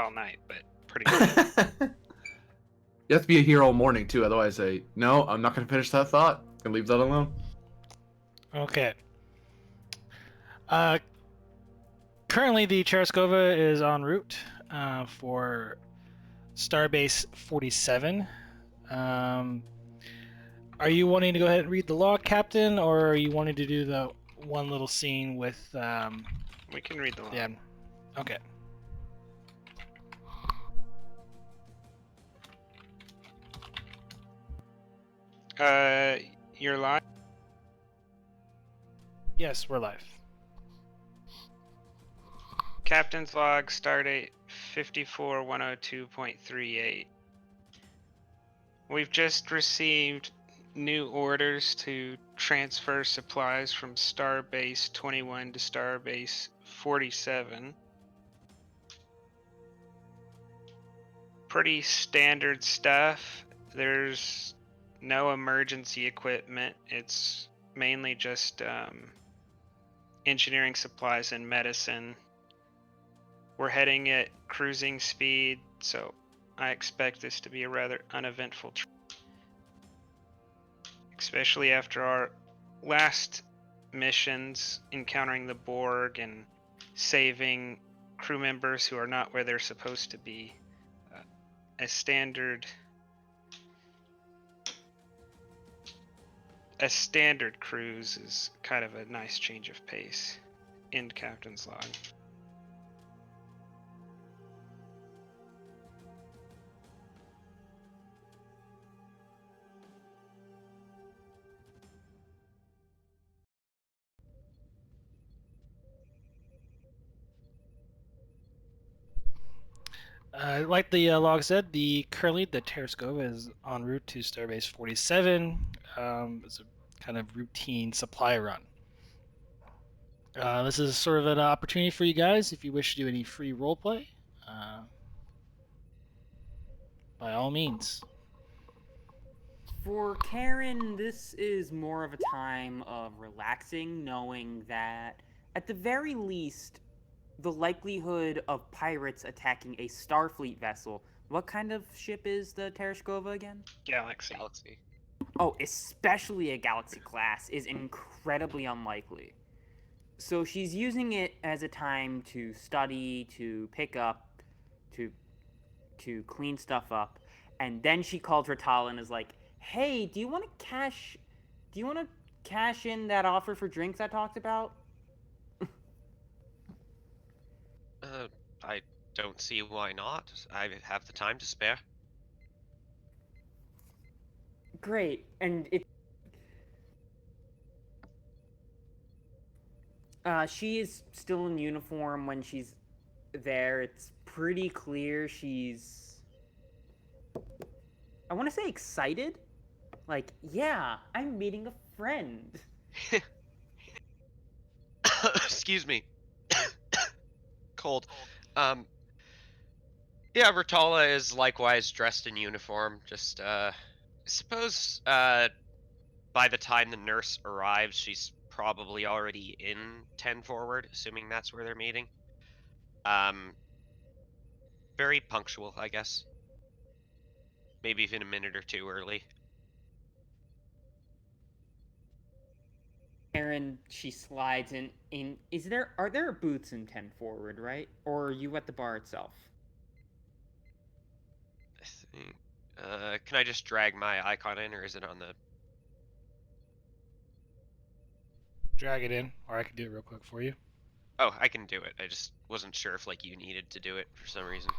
all night, but pretty much. You have to be a hero all morning too, otherwise no, I'm not gonna finish that thought. I'm gonna leave that alone. Okay. Currently, the Tereshkova is en route for Starbase 47. Are you wanting to go ahead and read the log, Captain, or are you wanting to do the one little scene with... We can read the log. Yeah. Okay. You're live? Yes, we're live. Captain's log, stardate 54102.38. We've just received new orders to transfer supplies from Starbase 21 to Starbase 47. Pretty standard stuff. There's no emergency equipment. It's mainly just engineering supplies and medicine. We're heading at cruising speed, so I expect this to be a rather uneventful trip. Especially after our last missions, encountering the Borg and saving crew members who are not where they're supposed to be. A standard cruise is kind of a nice change of pace. End Captain's log. Like the log said, currently the Tereshkova is en route to Starbase 47. It's a kind of routine supply run. This is sort of an opportunity for you guys if you wish to do any free roleplay. By all means. For Karen, this is more of a time of relaxing, knowing that at the very least, the likelihood of pirates attacking a Starfleet vessel. What kind of ship is the Tereshkova again? Galaxy. Oh, especially a Galaxy class is incredibly unlikely. So she's using it as a time to study, to pick up, to clean stuff up, and then she called Ratal and is like, "Hey, do you want to cash in that offer for drinks I talked about?" I don't see why not. I have the time to spare. Great, and she is still in uniform when she's there. It's pretty clear she's, I want to say, excited. Like, yeah, I'm meeting a friend. Excuse me. Cold. Yeah, Rotala is likewise dressed in uniform. Just, I suppose, by the time the nurse arrives, she's probably already in 10 forward, assuming that's where they're meeting. Very punctual, I guess. Maybe even a minute or two early. Aaron, she slides in. Are there booths in 10 forward, right? Or are you at the bar itself? I think. Can I just drag my icon in, or is it on the... Drag it in, or I can do it real quick for you. Oh, I can do it. I just wasn't sure if, like, you needed to do it for some reason.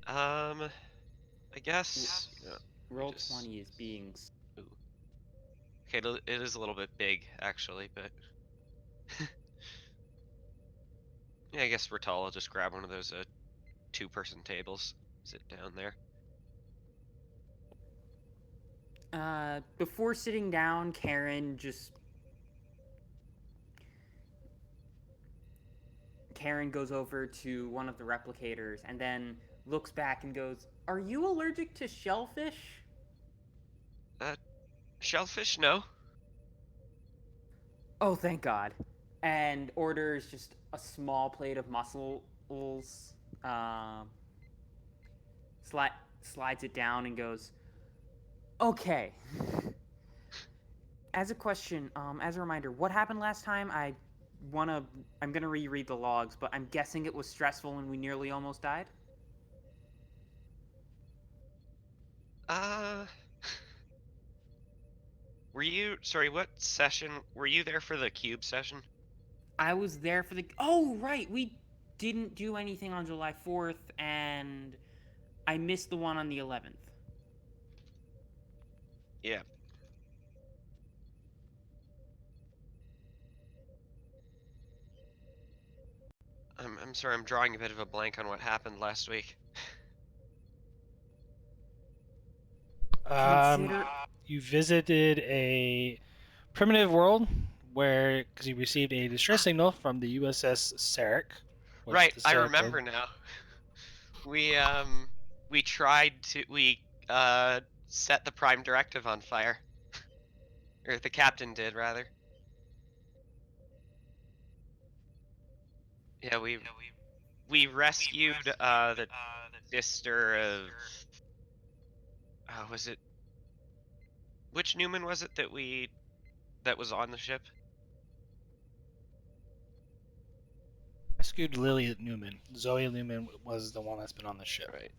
I guess... Roll 20 is being... Ooh. Okay, it is a little bit big, actually, but... Yeah, I guess Ratal will just grab one of those two-person tables. Sit down there. Before sitting down, Karen goes over to one of the replicators and then looks back and goes, "Are you allergic to shellfish?" Shellfish? No. Oh, thank God. And orders just a small plate of mussels, slides it down and goes, "Okay." As a question, as a reminder, what happened last time? I'm gonna reread the logs, but I'm guessing it was stressful and we nearly almost died. Uh, sorry, what session? Were you there for the cube session? I was there for the. Oh, right. We didn't do anything on July 4th, and I missed the one on the 11th. Yeah. I'm sorry, I'm drawing a bit of a blank on what happened last week. Consider. You visited a primitive world where, because you received a distress signal from the USS Sarek. Right, The I Sarek remember now. We tried to set the Prime Directive on fire. Or the captain did, rather. Yeah, we rescued the sister of was it which Newman was it that was on the ship? rescued Lily Newman. Zoe Newman was the one that's been on the ship. Right.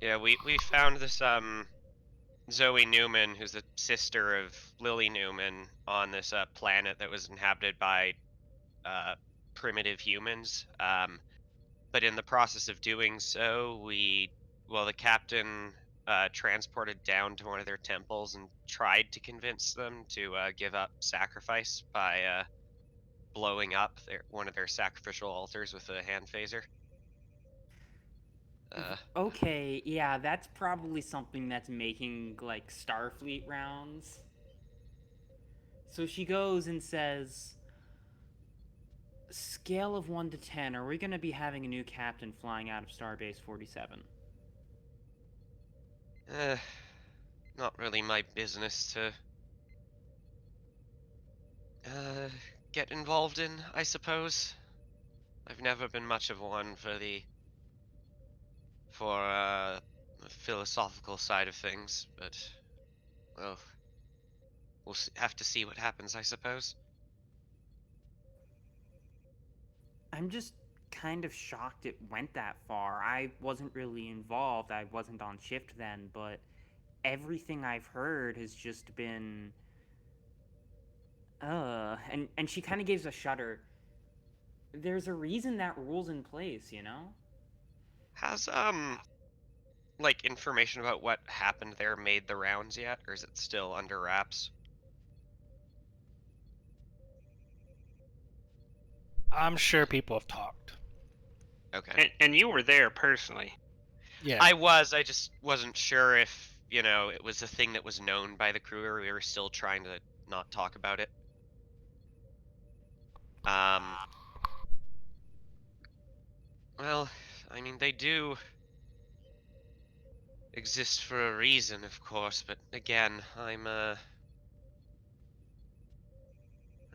Yeah, we found this Zoe Newman, who's the sister of Lily Newman, on this planet that was inhabited by primitive humans. But in the process of doing so, the captain transported down to one of their temples and tried to convince them to give up sacrifice by blowing up one of their sacrificial altars with a hand phaser. Okay, yeah, that's probably something that's making, like, Starfleet rounds. So she goes and says, "Scale of 1 to 10, are we going to be having a new captain flying out of Starbase 47? Not really my business to get involved in, I suppose. I've never been much of one for the philosophical side of things, but well, we'll have to see what happens, I suppose. I'm just kind of shocked it went that far. I wasn't really involved. I wasn't on shift then, but everything I've heard has just been and she kind of gives a shudder. There's a reason that rule's in place, you know? Has like information about what happened there made the rounds yet, or is it still under wraps? I'm sure people have talked. Okay. And you were there personally. Yeah. I just wasn't sure if, it was a thing that was known by the crew or we were still trying to not talk about it. Well, I mean, they do exist for a reason, of course, but again, I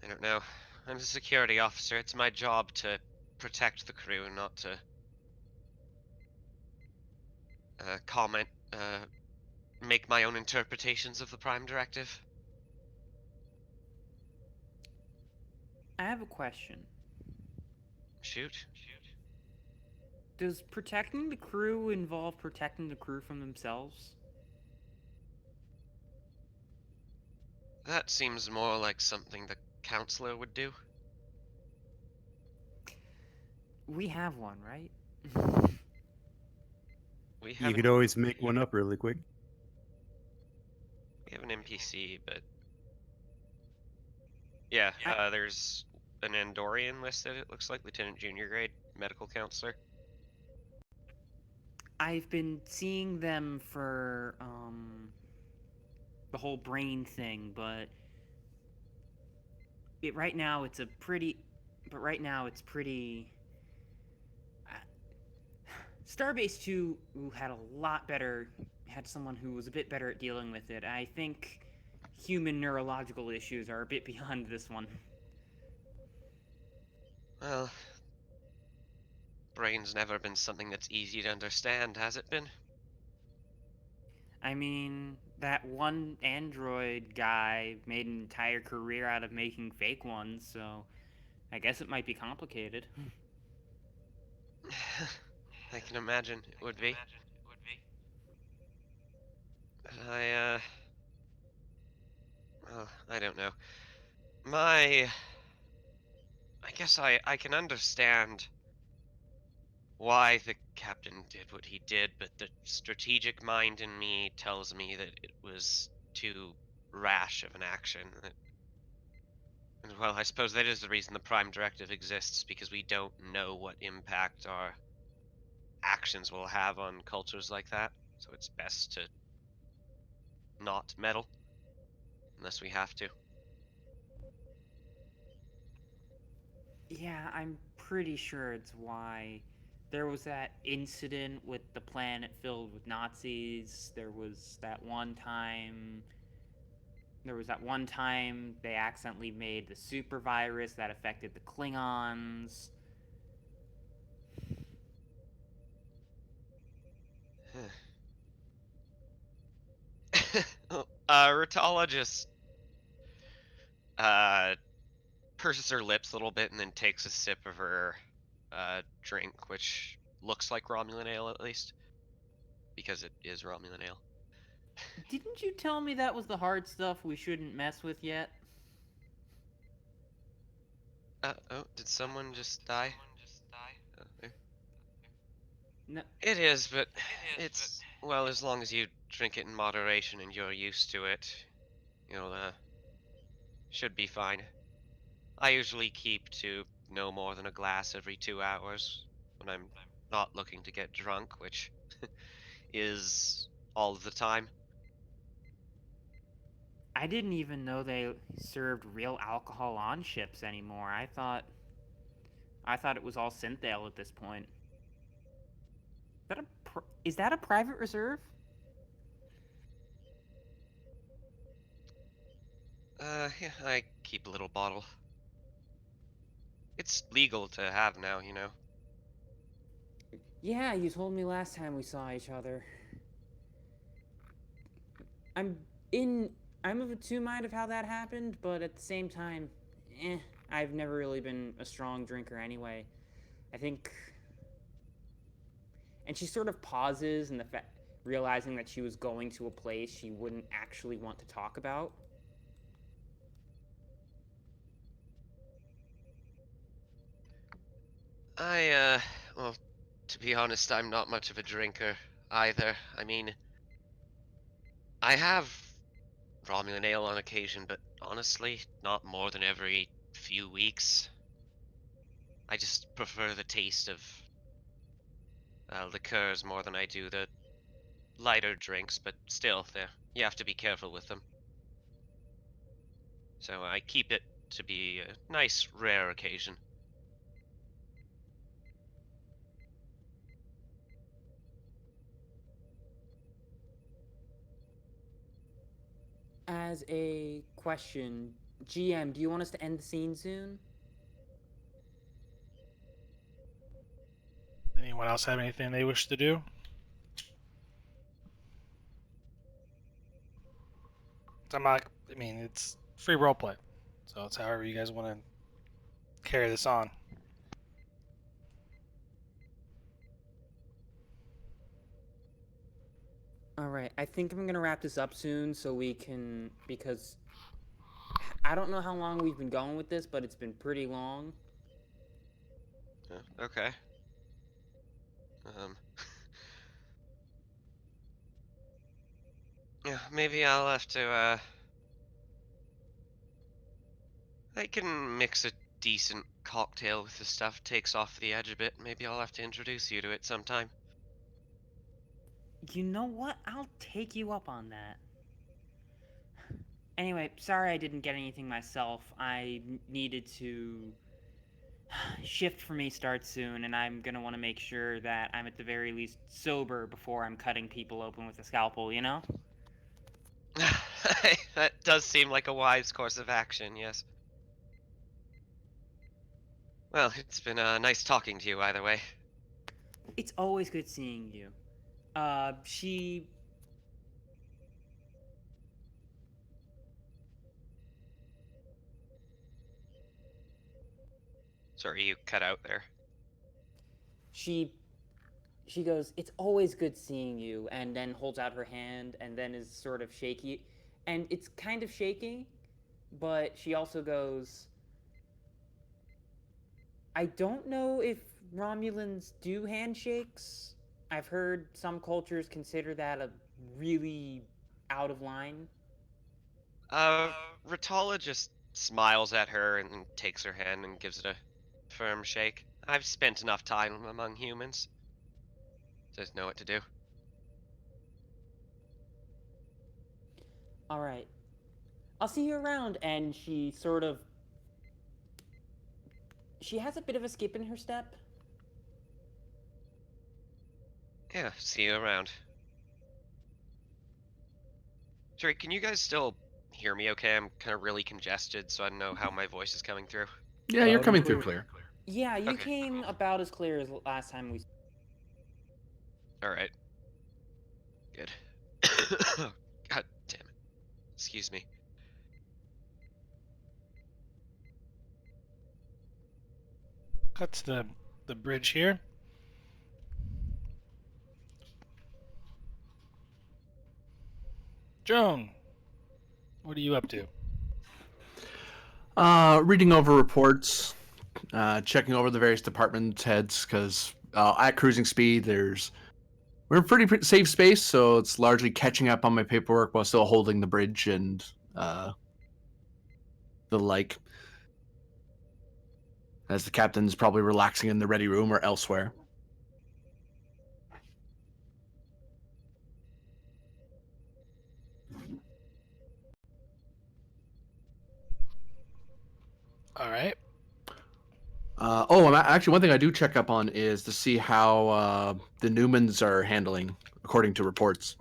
don't know. I'm a security officer. It's my job to protect the crew, not to comment, make my own interpretations of the Prime Directive. I have a question. Shoot. Does protecting the crew involve protecting the crew from themselves? That seems more like something the counselor would do. We have one, right? We You have could always make one up really quick. an NPC, but yeah, there's an Andorian listed. It looks like Lieutenant Junior grade medical counselor. I've been seeing them for the whole brain thing, but right now it's pretty. Starbase 2 had someone who was a bit better at dealing with it. I think human neurological issues are a bit beyond this one. Well, brain's never been something that's easy to understand, has it been? I mean, that one android guy made an entire career out of making fake ones, so I guess it might be complicated. I can imagine it would be. Well, I don't know. I guess I can understand why the captain did what he did, but the strategic mind in me tells me that it was too rash of an action. And well, I suppose that is the reason the Prime Directive exists, because we don't know what impact our actions will have on cultures like that. So it's best to not meddle unless we have to. Yeah, I'm pretty sure it's why. There was that incident with the planet filled with Nazis. There was that one time they accidentally made the super virus that affected the Klingons. Ritala just uh, purses her lips a little bit and then takes a sip of her drink, which looks like Romulan ale at least, because it is Romulan ale. Didn't you tell me that was the hard stuff we shouldn't mess with yet? Oh, did someone just die? Oh, there. No. It is, but it's, well, as long as you drink it in moderation and you're used to it, you'll, should be fine. I usually keep to no more than a glass every 2 hours when I'm not looking to get drunk, which is all the time. I didn't even know they served real alcohol on ships anymore. I thought it was all synthale at this point. Is that a private reserve? Yeah, I keep a little bottle. It's legal to have now, you know. Yeah, you told me last time we saw each other. I'm in. I'm of a two mind of how that happened, but at the same time, I've never really been a strong drinker anyway. I think. And she sort of pauses, and realizing that she was going to a place she wouldn't actually want to talk about. Well, to be honest, I'm not much of a drinker either. I mean, I have Romulan ale on occasion, but honestly, not more than every few weeks. I just prefer the taste of liqueurs more than I do the lighter drinks, but still, you have to be careful with them. So I keep it to be a nice, rare occasion. As a question, GM, do you want us to end the scene soon? Anyone else have anything they wish to do? I mean, it's free roleplay, so it's however you guys want to carry this on. All right, I think I'm gonna wrap this up soon so we can, because I don't know how long we've been going with this, but it's been pretty long. Okay. Yeah, maybe I'll have to, I can mix a decent cocktail with the stuff, takes off the edge a bit. Maybe I'll have to introduce you to it sometime. You know what? I'll take you up on that. Anyway, sorry I didn't get anything myself. I needed to. Shift for me starts soon, and I'm gonna want to make sure that I'm at the very least sober before I'm cutting people open with a scalpel, you know? That does seem like a wise course of action, yes. Well, it's been nice talking to you either way. It's always good seeing you. She. Sorry, you cut out there. She goes, "It's always good seeing you," and then holds out her hand and then is sort of shaky. And it's kind of shaky, but she also goes, "I don't know if Romulans do handshakes. I've heard some cultures consider that a really out of line." Ritala just smiles at her and takes her hand and gives it a firm shake. I've spent enough time among humans to know what to do. "All right. I'll see you around." And she sort of she has a bit of a skip in her step. Yeah, see you around. Sorry, can you guys still hear me okay? I'm kind of really congested, so I don't know how my voice is coming through. Yeah, you're Loud coming and through clear. clear. Yeah, you Okay, came cool. about as clear as last time we. Alright, good. God damn it. Excuse me. Cut to the bridge here. Joan, what are you up to? Reading over reports, checking over the various department heads, because at cruising speed, we're in pretty safe space, so it's largely catching up on my paperwork while still holding the bridge and the like. As the captain's probably relaxing in the ready room or elsewhere. All right. Actually, one thing I do check up on is to see how the Newmans are handling, according to reports.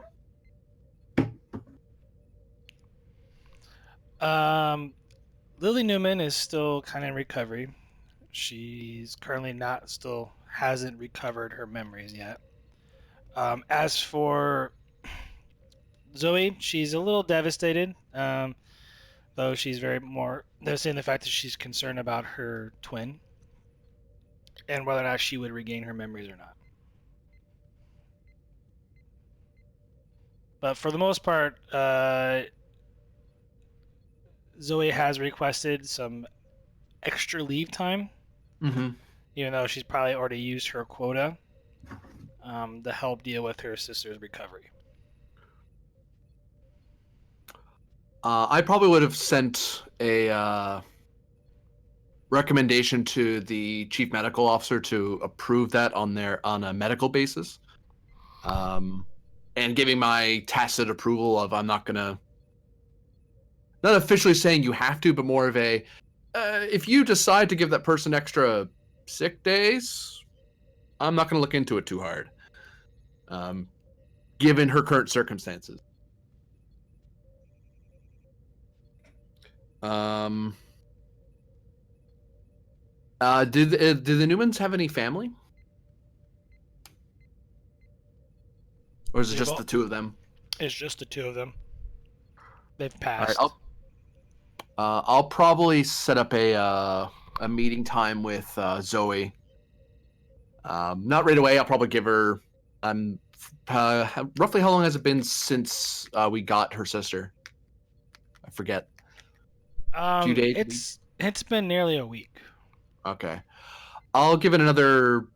Lily Newman is still kind of in recovery. She's currently still hasn't recovered her memories yet. As for Zoe, she's a little devastated, though she's very more. They're saying the fact that she's concerned about her twin and whether or not she would regain her memories or not. But for the most part, Zoe has requested some extra leave time, Mm-hmm. even though she's probably already used her quota to help deal with her sister's recovery. I probably would have sent a recommendation to the chief medical officer to approve that on a medical basis, and giving my tacit approval of I'm not gonna, not officially saying you have to, but more of a if you decide to give that person extra sick days, I'm not gonna look into it too hard, given her current circumstances. Um, did the Newmans have any family, or is it They've just all- the two of them? It's just the two of them. They've All right, passed. I'll probably set up a meeting time with Zoe. Not right away. I'll probably give her. Roughly how long has it been since we got her sister? I forget. A few days. It's been nearly a week. Okay. I'll give it another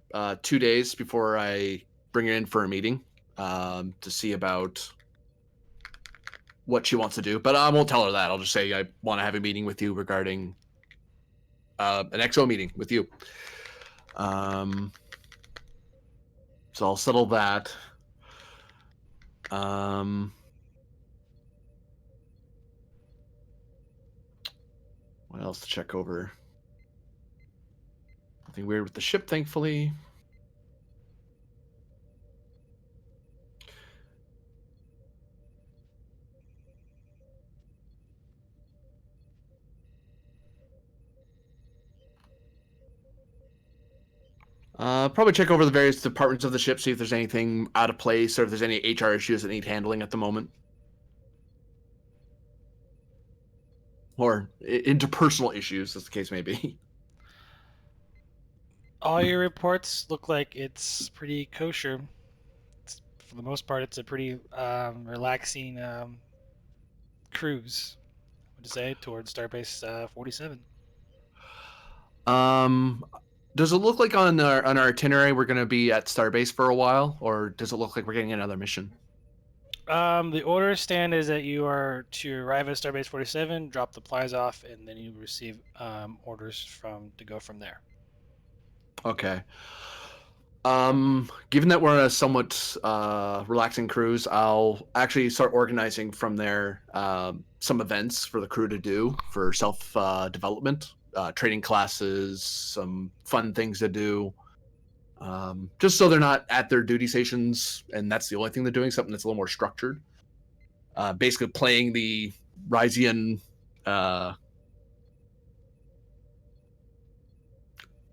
2 days before I bring her in for a meeting to see about what she wants to do. But I won't tell her that. I'll just say I want to have a meeting with you regarding an XO meeting with you. So I'll settle that. What else to check over? Nothing weird with the ship, thankfully. Probably check over the various departments of the ship, see if there's anything out of place or if there's any HR issues that need handling at the moment. Or interpersonal issues, as the case may be. All your reports look like it's pretty kosher. For the most part, it's a pretty relaxing cruise, would you say, towards Starbase 47. Does it look like on our itinerary we're going to be at Starbase for a while, or does it look like we're getting another mission? The order stand is that you are to arrive at Starbase 47, drop the supplies off, and then you receive orders to go from there. Okay. Given that we're on a somewhat relaxing cruise, I'll actually start organizing from there some events for the crew to do for self development, training classes, some fun things to do. Just so they're not at their duty stations and that's the only thing they're doing, something that's a little more structured. Basically playing the Ryzian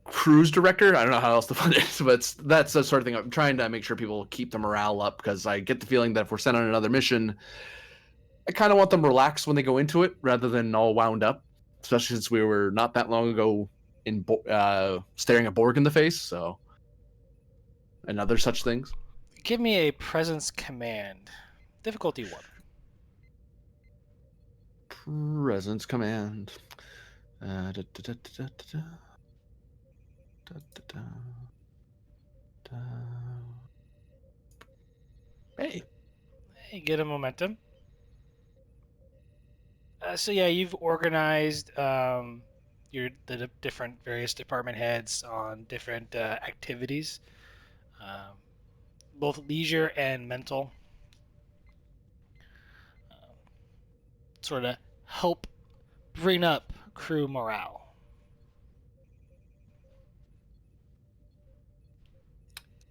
cruise director. I don't know how else to put it, but that's the sort of thing. I'm trying to make sure people keep the morale up because I get the feeling that if we're sent on another mission, I kind of want them relaxed when they go into it rather than all wound up, especially since we were not that long ago in staring a Borg in the face, so and other such things. Give me a presence command. Difficulty 1. Presence command. Hey. Hey, get a momentum. So yeah, you've organized the different various department heads on different activities, both leisure and mental, sort of help bring up crew morale.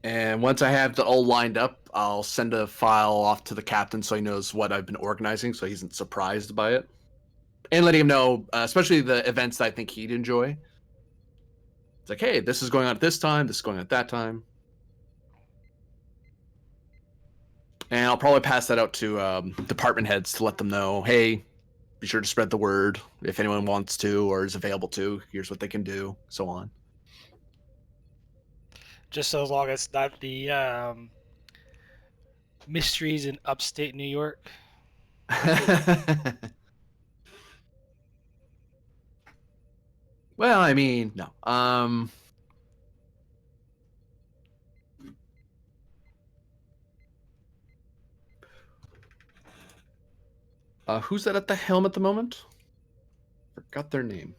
And once I have it all lined up, I'll send a file off to the captain so he knows what I've been organizing so he isn't surprised by it. And letting him know, especially the events that I think he'd enjoy. It's like, hey, this is going on at this time, this is going on at that time. And I'll probably pass that out to department heads to let them know, hey, be sure to spread the word if anyone wants to or is available to. Here's what they can do, so on. Just so long as it's not the mysteries in upstate New York. Well, I mean, no. Who's that at the helm at the moment? Forgot their name.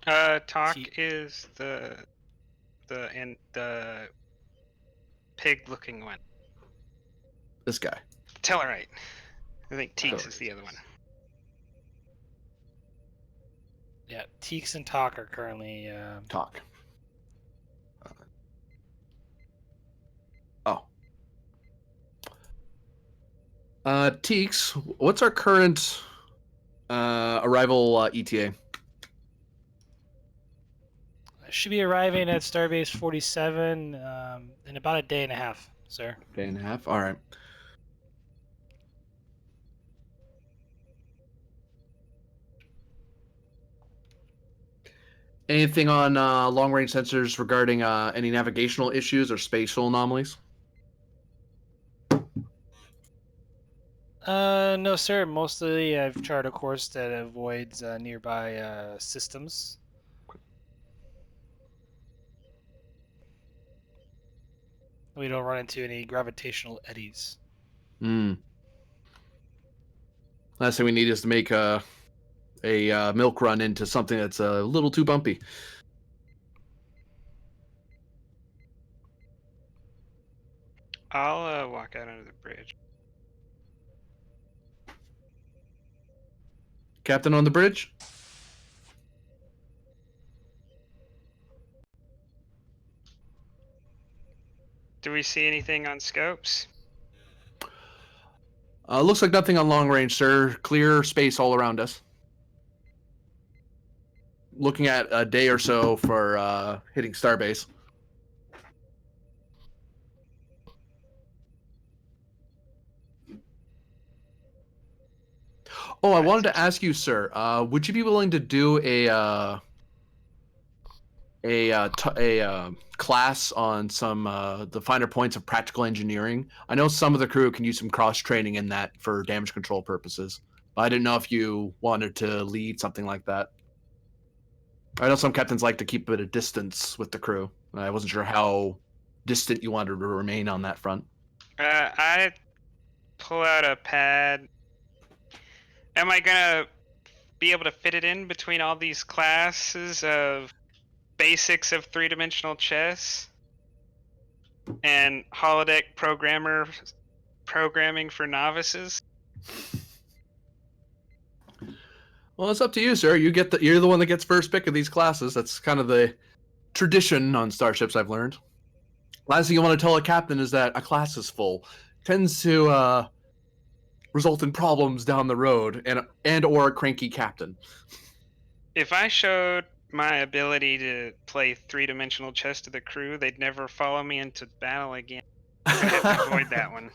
Talk is the pig-looking one. This guy. Tellarite. I think Teeks is the other one. Yeah, Teeks and Talk are currently Talk. Oh. Teeks, what's our current arrival ETA? should be arriving at Starbase 47 in about a day and a half, sir. Day and a half? All right. Anything on long-range sensors regarding any navigational issues or spatial anomalies? No, sir. Mostly I've charted a course that avoids nearby systems. We don't run into any gravitational eddies. Last thing we need is to make a milk run into something that's a little too bumpy. I'll walk out onto the bridge. Captain on the bridge? Do we see anything on scopes? Looks like nothing on long range, sir. Clear space all around us. Looking at a day or so for hitting Starbase. Oh, I Right, wanted so- to ask you, sir. Would you be willing to do a class on some the finer points of practical engineering? I know some of the crew can use some cross training in that for damage control purposes, but I didn't know if you wanted to lead something like that. I know some captains like to keep at a distance with the crew. I wasn't sure how distant you wanted to remain on that front. I pull out a pad. Am I gonna be able to fit it in between all these classes of basics of three-dimensional chess and holodeck programming for novices? Well, it's up to you, sir. You're the one that gets first pick of these classes. That's kind of the tradition on starships, I've learned. Last thing you want to tell a captain is that a class is full. Tends to result in problems down the road and or a cranky captain. If I showed my ability to play three-dimensional chess to the crew, they'd never follow me into battle again. So I have to avoid that one.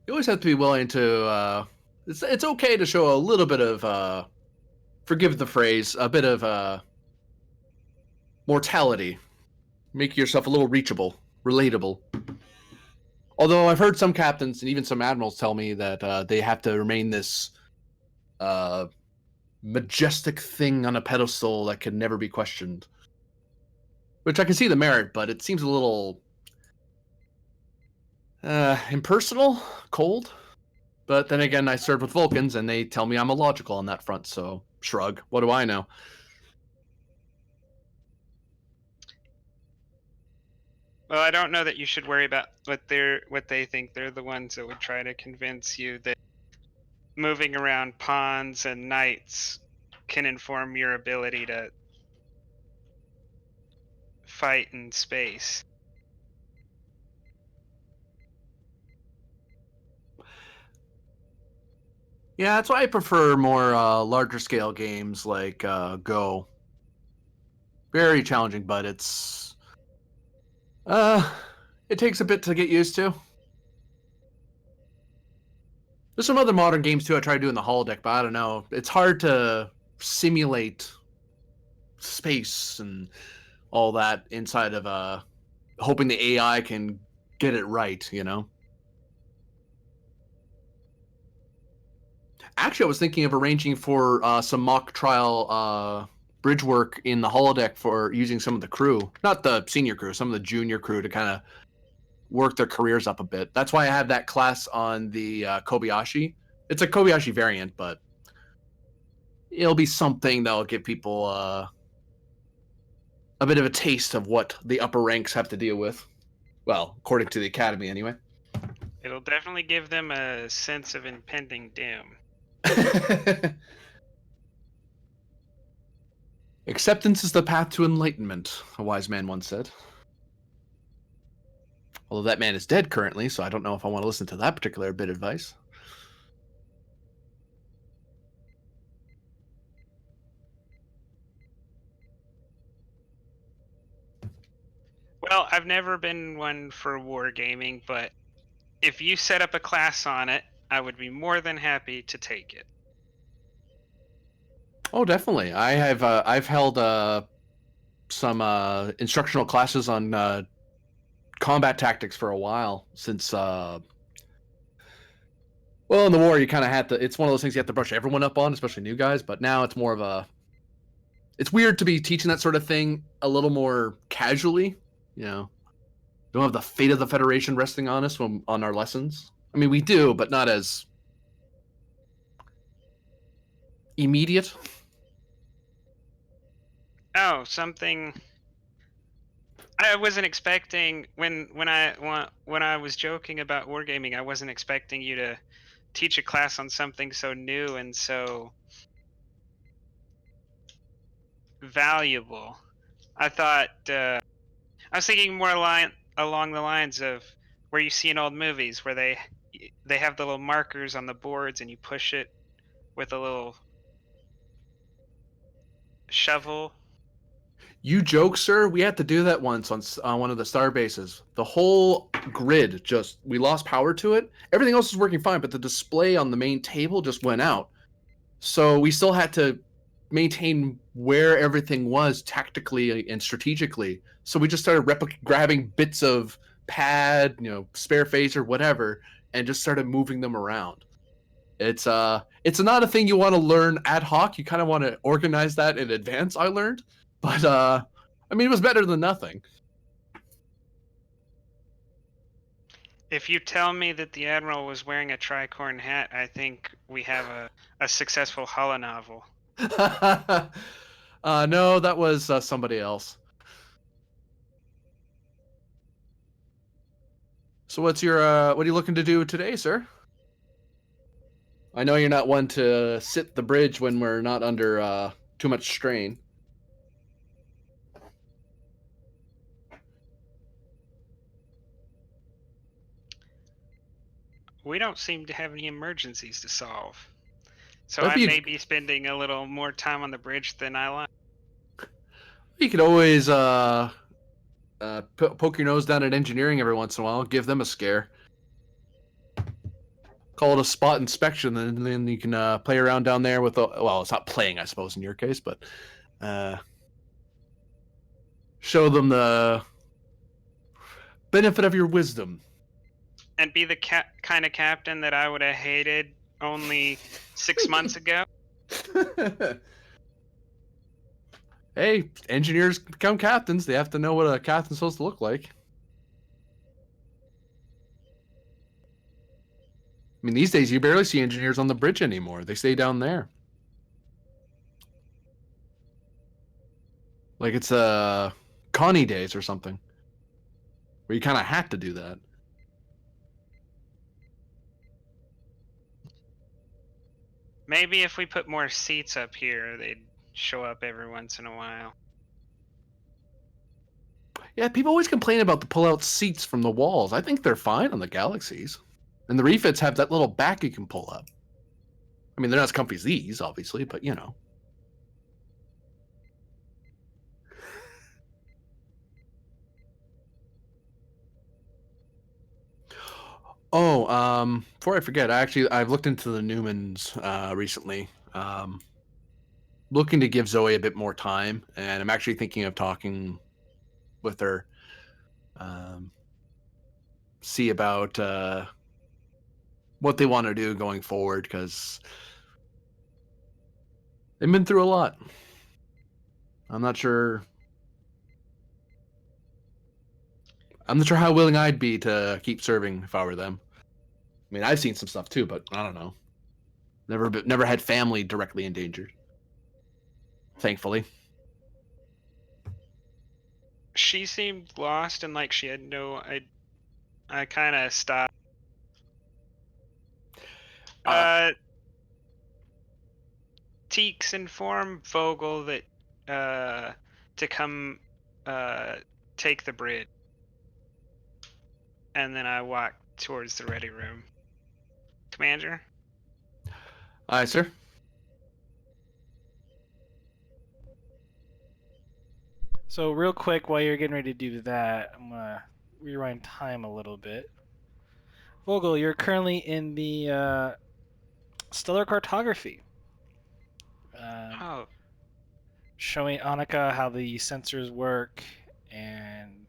You always have to be willing to. It's okay to show a little bit of, forgive the phrase, a bit of mortality. Make yourself a little reachable, relatable. Although I've heard some captains and even some admirals tell me that they have to remain this majestic thing on a pedestal that can never be questioned. Which I can see the merit, but it seems a little impersonal, cold. But then again, I served with Vulcans, and they tell me I'm illogical on that front, so shrug. What do I know? Well, I don't know that you should worry about what they think. They're the ones that would try to convince you that moving around pawns and knights can inform your ability to fight in space. Yeah, that's why I prefer more larger scale games like Go. Very challenging, but it takes a bit to get used to. There's some other modern games too I tried doing the holodeck, but I don't know. It's hard to simulate space and all that inside of hoping the AI can get it right, you know? Actually, I was thinking of arranging for some mock trial bridge work in the holodeck for using some of the crew. Not the senior crew, some of the junior crew to kind of work their careers up a bit. That's why I have that class on the Kobayashi. It's a Kobayashi variant, but it'll be something that'll give people a bit of a taste of what the upper ranks have to deal with. Well, according to the academy, anyway. It'll definitely give them a sense of impending doom. Acceptance is the path to enlightenment, a wise man once said. Although that man is dead currently, so I don't know if I want to listen to that particular bit of advice. Well, I've never been one for wargaming, but if you set up a class on it, I would be more than happy to take it. Oh, definitely. I've held some instructional classes on combat tactics for a while since well, in the war you kind of had to, it's one of those things you have to brush everyone up on, especially new guys, but now it's more of a, it's weird to be teaching that sort of thing a little more casually, you know. Don't have the fate of the Federation resting on us on our lessons. I mean, we do, but not as immediate. Oh, something I wasn't expecting when I was joking about wargaming. I wasn't expecting you to teach a class on something so new and so valuable. I thought I was thinking more along the lines of where you see in old movies where they have the little markers on the boards and you push it with a little shovel. You joke, sir. We had to do that once on one of the star bases. The whole grid just, we lost power to it. Everything else was working fine, but the display on the main table just went out. So we still had to maintain where everything was tactically and strategically. So we just started grabbing bits of pad, spare phase or whatever, and just started moving them around. It's not a thing you want to learn ad hoc. You kind of want to organize that in advance, I learned. But I mean, it was better than nothing. If you tell me that the Admiral was wearing a tricorn hat, I think we have a successful holonovel. No, that was somebody else. So what are you looking to do today, sir? I know you're not one to sit the bridge when we're not under too much strain. We don't seem to have any emergencies to solve. So That'd I be- may be spending a little more time on the bridge than I like. You could always poke your nose down at engineering every once in a while, give them a scare. Call it a spot inspection, and then you can play around down there with well, it's not playing, I suppose, in your case, but show them the benefit of your wisdom. And be the kind of captain that I would have hated only 6 months ago. Hey, engineers become captains. They have to know what a captain's supposed to look like. I mean, these days you barely see engineers on the bridge anymore. They stay down there. Like it's Connie days or something, where you kind of had to do that. Maybe if we put more seats up here, they'd show up every once in a while. Yeah, people always complain about the pull-out seats from the walls. I think they're fine on the Galaxies. And the refits have that little back you can pull up. I mean, they're not as comfy as these, obviously, but you know. Oh, before I forget, I've looked into the Newmans recently. Looking to give Zoe a bit more time, and I'm actually thinking of talking with her. See about what they want to do going forward, because they've been through a lot. I'm not sure how willing I'd be to keep serving if I were them. I mean, I've seen some stuff too, but I don't know. Never had family directly endangered. Thankfully. She seemed lost and like she had no. I kind of stopped. Teeks informed Vogel that to come take the bridge, and then I walked towards the ready room. Commander? Aye, sir. So real quick, while you're getting ready to do that, I'm gonna rewind time a little bit. Vogel, you're currently in the stellar cartography. Oh, Showing Annika how the sensors work and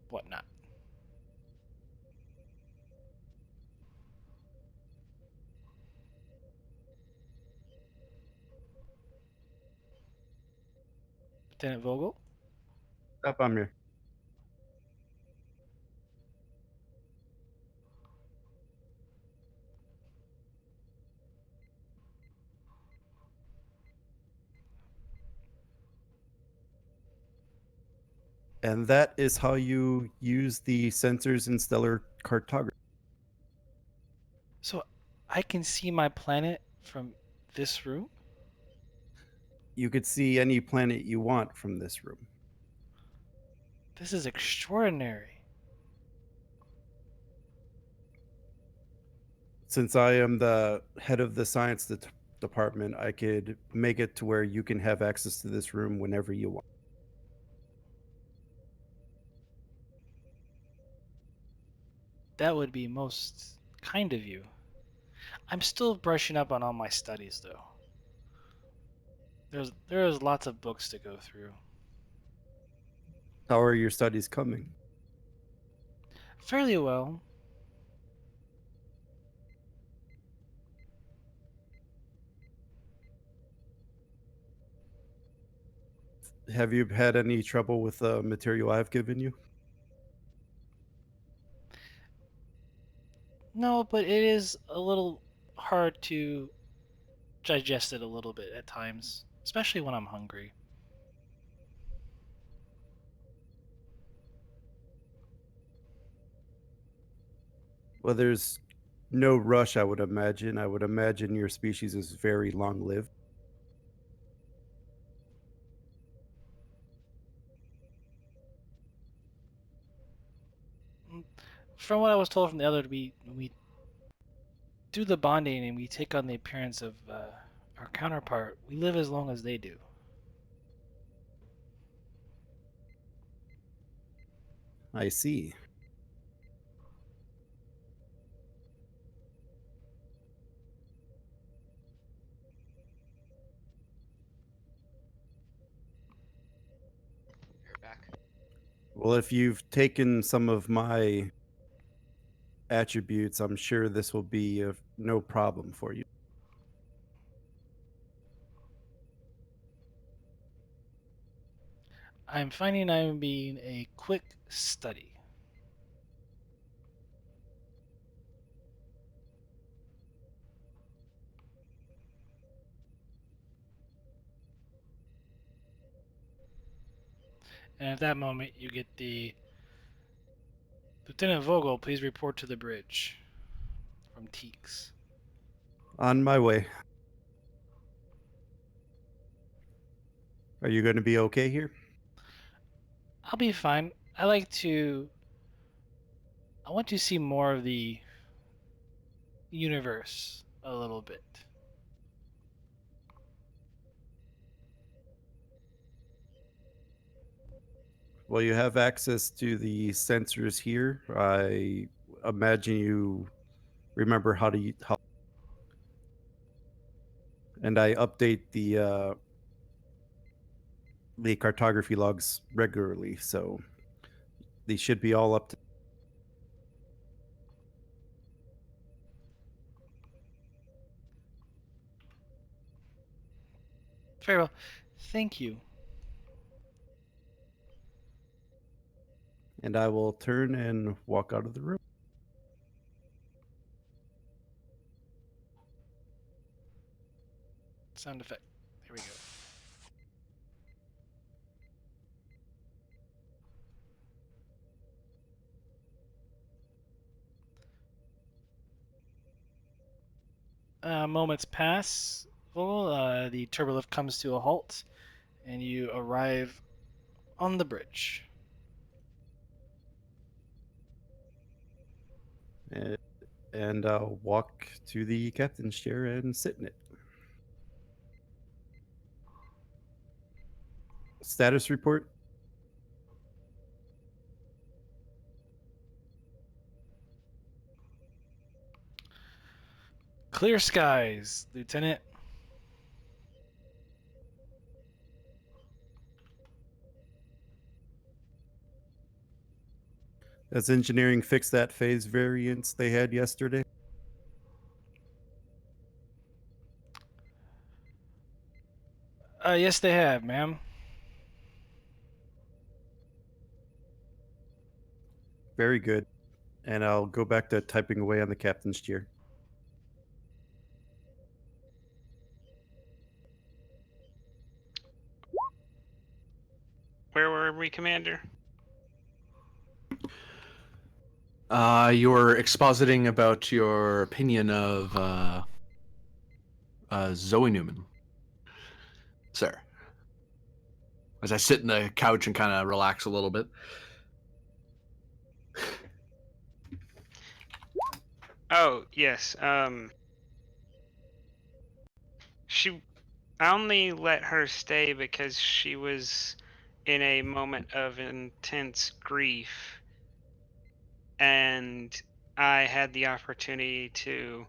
whatnot. Lieutenant Vogel? Up, I'm here. And that is how you use the sensors in stellar cartography. So I can see my planet from this room? You could see any planet you want from this room. This is extraordinary. Since I am the head of the science department, I could make it to where you can have access to this room whenever you want. That would be most kind of you. I'm still brushing up on all my studies, though. There's lots of books to go through. How are your studies coming? Fairly well. Have you had any trouble with the material I've given you? No, but it is a little hard to digest it a little bit at times, especially when I'm hungry. Well, there's no rush, I would imagine. I would imagine your species is very long-lived. From what I was told from the other, we do the bonding and we take on the appearance of our counterpart. We live as long as they do. I see. You're back. Well, if you've taken some of my attributes, I'm sure this will be no problem for you. I'm finding I'm being a quick study. And at that moment, you get the Lieutenant Vogel, please report to the bridge from Teeks. On my way. Are you going to be okay here? I'll be fine. I want to see more of the universe a little bit. Well, you have access to the sensors here. I imagine you remember how to how, and I update the cartography logs regularly, so these should be all up to. Very well. Thank you. And I will turn and walk out of the room. Sound effect. Here we go. Moments pass. Vogel, the turbolift comes to a halt, and you arrive on the bridge. And I'll walk to the captain's chair and sit in it. Status report. Clear skies, Lieutenant. Has engineering fixed that phase variance they had yesterday? Yes, they have, ma'am. Very good. And I'll go back to typing away on the captain's chair. Where were we, Commander? You were expositing about your opinion of Zoe Newman, sir. As I sit in the couch and kind of relax a little bit. Oh, yes. I only let her stay because she was in a moment of intense grief, and I had the opportunity to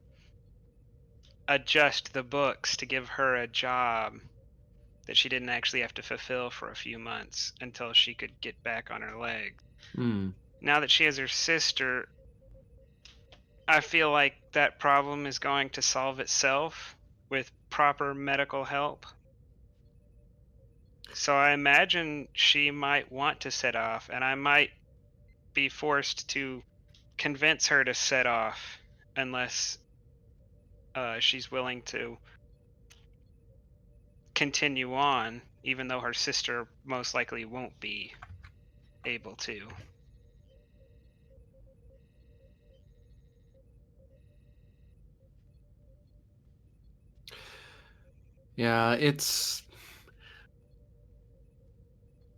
adjust the books to give her a job that she didn't actually have to fulfill for a few months until she could get back on her legs. Hmm. Now that she has her sister, I feel like that problem is going to solve itself with proper medical help. So I imagine she might want to set off, and I might be forced to convince her to set off unless she's willing to continue on, even though her sister most likely won't be able to. Yeah, it's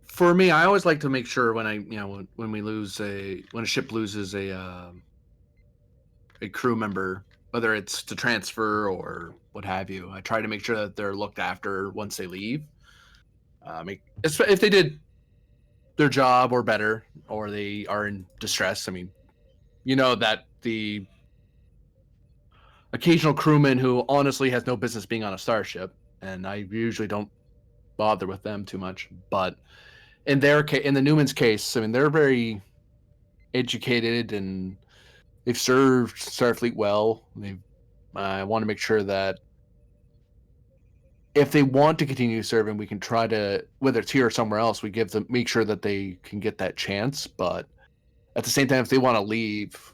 for me. I always like to make sure when when a ship loses a crew member, whether it's to transfer or what have you, I try to make sure that they're looked after once they leave. If they did their job or better, or they are in distress, I mean, that the occasional crewman who honestly has no business being on a starship, and I usually don't bother with them too much. But in the Newman's case, I mean, they're very educated and they've served Starfleet well. I want to make sure that if they want to continue serving, we can try to, whether it's here or somewhere else, we make sure that they can get that chance. But at the same time, if they want to leave,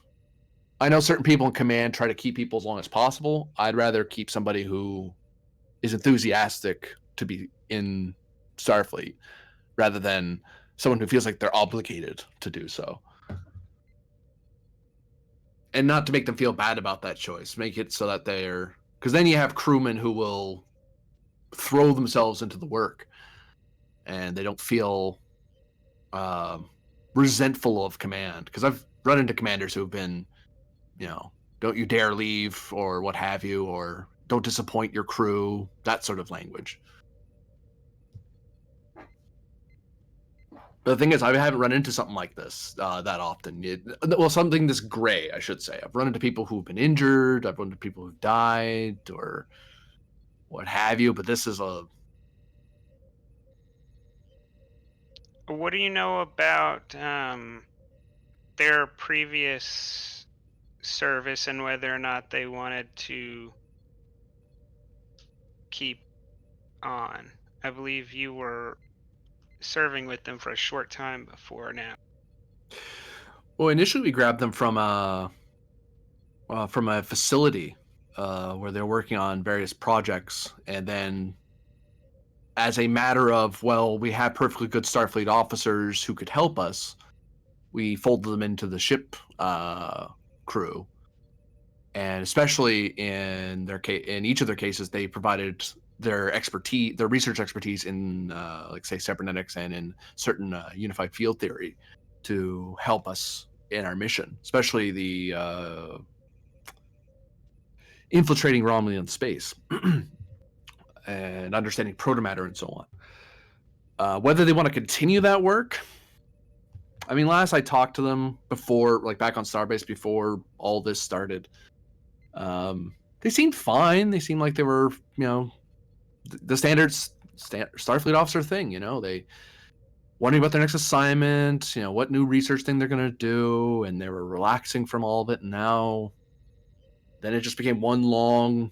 I know certain people in command try to keep people as long as possible. I'd rather keep somebody who is enthusiastic to be in Starfleet rather than someone who feels like they're obligated to do so. And not to make them feel bad about that choice. Make it so that because then you have crewmen who will throw themselves into the work and they don't feel resentful of command. Because I've run into commanders who have been, don't you dare leave or what have you, or don't disappoint your crew, that sort of language. But the thing is, I haven't run into something like this that often. Something this gray, I should say. I've run into people who've been injured. I've run into people who've died or what have you. But this is What do you know about their previous service and whether or not they wanted to keep on? I believe you were serving with them for a short time before now. Well, initially we grabbed them from a facility where they're working on various projects, and then as a matter of, well, we have perfectly good Starfleet officers who could help us, we folded them into the ship crew. And especially in each of their cases, they provided their expertise, their research expertise in, like say, cybernetics and in certain unified field theory to help us in our mission, especially the infiltrating Romulan space and understanding protomatter and so on. Whether they want to continue that work, I mean, last I talked to them before, like back on Starbase before all this started, they seemed fine. They seemed like they were, the standard Starfleet officer thing. They wondering about their next assignment, what new research thing they're going to do, and they were relaxing from all of it. And now, then it just became one long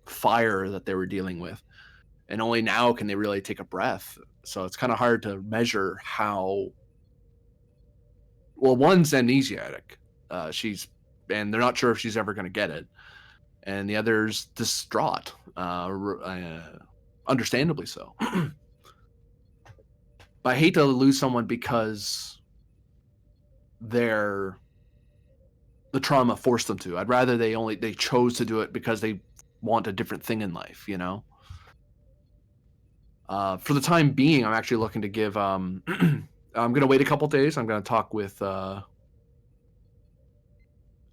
fire that they were dealing with. And only now can they really take a breath. So it's kind of hard to measure how. Well, one's amnesiac. And they're not sure if she's ever going to get it. And the other's distraught, understandably so. But I hate to lose someone because the trauma forced them to. I'd rather they chose to do it because they want a different thing in life, For the time being, I'm actually looking to give. I'm going to wait a couple days. I'm going to talk with. I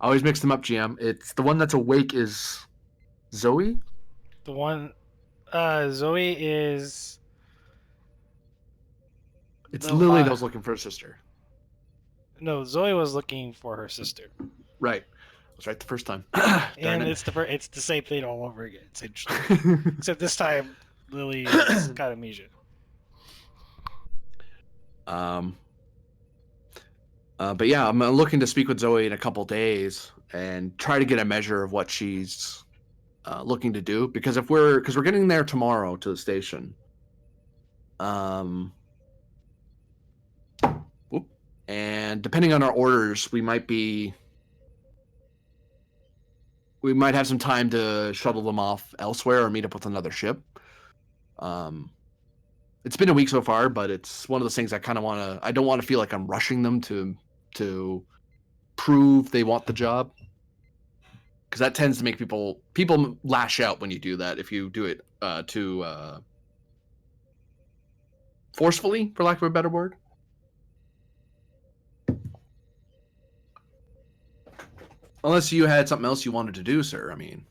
always mix them up, GM. It's the one that's awake is Zoe. The one, Zoe is. It's Lily that was looking for her sister. No, Zoe was looking for her sister. Right. I was right the first time. Darn And it. it's the same thing all over again. It's interesting. Except this time, Lily has got amnesia. But yeah, I'm looking to speak with Zoe in a couple days and try to get a measure of what she's looking to do. Because we're getting there tomorrow to the station. And depending on our orders, we might have some time to shuttle them off elsewhere or meet up with another ship. It's been a week so far, but it's one of those things I kind of want to. I don't want to feel like I'm rushing them to prove they want the job, because that tends to make people lash out when you do that. If you do it too forcefully, for lack of a better word. Unless you had something else you wanted to do, sir. I mean,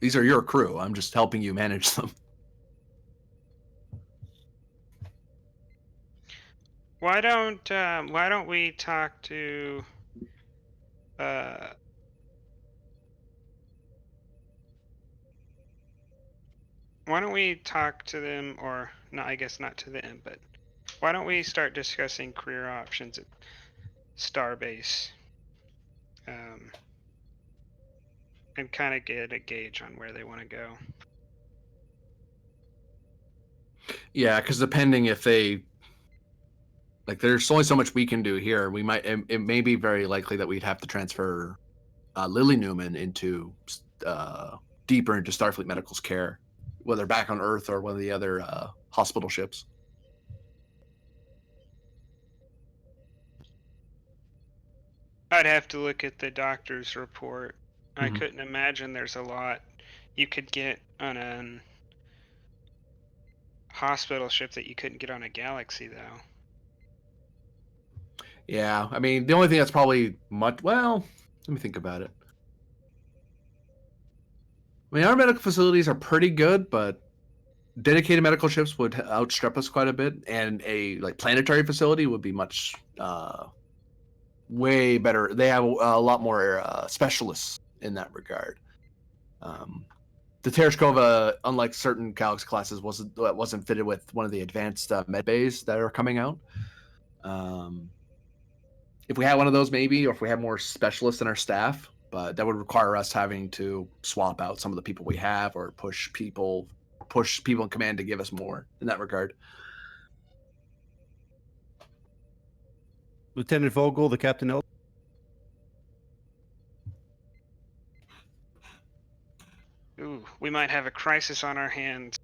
these are your crew. I'm just helping you manage them. Why don't we talk to why don't we talk to them, or no, I guess not to them, but why don't we start discussing career options at Starbase, and kind of get a gauge on where they want to go. Yeah, because depending if they there's only so much we can do here. We might it may be very likely that we'd have to transfer Lily Newman into deeper into Starfleet Medical's care, whether back on Earth or one of the other hospital ships. I'd have to look at the doctor's report. I Mhm. couldn't imagine there's a lot you could get on a hospital ship that you couldn't get on a Galaxy, though. Yeah, I mean, the only thing that's probably well, let me think about it. I mean, our medical facilities are pretty good, but dedicated medical ships would outstrip us quite a bit, and a planetary facility would be much way better. They have a lot more specialists in that regard. The Tereshkova, unlike certain Galaxy classes, wasn't fitted with one of the advanced med bays that are coming out. If we had one of those, maybe, or if we had more specialists in our staff, but that would require us having to swap out some of the people we have, or push people in command to give us more in that regard. Lieutenant Vogel, the captain. Ooh, we might have a crisis on our hands.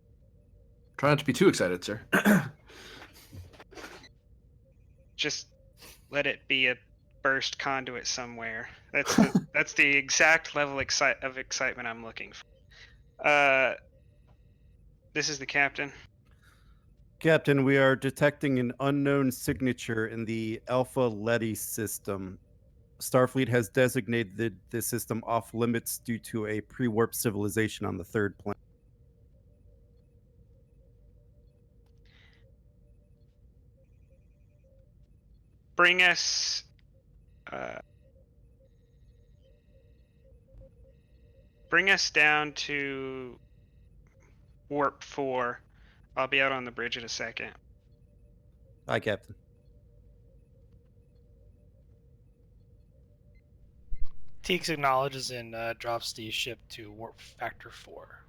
Try not to be too excited, sir. Just let it be a burst conduit somewhere. That's the exact level of excitement I'm looking for. This is the captain. Captain, we are detecting an unknown signature in the Alpha Leti system. Starfleet has designated the system off limits due to a pre-warp civilization on the third planet. Bring us down to warp 4. I'll be out on the bridge in a second. Hi, Captain. Teeks acknowledges and drops the ship to warp factor 4.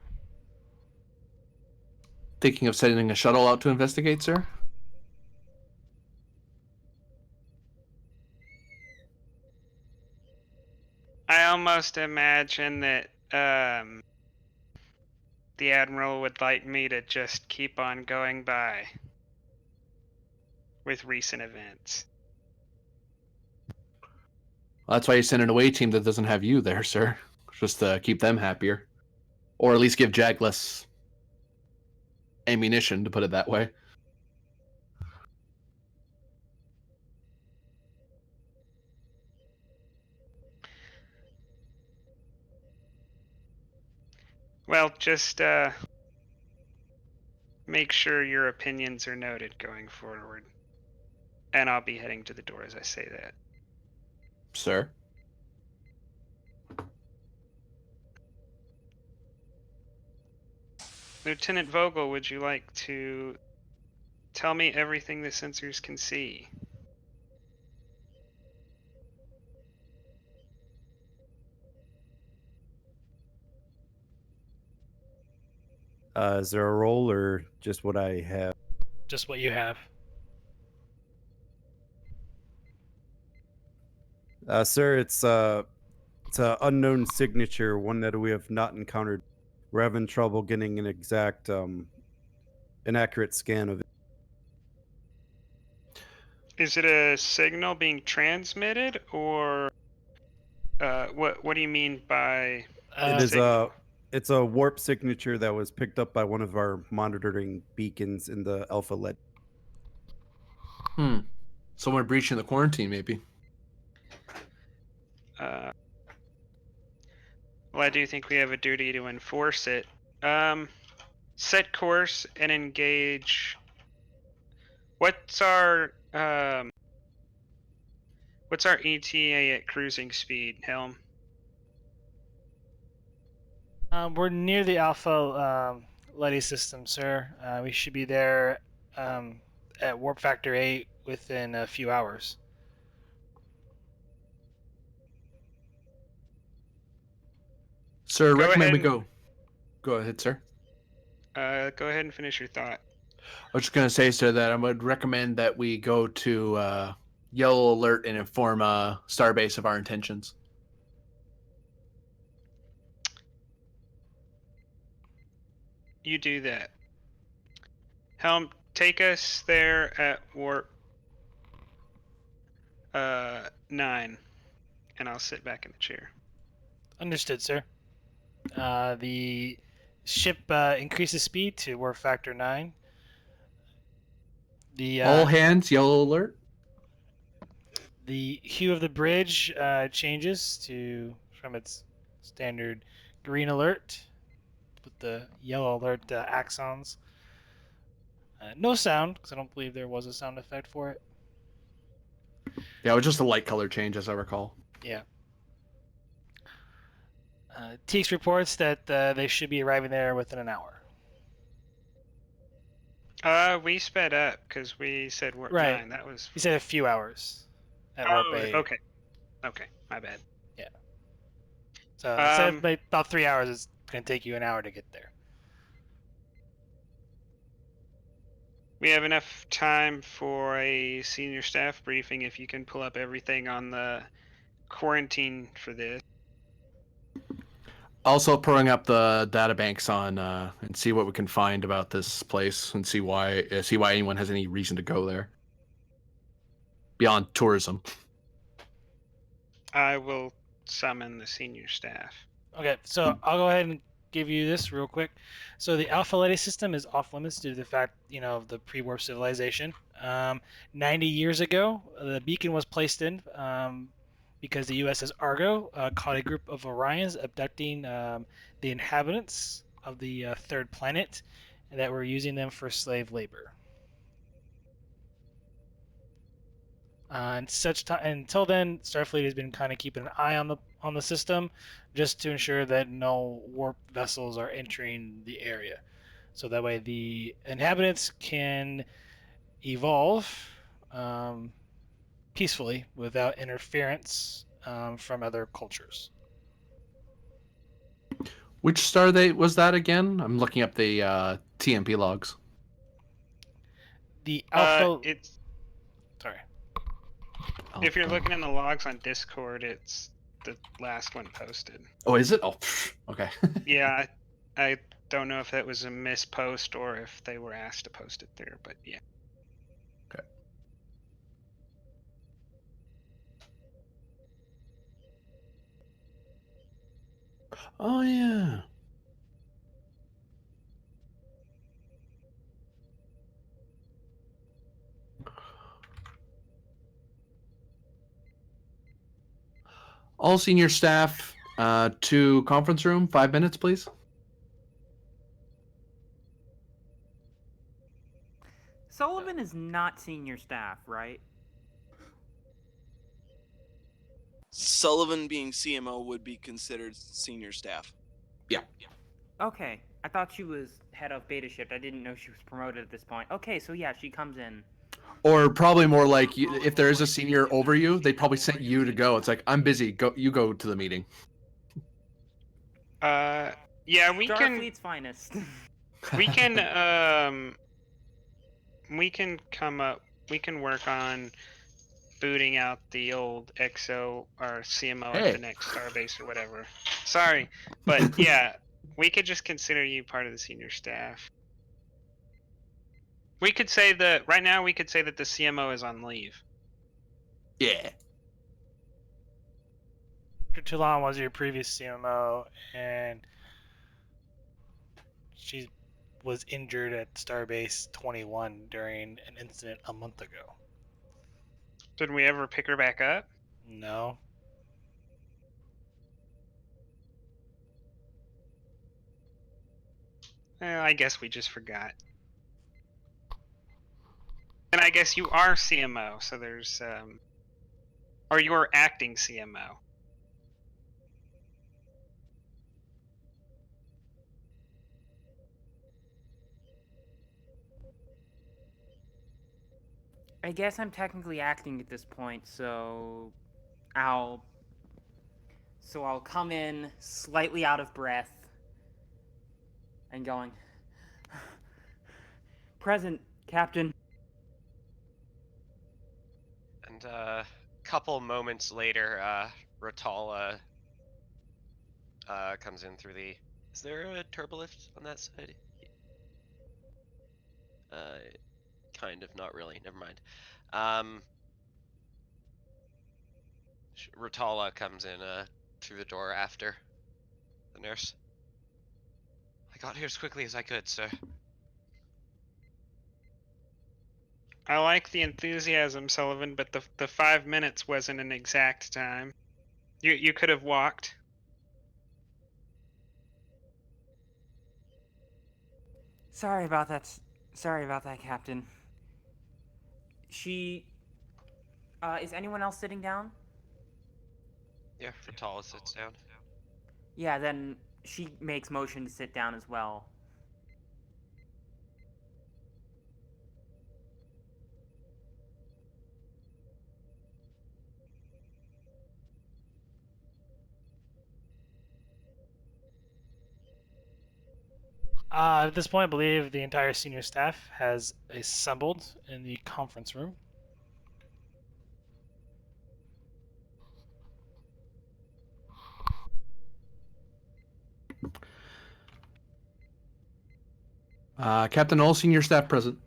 Thinking of sending a shuttle out to investigate, sir? I almost imagine that the Admiral would like me to just keep on going by with recent events. Well, that's why you send an away team that doesn't have you there, sir. Just to keep them happier. Or at least give Jag less ammunition, to put it that way. Well, just make sure your opinions are noted going forward. And I'll be heading to the door as I say that. Sir? Lieutenant Vogel, would you like to tell me everything the sensors can see? Is there a roll or just what I have? Just what you have. Sir, it's an unknown signature, one that we have not encountered. We're having trouble getting an exact, an accurate scan of it. Is it a signal being transmitted, or what do you mean by It is signal? it's a warp signature that was picked up by one of our monitoring beacons in the Alpha Leti. Someone breaching the quarantine, maybe. Well, I do think we have a duty to enforce it. Set course and engage. What's our ETA at cruising speed, Helm? We're near the Alpha Leti system, sir. We should be there at warp factor 8 within a few hours. Sir, Go recommend we ahead go. Go ahead, sir. Go ahead and finish your thought. I was just going to say, sir, that I would recommend that we go to Yellow Alert and inform Starbase of our intentions. You do that. Helm, take us there at warp 9, and I'll sit back in the chair. Understood, sir. The ship increases speed to warp factor 9. All hands, Yellow Alert. The hue of the bridge changes from its standard green alert with the yellow alert axons. No sound, because I don't believe there was a sound effect for it. Yeah, it was just a light color change, as I recall. Yeah. Teeks reports that they should be arriving there within an hour. We sped up because we said warp Right. 9. That was. He said a few hours at warp 8. Okay, my bad. Yeah. So instead of about 3 hours, it's going to take you an hour to get there. We have enough time for a senior staff briefing if you can pull up everything on the quarantine for this. Also, pulling up the data banks on and see what we can find about this place and see why anyone has any reason to go there beyond tourism. I will summon the senior staff. Okay, so I'll go ahead and give you this real quick. So the Alpha Leti system is off limits due to the fact, of the pre-warp civilization. 90 years ago, the beacon was placed in because the USS Argo caught a group of Orions abducting the inhabitants of the third planet that were using them for slave labor. And until then, Starfleet has been kind of keeping an eye on the system, just to ensure that no warp vessels are entering the area, so that way the inhabitants can evolve peacefully without interference from other cultures. Which star was that again? I'm looking up the TMP logs. The Alpha. Sorry. If you're looking in the logs on Discord, it's the last one posted. Oh, is it? Oh, okay. Yeah, I don't know if that was a mispost or if they were asked to post it there, but yeah. Okay. Oh, yeah. All senior staff to conference room. 5 minutes, please. Sullivan is not senior staff, right? Sullivan being CMO would be considered senior staff. Yeah. Okay, I thought she was head of beta shift. I didn't know she was promoted at this point. Okay, so yeah, she comes in. Or probably more like if there is a senior over you, they probably sent you to go. It's like, I'm busy. Go, you go to the meeting. Yeah, we can Starfleet's finest. we can we can work on booting out the old XO or CMO at Hey. the next Starbase or whatever. Sorry, but yeah, we could just consider you part of the senior staff. We could say that right now. We could say that the CMO is on leave. Yeah. Dr. Toulon was your previous CMO, and she was injured at Starbase 21 during an incident a month ago. Did we ever pick her back up? No. I guess we just forgot. And I guess you are CMO, so there's or you're acting CMO. I guess I'm technically acting at this point, so I'll come in slightly out of breath and going, "Present, Captain." And a couple moments later, Rotala comes in through the. Is there a turbolift on that side? Kind of, not really. Never mind. Rotala comes in through the door after the nurse. I got here as quickly as I could, sir. I like the enthusiasm, Sullivan, but the 5 minutes wasn't an exact time. You could have walked. Sorry about that. Sorry about that, Captain. She. Is anyone else sitting down? Yeah, Rotala sits down. Yeah, then she makes motion to sit down as well. At this point, I believe the entire senior staff has assembled in the conference room. Captain, all senior staff present.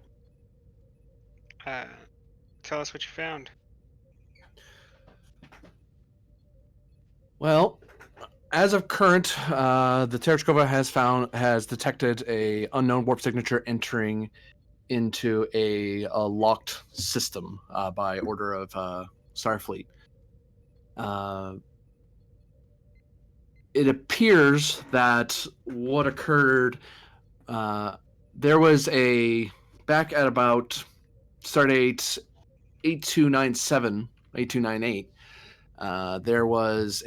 Tell us what you found. Well, as of current, the Tereshkova has detected a unknown warp signature entering into a locked system by order of Starfleet. It appears that what occurred, there was a back at about Stardate 8297, 8298. There was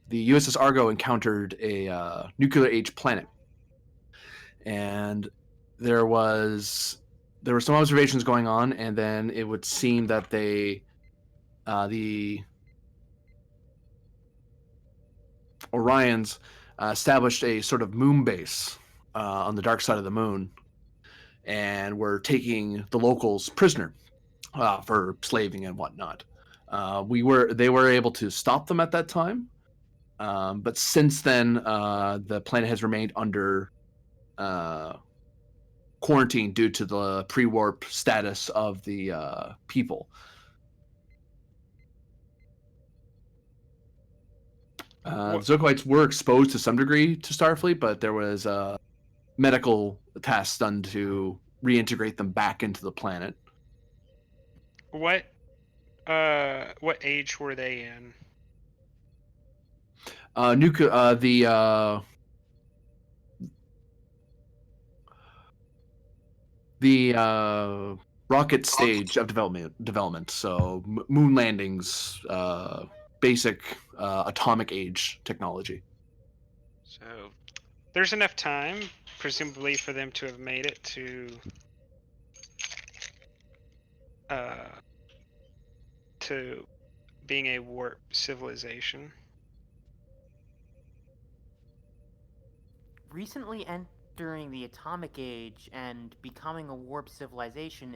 the USS Argo encountered a nuclear age planet, and there were some observations going on, and then it would seem that the Orions established a sort of moon base on the dark side of the moon, and were taking the locals prisoner for slaving and whatnot. They were able to stop them at that time, but since then, the planet has remained under quarantine due to the pre-warp status of the people. The Zokoites were exposed to some degree to Starfleet, but there was medical tasks done to reintegrate them back into the planet. What age were they in? The rocket stage of development. So moon landings, basic atomic age technology. So there's enough time, presumably, for them to have made it to being a warp civilization. Recently entering the atomic age and becoming a warp civilization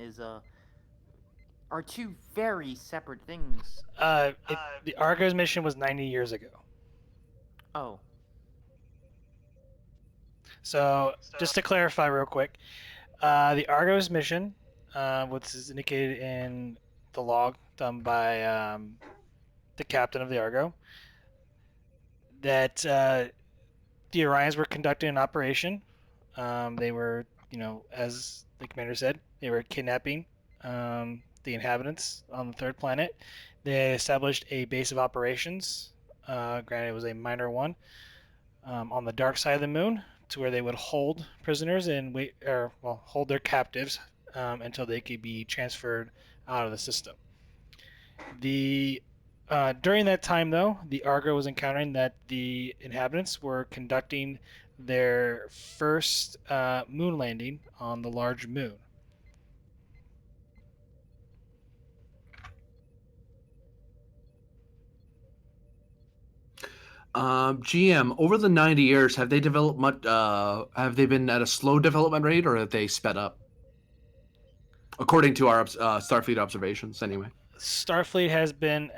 are two very separate things. The Argo's mission was 90 years ago. Oh, So just to clarify real quick, the Argo's mission, which is indicated in the log done by the captain of the Argo, that the Orions were conducting an operation. They were, as the commander said, they were kidnapping the inhabitants on the third planet. They established a base of operations. Granted, it was a minor one on the dark side of the moon, to where they would hold prisoners and hold their captives until they could be transferred out of the system. During that time, though, the Argo was encountering that the inhabitants were conducting their first moon landing on the large moon. GM, over the 90 years, have they developed much? Have they been at a slow development rate, or have they sped up? According to our Starfleet observations, anyway. Starfleet has been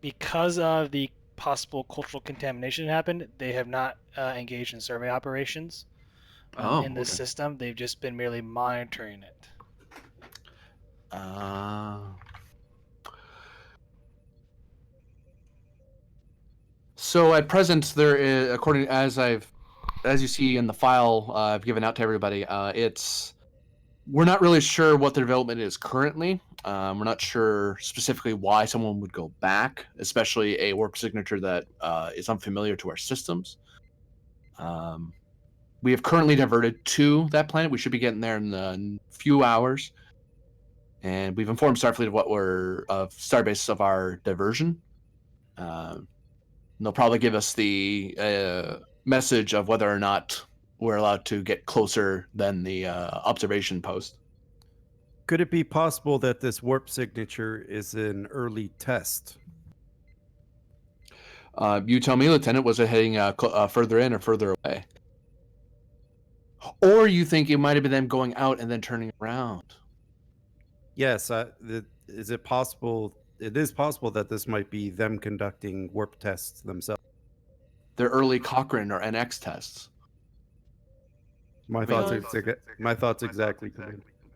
because of the possible cultural contamination that happened. They have not engaged in survey operations in this system. They've just been merely monitoring it. So at present, there is, according as you see in the file I've given out to everybody, we're not really sure what the development is currently. We're not sure specifically why someone would go back, especially a warp signature that is unfamiliar to our systems. We have currently diverted to that planet. We should be getting there in a few hours. And we've informed Starfleet of Starbase of our diversion. They'll probably give us the message of whether or not we're allowed to get closer than the observation post. Could it be possible that this warp signature is an early test? You tell me, Lieutenant. Was it heading further in or further away? Or you think it might have been them going out and then turning around? Yes. Is it possible? It is possible that this might be them conducting warp tests themselves. Their early Cochrane or NX tests. My thoughts exactly.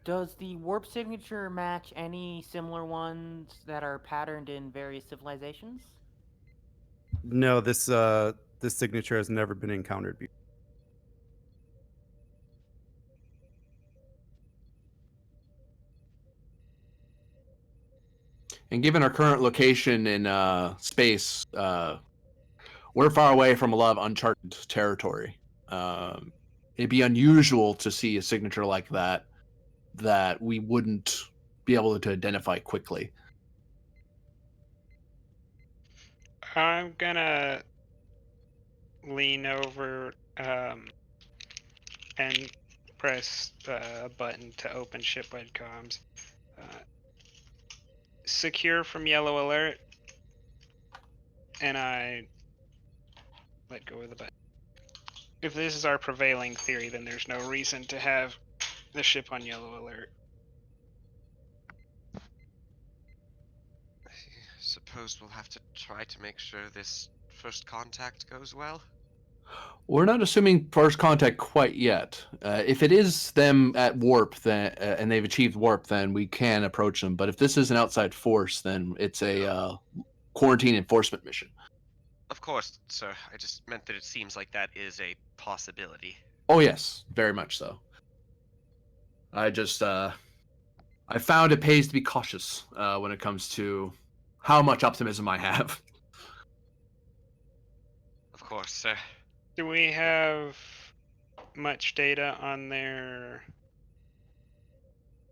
Does the warp signature match any similar ones that are patterned in various civilizations? No, this signature has never been encountered before. And given our current location in space, we're far away from a lot of uncharted territory. It'd be unusual to see a signature like that we wouldn't be able to identify quickly. I'm gonna lean over and press a button to open shipwide comms. Secure from yellow alert, and I let go of the button. If this is our prevailing theory, then there's no reason to have the ship on yellow alert. I suppose we'll have to try to make sure this first contact goes well. We're not assuming first contact quite yet. If it is them at warp, then and they've achieved warp, then we can approach them. But if this is an outside force, then it's a quarantine enforcement mission. Of course, sir. I just meant that it seems like that is a possibility. Oh yes, very much so. I found it pays to be cautious when it comes to how much optimism I have. Of course, sir. Do we have much data on their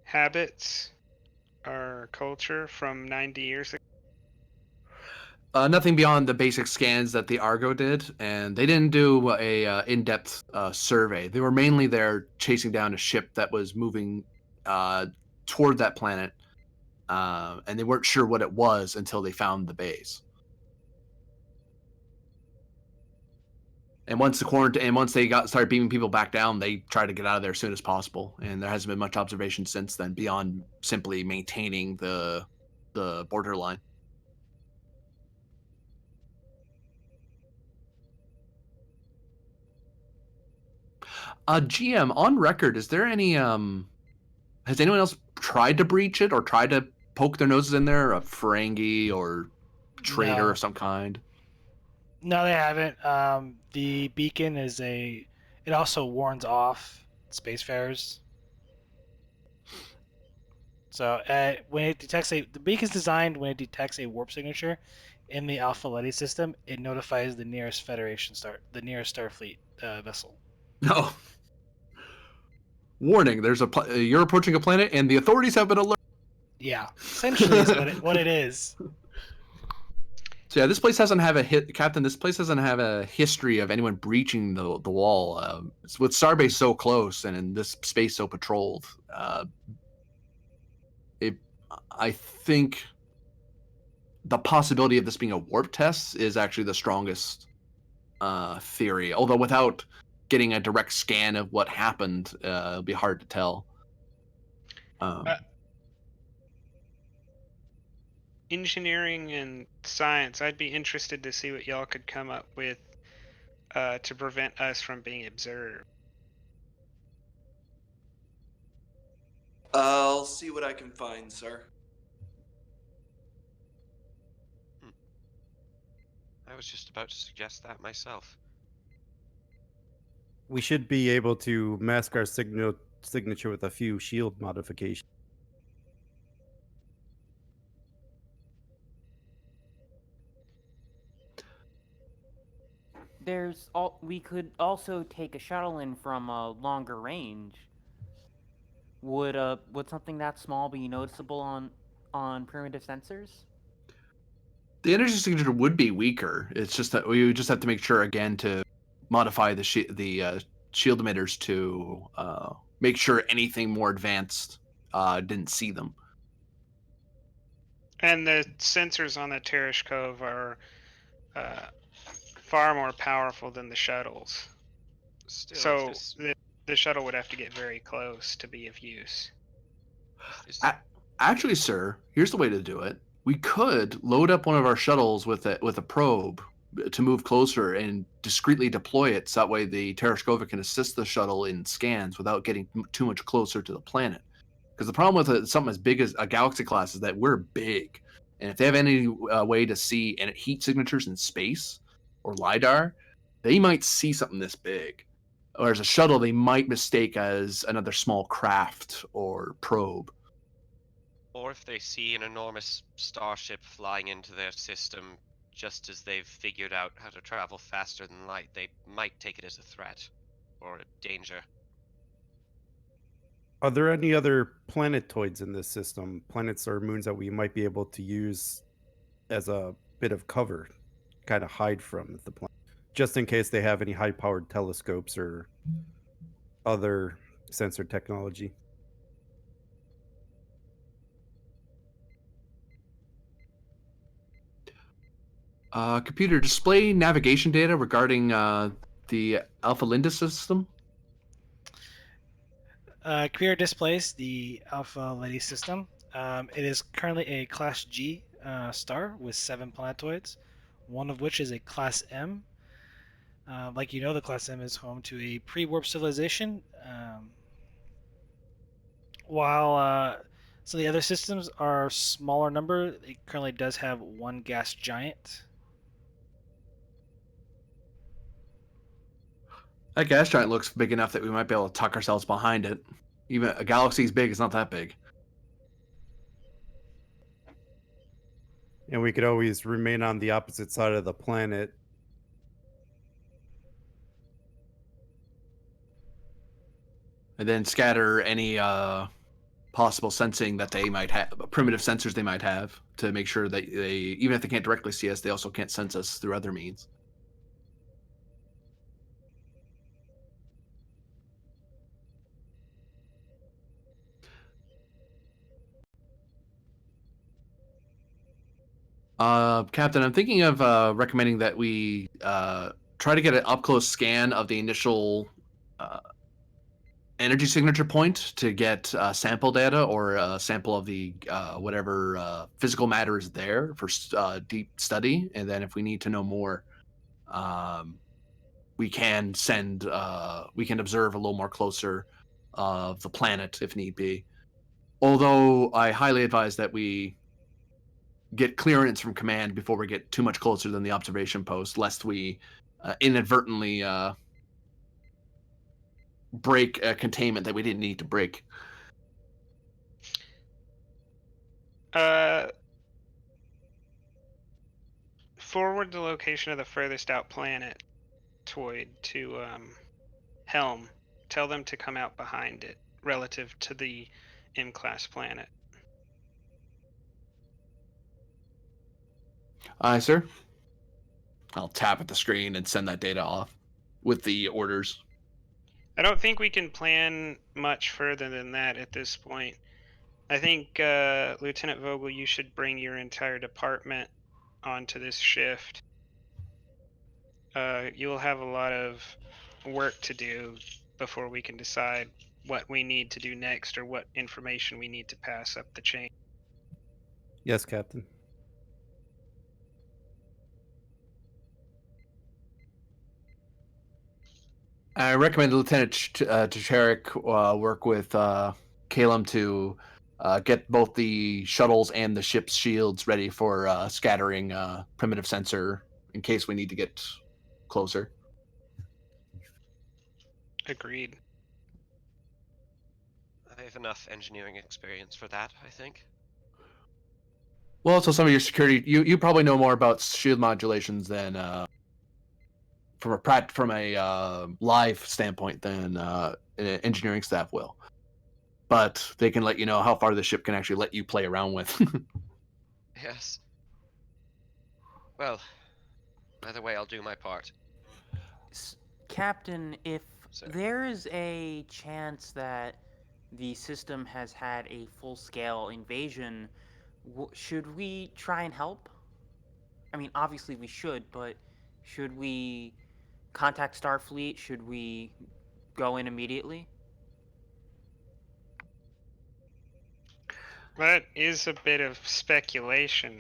habits or culture from 90 years ago? Nothing beyond the basic scans that the Argo did, and they didn't do a in-depth survey. They were mainly there chasing down a ship that was moving toward that planet, and they weren't sure what it was until they found the base. And once they started beaming people back down, they tried to get out of there as soon as possible. And there hasn't been much observation since then beyond simply maintaining the borderline. GM, on record, is there any has anyone else tried to breach it or tried to poke their noses in there? A Ferengi or traitor No. of some kind? No, they haven't. The beacon it also warns off spacefarers. So when it detects the beacon's designed when it detects a warp signature in the Alpha Leti system, it notifies the nearest the nearest Starfleet vessel. No. Warning: you're approaching a planet, and the authorities have been alerted. Yeah, essentially is what it is. So yeah, this place doesn't have Captain. This place doesn't have a history of anyone breaching the wall. With Starbase so close and in this space so patrolled, I think the possibility of this being a warp test is actually the strongest theory. Although without getting a direct scan of what happened, it'll be hard to tell. Engineering and science, I'd be interested to see what y'all could come up with to prevent us from being observed. I'll see what I can find, sir. I was just about to suggest that myself. We should be able to mask our signature with a few shield modifications. We could also take a shuttle in from a longer range. Would something that small be noticeable on primitive sensors? The energy signature would be weaker. It's just that we would just have to make sure again to modify the shield emitters to make sure anything more advanced didn't see them. And the sensors on the Tereshkova are far more powerful than the shuttles. Still, So the shuttle would have to get very close to be of use. Actually, sir, here's the way to do it. We could load up one of our shuttles with a probe to move closer and discreetly deploy it, so that way the Tereshkova can assist the shuttle in scans without getting too much closer to the planet. Because the problem with something as big as a galaxy class is that we're big, and if they have any way to see heat signatures in space or lidar, they might see something this big. Whereas a shuttle, they might mistake as another small craft or probe. Or if they see an enormous starship flying into their system just as they've figured out how to travel faster than light, they might take it as a threat or a danger. Are there any other planetoids in this system, planets or moons that we might be able to use as a bit of cover, kind of hide from the planet, just in case they have any high-powered telescopes or other sensor technology? Computer, display navigation data regarding the Alpha Leti system. Computer displays the Alpha Leti system. It is currently a Class G star with 7 planetoids, one of which is a Class M. Like you know, the Class M is home to a pre-warp civilization, while some of the other systems are smaller number. It currently does have 1 gas giant. That gas giant looks big enough that we might be able to tuck ourselves behind it. Even a galaxy's big, it's not that big. And we could always remain on the opposite side of the planet. And then scatter any possible sensing that they might have, primitive sensors they might have, to make sure that they, even if they can't directly see us, they also can't sense us through other means. Captain, I'm thinking of recommending that we try to get an up-close scan of the initial energy signature point to get sample data or a sample of the whatever physical matter is there for deep study. And then if we need to know more, we can we can observe a little more closer of the planet if need be. Although I highly advise that we get clearance from command before we get too much closer than the observation post, lest we inadvertently break a containment that we didn't need to break. Forward the location of the furthest out planet, Toyd, to Helm. Tell them to come out behind it, relative to the M-class planet. Aye, sir. I'll tap at the screen and send that data off with the orders. I don't think we can plan much further than that at this point. I think, Lieutenant Vogel, you should bring your entire department onto this shift. You'll have a lot of work to do before we can decide what we need to do next or what information we need to pass up the chain. Yes, Captain. I recommend Lieutenant Tereshkova work with Calum to get both the shuttles and the ship's shields ready for scattering primitive sensor in case we need to get closer. Agreed. I have enough engineering experience for that, I think. Well, so some of your security, you probably know more about shield modulations than from a live standpoint than engineering staff will. But they can let you know how far the ship can actually let you play around with. Yes. Well, either way, I'll do my part. Captain, if Sir. there is a chance that the system has had a full-scale invasion, should we try and help? I mean, obviously we should, but should we contact Starfleet? Should we go in immediately? That is a bit of speculation.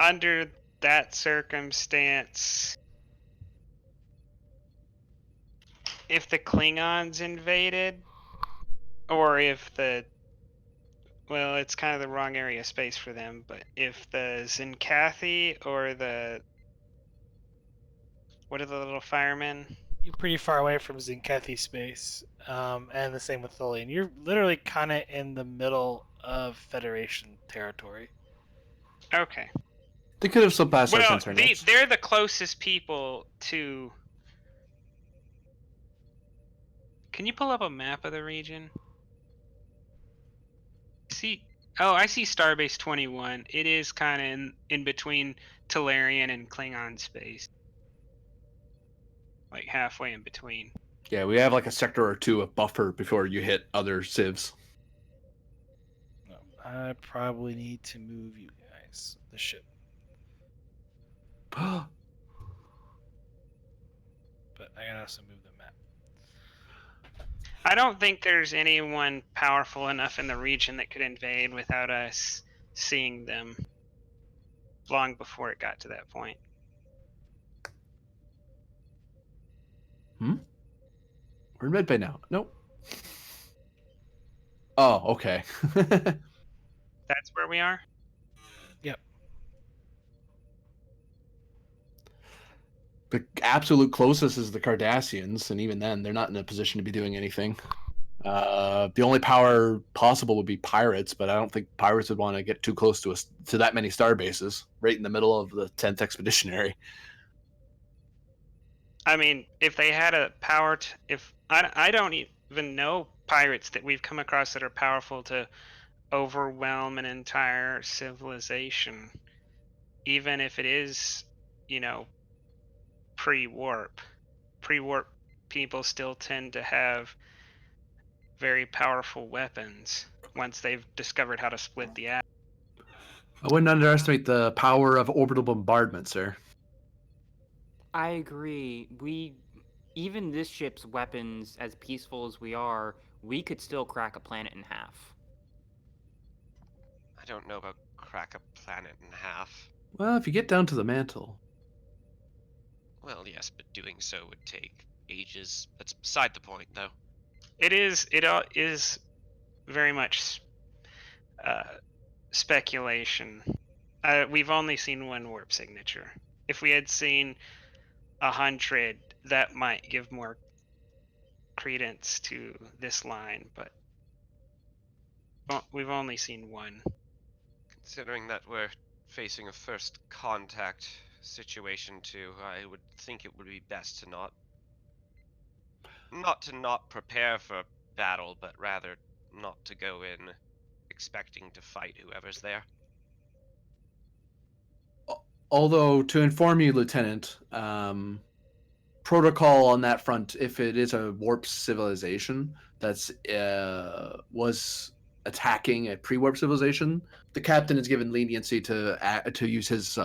Under that circumstance, if the Klingons invaded, or if well, it's kind of the wrong area of space for them, but if the Zincathi or what are the little firemen? You're pretty far away from Zincathi space, and the same with Tholian. You're literally kind of in the middle of Federation territory. Okay. They could have slipped past our Well, sensor nets. they're the closest people to... Can you pull up a map of the region? I see Starbase 21. It is kind of in between Talarian and Klingon space. Like halfway in between. Yeah, we have like a sector or two of buffer before you hit other civs. No, I probably need to move you guys, the ship. But I gotta also move the map. I don't think there's anyone powerful enough in the region that could invade without us seeing them long before it got to that point. We're in medbay now. Nope. Oh, okay. That's where we are? Yep. The absolute closest is the Cardassians, and even then, they're not in a position to be doing anything. The only power possible would be pirates, but I don't think pirates would want to get too close to us to that many star bases, right in the middle of the 10th Expeditionary. I mean, if they had a power, I don't even know pirates that we've come across that are powerful to overwhelm an entire civilization, even if it is, pre-warp. Pre-warp people still tend to have very powerful weapons once they've discovered how to split the atom. I wouldn't underestimate the power of orbital bombardment, sir. I agree. Even this ship's weapons, as peaceful as we are, we could still crack a planet in half. I don't know about crack a planet in half. Well, if you get down to the mantle. Well, yes, but doing so would take ages. That's beside the point, though. It is very much speculation. We've only seen one warp signature. If we had seen 100, that might give more credence to this line, but we've only seen one. Considering that we're facing a first contact situation too, I would think it would be best to not prepare for battle, but rather not to go in expecting to fight whoever's there. Although, to inform you, Lieutenant, protocol on that front, if it is a warp civilization that's was attacking a pre-warp civilization, the captain is given leniency to use his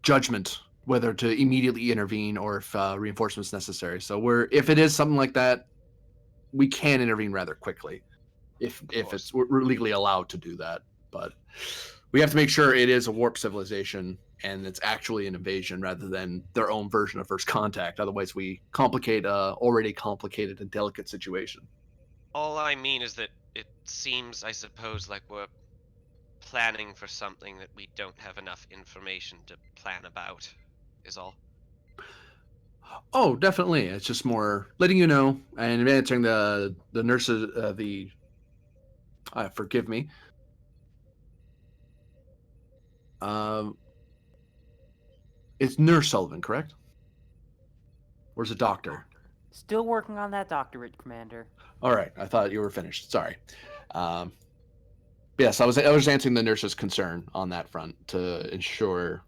judgment whether to immediately intervene or if reinforcements necessary. So if it is something like that, we can intervene rather quickly if we're legally allowed to do that. But we have to make sure it is a warp civilization and it's actually an invasion rather than their own version of first contact. Otherwise, we complicate a already complicated and delicate situation. All I mean is that it seems, I suppose, like we're planning for something that we don't have enough information to plan about, is all. Oh, definitely. It's just more letting you know and answering the nurses. Forgive me. It's Nurse Sullivan, correct? Where's the doctor? Still working on that doctorate, Commander. All right, I thought you were finished. Sorry. Yes, I was answering the nurse's concern on that front to ensure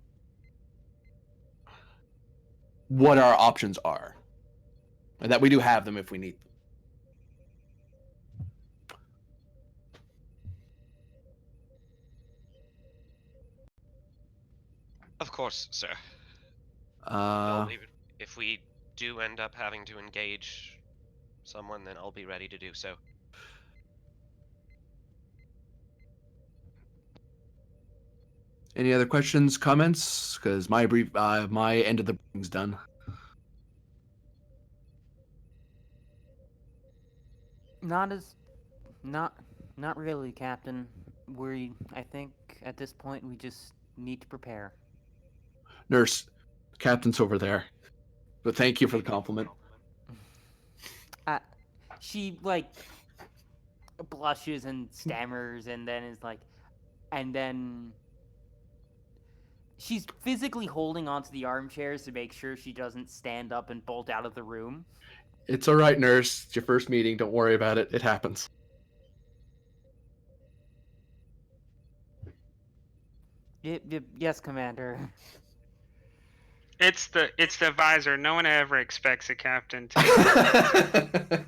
what our options are, and that we do have them if we need them. Of course, sir. If we do end up having to engage someone, then I'll be ready to do so. Any other questions, comments? Because my end of the briefing's done. Not really, Captain. I think at this point we just need to prepare. Nurse, captain's over there. But thank you for the compliment. She blushes and stammers and then she's physically holding onto the armchairs to make sure she doesn't stand up and bolt out of the room. It's all right, nurse. It's your first meeting. Don't worry about it. It happens. Yes, Commander. It's the visor. No one ever expects a captain to.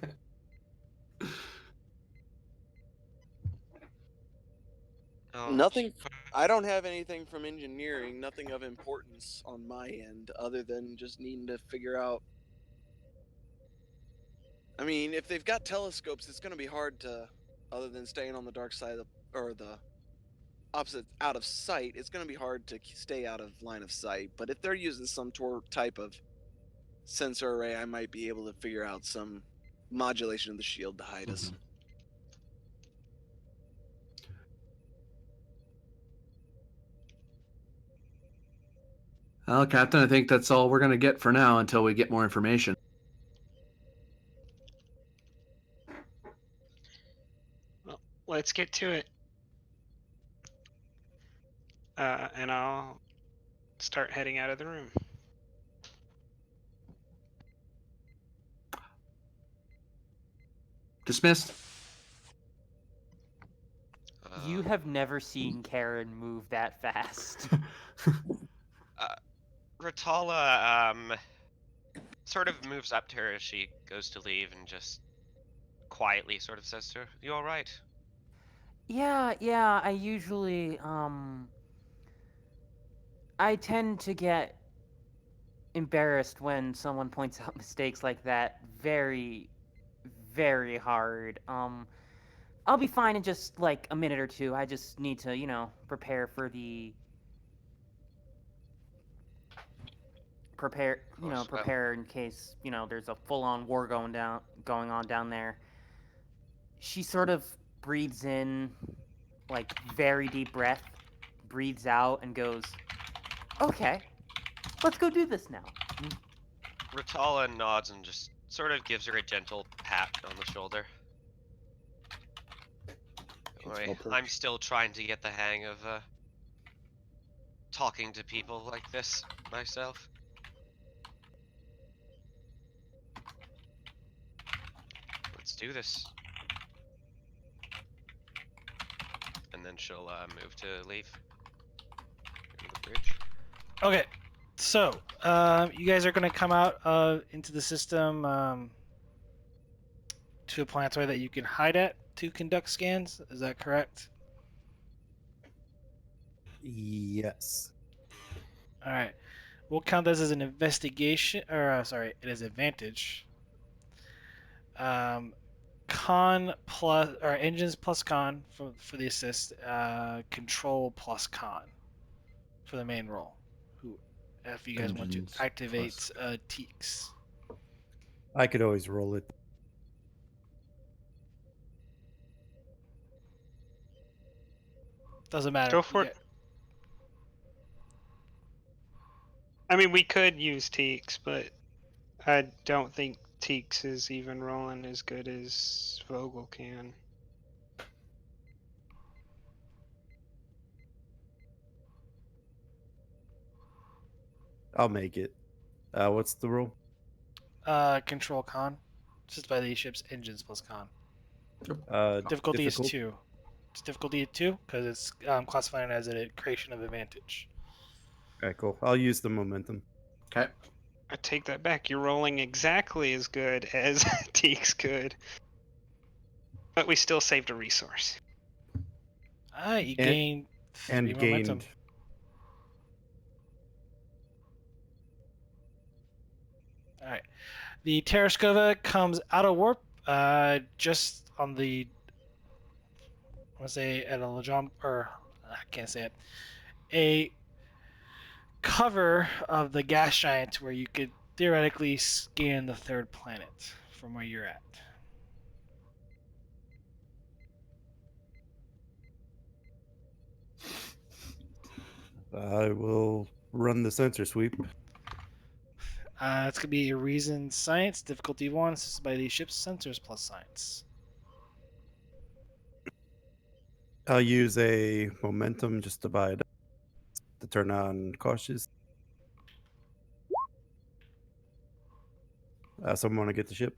Nothing. I don't have anything from engineering. Nothing of importance on my end, other than just needing to figure out. I mean, if they've got telescopes, it's going to be hard to, other than staying on the dark side or the opposite out of sight. It's going to be hard to stay out of line of sight. But if they're using some type of sensor array, I might be able to figure out some modulation of the shield to hide us. Well, Captain, I think that's all we're going to get for now until we get more information. Well, let's get to it. And I'll start heading out of the room. Dismissed. You have never seen Karen move that fast. Ratala sort of moves up to her as she goes to leave and just quietly sort of says to her, "You all right?" Yeah, I usually, I tend to get embarrassed when someone points out mistakes like that very, very hard. I'll be fine in just, like, a minute or two. I just need to, prepare for the... prepare in case, there's a full-on war going on down there. She sort of breathes in, like, very deep breath, breathes out, and goes, "Okay, let's go do this now." Ratala nods and just sort of gives her a gentle pat on the shoulder. Boy, I'm still trying to get the hang of talking to people like this myself. Let's do this. And then she'll move to leave. Go to the bridge. Okay, so you guys are going to come out into the system to a planetoid that you can hide at to conduct scans. Is that correct? Yes. All right. We'll count this as an investigation, or sorry, it is advantage. Con plus, or engines plus con for the assist. Control plus con for the main roll. Who, if you guys want to Engines activate plus- Teaks. I could always roll it. Doesn't matter. Go for it. I mean, we could use Teaks, but I don't think Teaks is even rolling as good as Vogel can. I'll make it. What's the roll? Control con. Just by the ship's engines plus con. Difficulty difficult? is 2. It's difficulty 2 because it's classifying it as a creation of advantage. Okay, cool. I'll use the momentum. Okay. I take that back. You're rolling exactly as good as Teaks could. But we still saved a resource. You gain 3 And momentum. gained. All right. The Tereshkova comes out of warp just on the, I want to say at a Lejom, or I can't say it, a cover of the gas giant where you could theoretically scan the third planet from where you're at. I will run the sensor sweep. It's going to be a reason science, difficulty 1, assisted by the ship's sensors plus science. I'll use a momentum just to buy it up, to turn on cautious. Someone want to get the ship?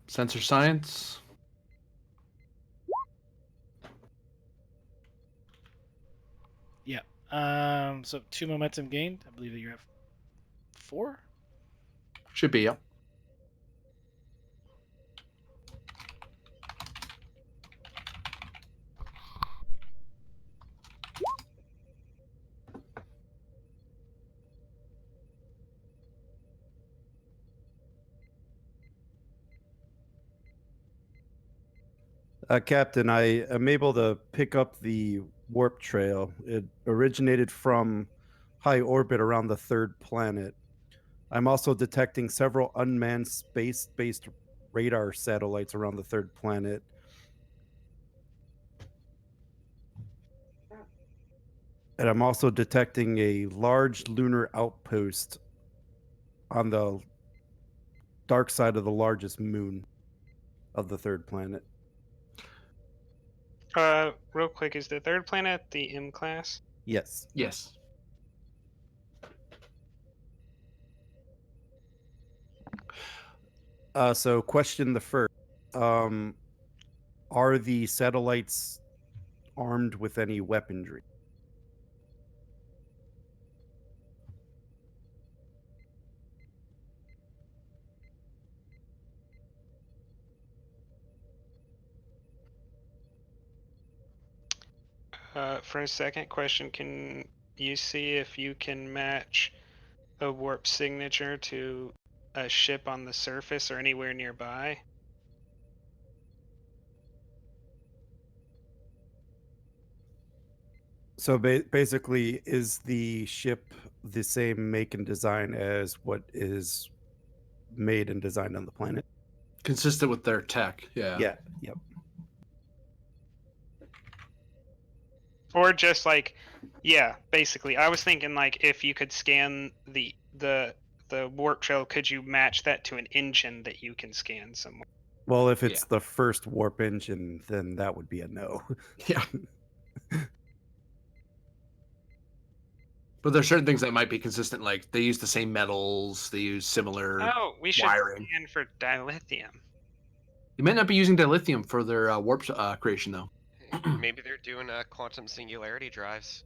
Sensor science. Yeah. So 2 momentum gained. I believe that you have 4. Should be, yeah. Captain, I am able to pick up the warp trail. It originated from high orbit around the third planet. I'm also detecting several unmanned space-based radar satellites around the third planet. And I'm also detecting a large lunar outpost on the dark side of the largest moon of the third planet. Real quick, is the third planet the M class? Yes. Yes. So question the first. Are the satellites armed with any weaponry? For a second question, can you see if you can match a warp signature to a ship on the surface or anywhere nearby? So basically, is the ship the same make and design as what is made and designed on the planet? Consistent with their tech. Yeah. Yeah. Yep. Or just like, yeah, basically. I was thinking like if you could scan the warp trail, could you match that to an engine that you can scan somewhere? Well, if it's the first warp engine, then that would be a no. Yeah. But there's certain things that might be consistent, like they use the same metals, they use similar Oh, we should wiring. scan for dilithium. You might not be using dilithium for their warp creation, though. Maybe they're doing quantum singularity drives.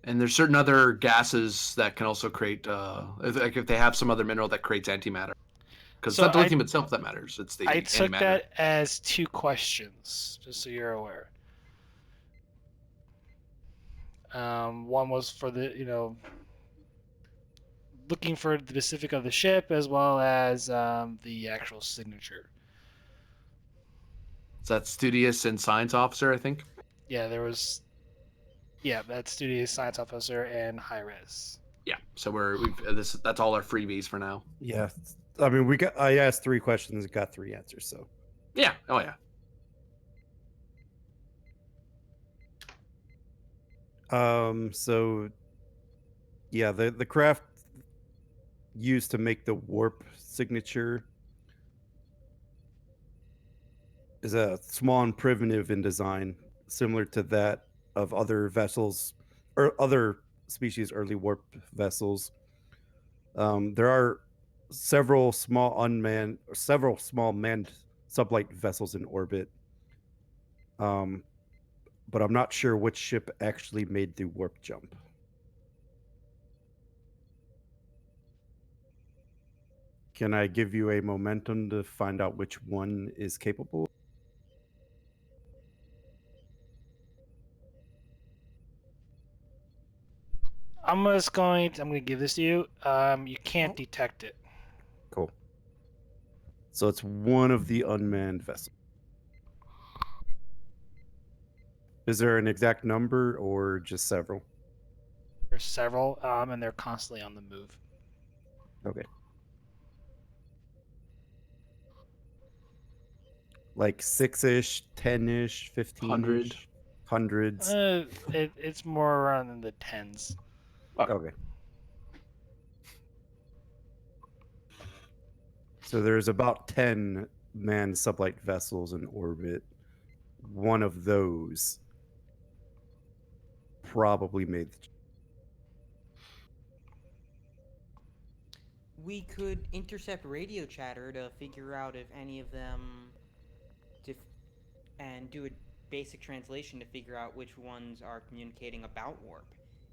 And there's certain other gases that can also create, if they have some other mineral that creates antimatter. Because So it's not dilithium itself that matters; it's the I took antimatter. that as 2 questions, just so you're aware. One was for the, looking for the specific of the ship, as well as the actual signature. Is that studious and science officer? I think. Yeah, there was. Yeah, that's studious science officer and high res. Yeah. So that's all our freebies for now. Yeah. I mean, I asked 3 questions, got 3 answers. So. Yeah. Oh yeah. So yeah, the craft used to make the warp signature is a small and primitive in design, similar to that of other vessels or other species early warp vessels. There are several small manned sublight vessels in orbit. But I'm not sure which ship actually made the warp jump. Can I give you a momentum to find out which one is capable? I'm going to give this to you. You can't detect it. Cool. So it's one of the unmanned vessels. Is there an exact number or just several? There's several, and they're constantly on the move. Okay. Like 6-ish, 10-ish, 15-ish, hundreds. It's more around in the tens. Okay. So there's about 10 manned sublight vessels in orbit. One of those probably made the We could intercept radio chatter to figure out if any of them, and do a basic translation to figure out which ones are communicating about warp.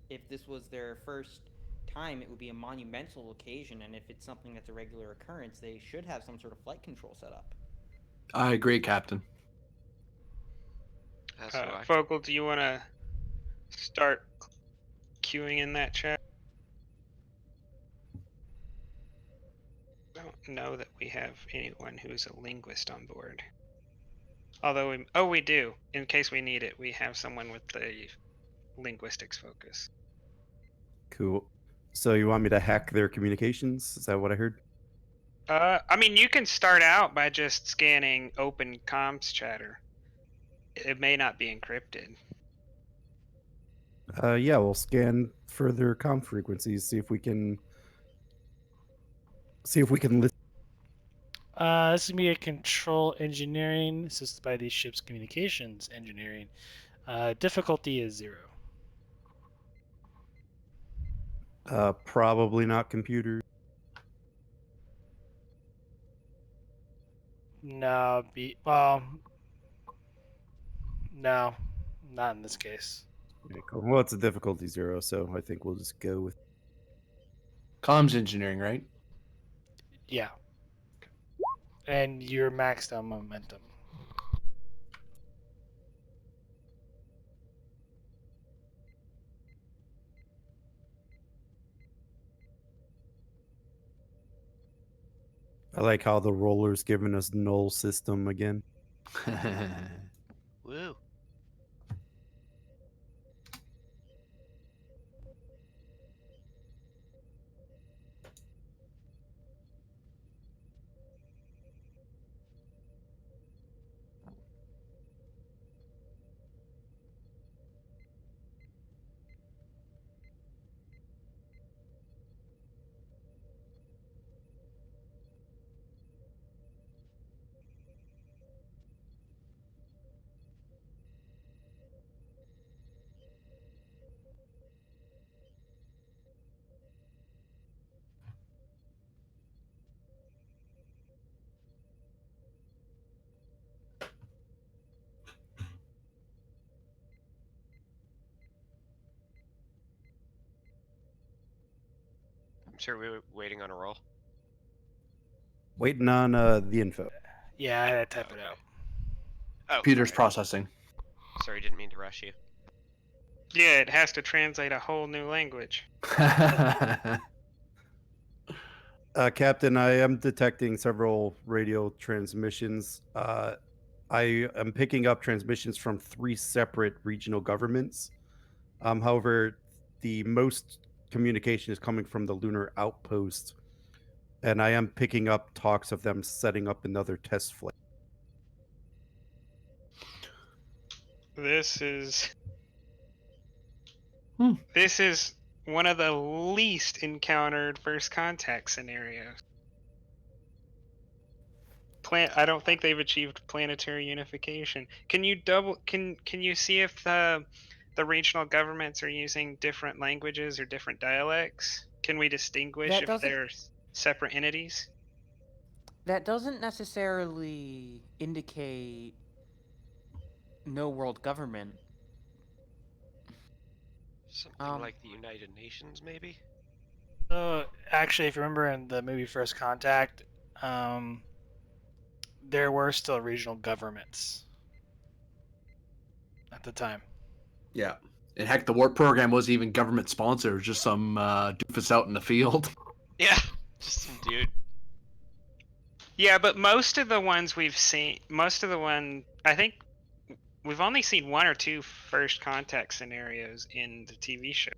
If this was their first time, it would be a monumental occasion, and if it's something that's a regular occurrence, they should have some sort of flight control set up. I agree, Captain. Vogel, do you want to start queuing in that chat? I don't know that we have anyone who's a linguist on board. Although, we do. In case we need it, we have someone with the linguistics focus. Cool. So you want me to hack their communications? Is that what I heard? I mean, you can start out by just scanning open comms chatter. It may not be encrypted. Yeah, we'll scan further comm frequencies, see if we can listen. This is going to be a control engineering assisted by the ship's communications engineering. Difficulty is 0. Probably not computers. No, well, no, not in this case. Okay, cool. Well, it's a difficulty 0, so I think we'll just go with. Comms engineering, right? Yeah. And you're maxed on momentum. I like how the roller's giving us null system again. Woo. I'm sure we were waiting on a roll. Waiting on the info. Yeah, I had to type it out. Oh, Computer's sorry. processing. Sorry, didn't mean to rush you. Yeah, it has to translate a whole new language. Captain, I am detecting several radio transmissions. I am picking up transmissions from 3 separate regional governments. However, the most communication is coming from the lunar outpost, and I am picking up talks of them setting up another test flight. This is Hmm. this is one of the least encountered first contact scenarios. I don't think they've achieved planetary unification. Can you can you see if the regional governments are using different languages or different dialects? Can we distinguish That if doesn't they're separate entities? that doesn't necessarily indicate no world government. Something like the United Nations, maybe? Actually, if you remember in the movie First Contact, there were still regional governments at the time. Yeah. And heck, the warp program wasn't even government sponsored. It was just some doofus out in the field. Yeah, just some dude. Yeah, but most of the ones we've seen, I think we've only seen 1 or 2 first contact scenarios in the TV show.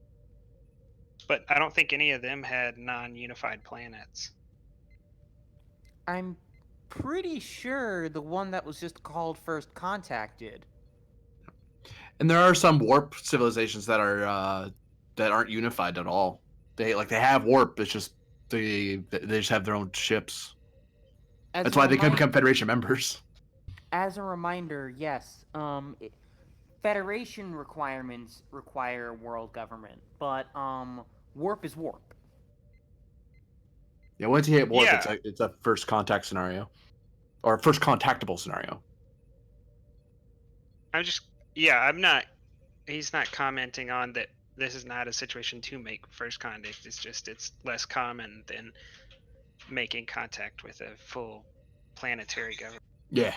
But I don't think any of them had non-unified planets. I'm pretty sure the one that was just called First Contact did. And there are some warp civilizations that are that aren't unified at all. They have warp. It's just they just have their own ships. That's why they could become Federation members. As a reminder, yes, Federation requirements require world government, but warp is warp. Yeah, once you hit warp, Yeah. it's a first contact scenario, or a first contactable scenario. He's not commenting on that this is not a situation to make first contact. It's just it's less common than making contact with a full planetary government. Yeah.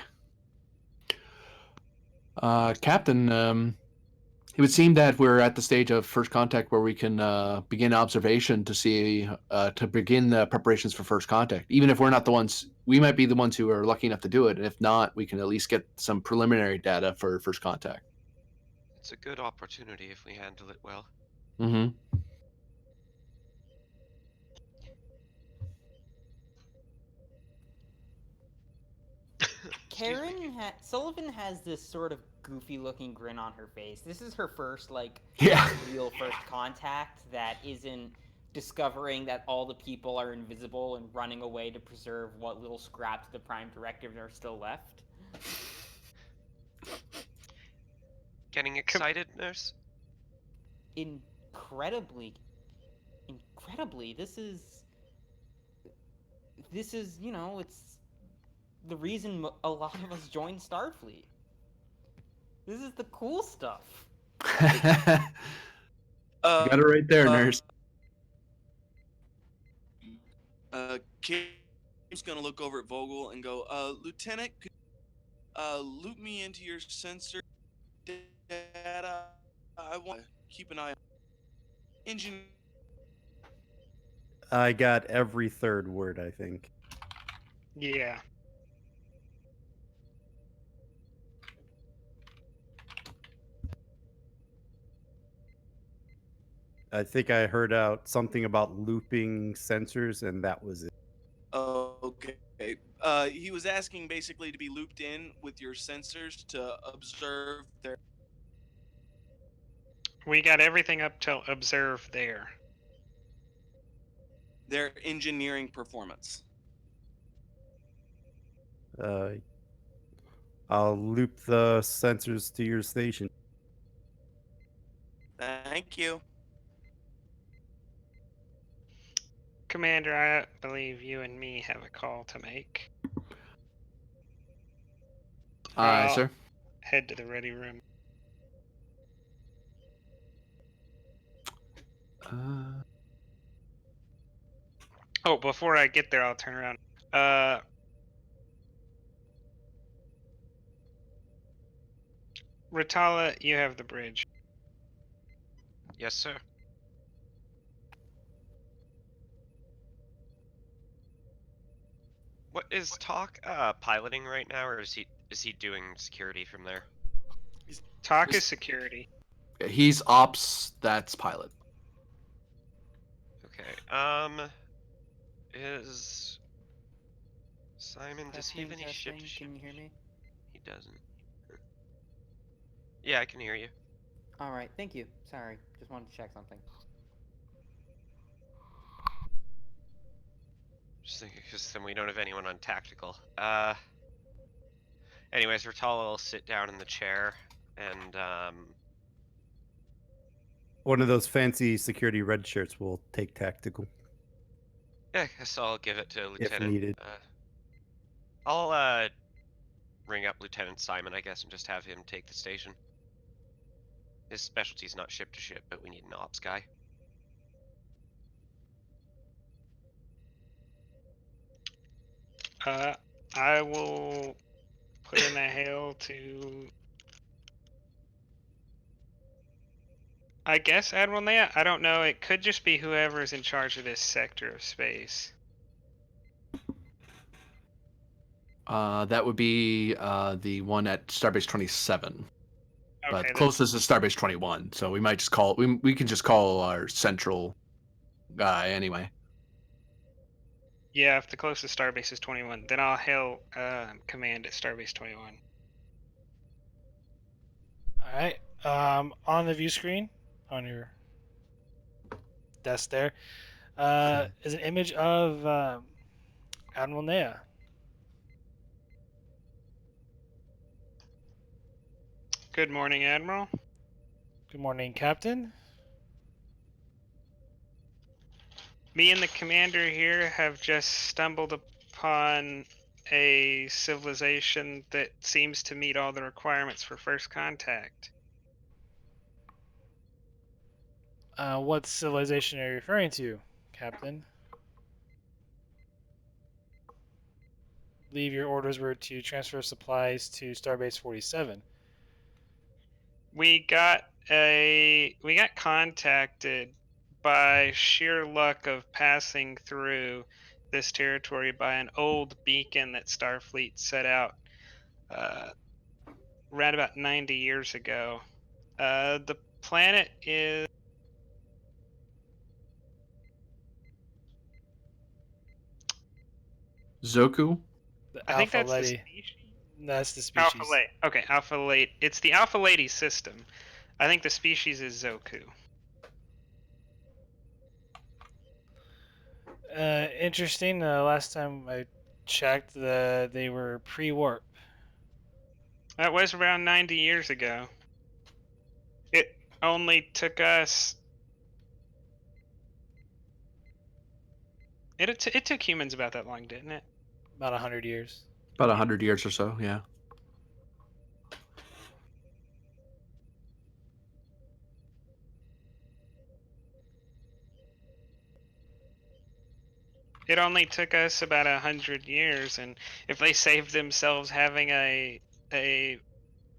Captain, it would seem that we're at the stage of first contact where we can begin observation to see to begin the preparations for first contact. Even if we're not the ones, we might be the ones who are lucky enough to do it. And if not, we can at least get some preliminary data for first contact. It's a good opportunity if we handle it well. Mm-hmm. Sullivan has this sort of goofy-looking grin on her face. This is her first, real first contact that isn't discovering that all the people are invisible and running away to preserve what little scraps of the Prime Directive are still left. Getting excited, nurse? Incredibly, this is, it's the reason a lot of us joined Starfleet. This is the cool stuff. You got it right there, nurse. Kim's gonna look over at Vogel and go, Lieutenant, could loop me into your sensor data? I want to keep an eye on engine. I got every third word, I think. Yeah. I think I heard out something about looping sensors, and that was it. Okay. He was asking basically to be looped in with your sensors to observe We got everything up till observe there. their engineering performance. I'll loop the sensors to your station. Thank you. Commander, I believe you and me have a call to make. Aye, Well, sir. Head to the ready room. Oh, before I get there, I'll turn around. Ritala, you have the bridge. Yes, sir. What is Talk piloting right now, or is he doing security from there? Talk is security. He's ops. That's pilot. Okay. Is Simon? Does he have any ship to ship? Can you hear me? He doesn't. Yeah, I can hear you. All right, thank you. Sorry, just wanted to check something. Just thinking, because then we don't have anyone on tactical. Anyways, Ritala will sit down in the chair and One of those fancy security red shirts will take tactical yeah, I guess I'll give it to if Lieutenant. needed. I'll ring up Lieutenant Simon, I guess, and just have him take the station. His specialty's not ship to ship, but we need an ops guy. I will put in a hail to, I guess, Admiral Leia. I don't know. It could just be whoever's in charge of this sector of space. That would be the one at Starbase 27. But Okay, closest is Starbase 21, so we might just call we can just call our central guy anyway. yeah, if the closest starbase is 21, then I'll hail command at Starbase 21. All right. On the view screen on your desk there is an image of Admiral Nea. Good morning, Admiral. Good morning, Captain. Me and the commander here have just stumbled upon a civilization that seems to meet all the requirements for first contact. What civilization are you referring to, Captain? I believe your orders were to transfer supplies to Starbase 47. We got contacted by sheer luck of passing through this territory by an old beacon that Starfleet set out around about 90 years ago. The planet is Zoku? The I think Alpha that's the Leti. species. That's the Alpha species. Leti. Okay, Alpha Leti. It's the Alpha Leti system. I think the species is Zoku. Interesting. Last time I checked, they were pre-warp. That was around 90 years ago. It only took us. It took humans about that long, didn't it? About 100 years. About 100 years or so, yeah. It only took us about 100 years, and if they saved themselves having a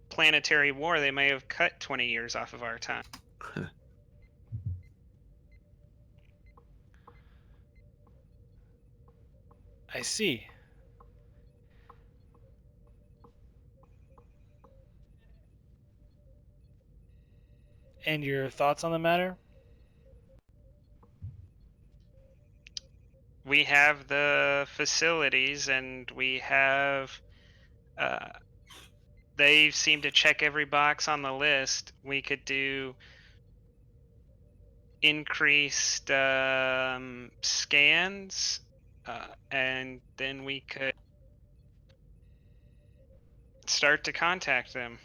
planetary war, they may have cut 20 years off of our time. I see. And your thoughts on the matter? We have the facilities, and we have. They seem to check every box on the list. We could do increased scans, and then we could start to contact them.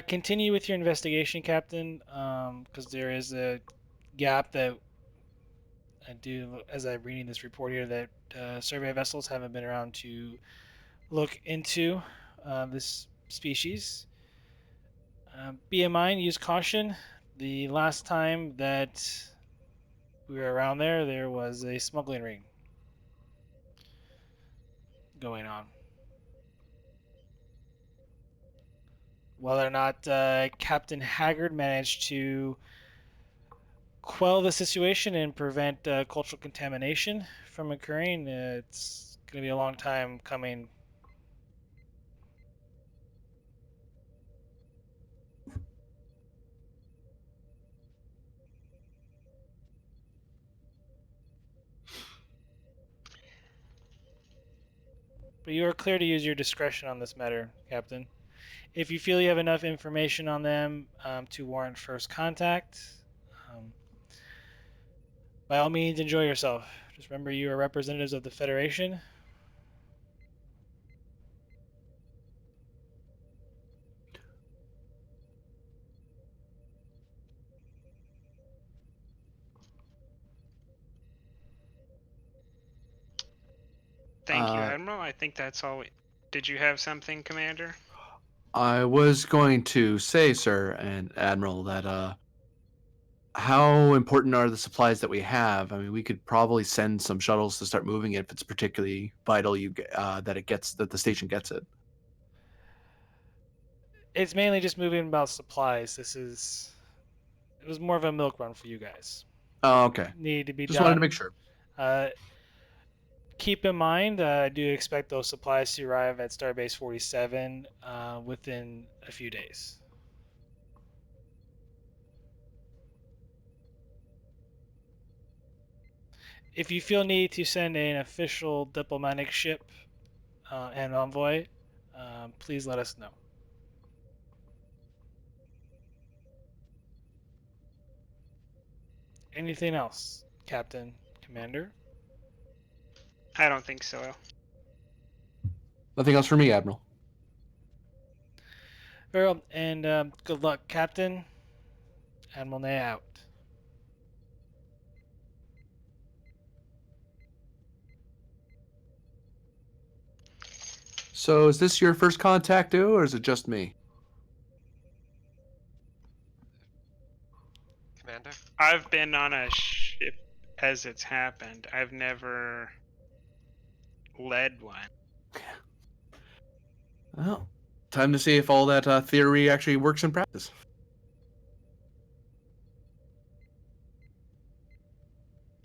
Continue with your investigation, Captain, because there is a gap that I do, as I'm reading this report here, that survey vessels haven't been around to look into this species. Be in mind, use caution. The last time that we were around there, there was a smuggling ring going on. Whether or not Captain Haggard managed to quell the situation and prevent cultural contamination from occurring, it's going to be a long time coming. But you are clear to use your discretion on this matter, Captain. If you feel you have enough information on them to warrant first contact, um, by all means, enjoy yourself. Just remember you are representatives of the Federation. Thank you, Admiral. I think that's all. Did you have something, Commander? I was going to say, sir and Admiral, that how important are the supplies that we have? I mean, we could probably send some shuttles to start moving it if it's particularly vital that the station gets it. It's mainly just moving about supplies. It was more of a milk run for you guys. Oh, okay. Need to be Just done. wanted to make sure. Keep in mind, I do expect those supplies to arrive at Starbase 47 within a few days. If you feel need to send an official diplomatic ship and envoy, please let us know. Anything else, Captain, Commander? I don't think so. Nothing else for me, Admiral. Very well, and good luck, Captain. Admiral Nay out. So, is this your first contact, too, or is it just me? Commander? I've been on a ship as it's happened. I've never led one. Well, time to see if all that theory actually works in practice.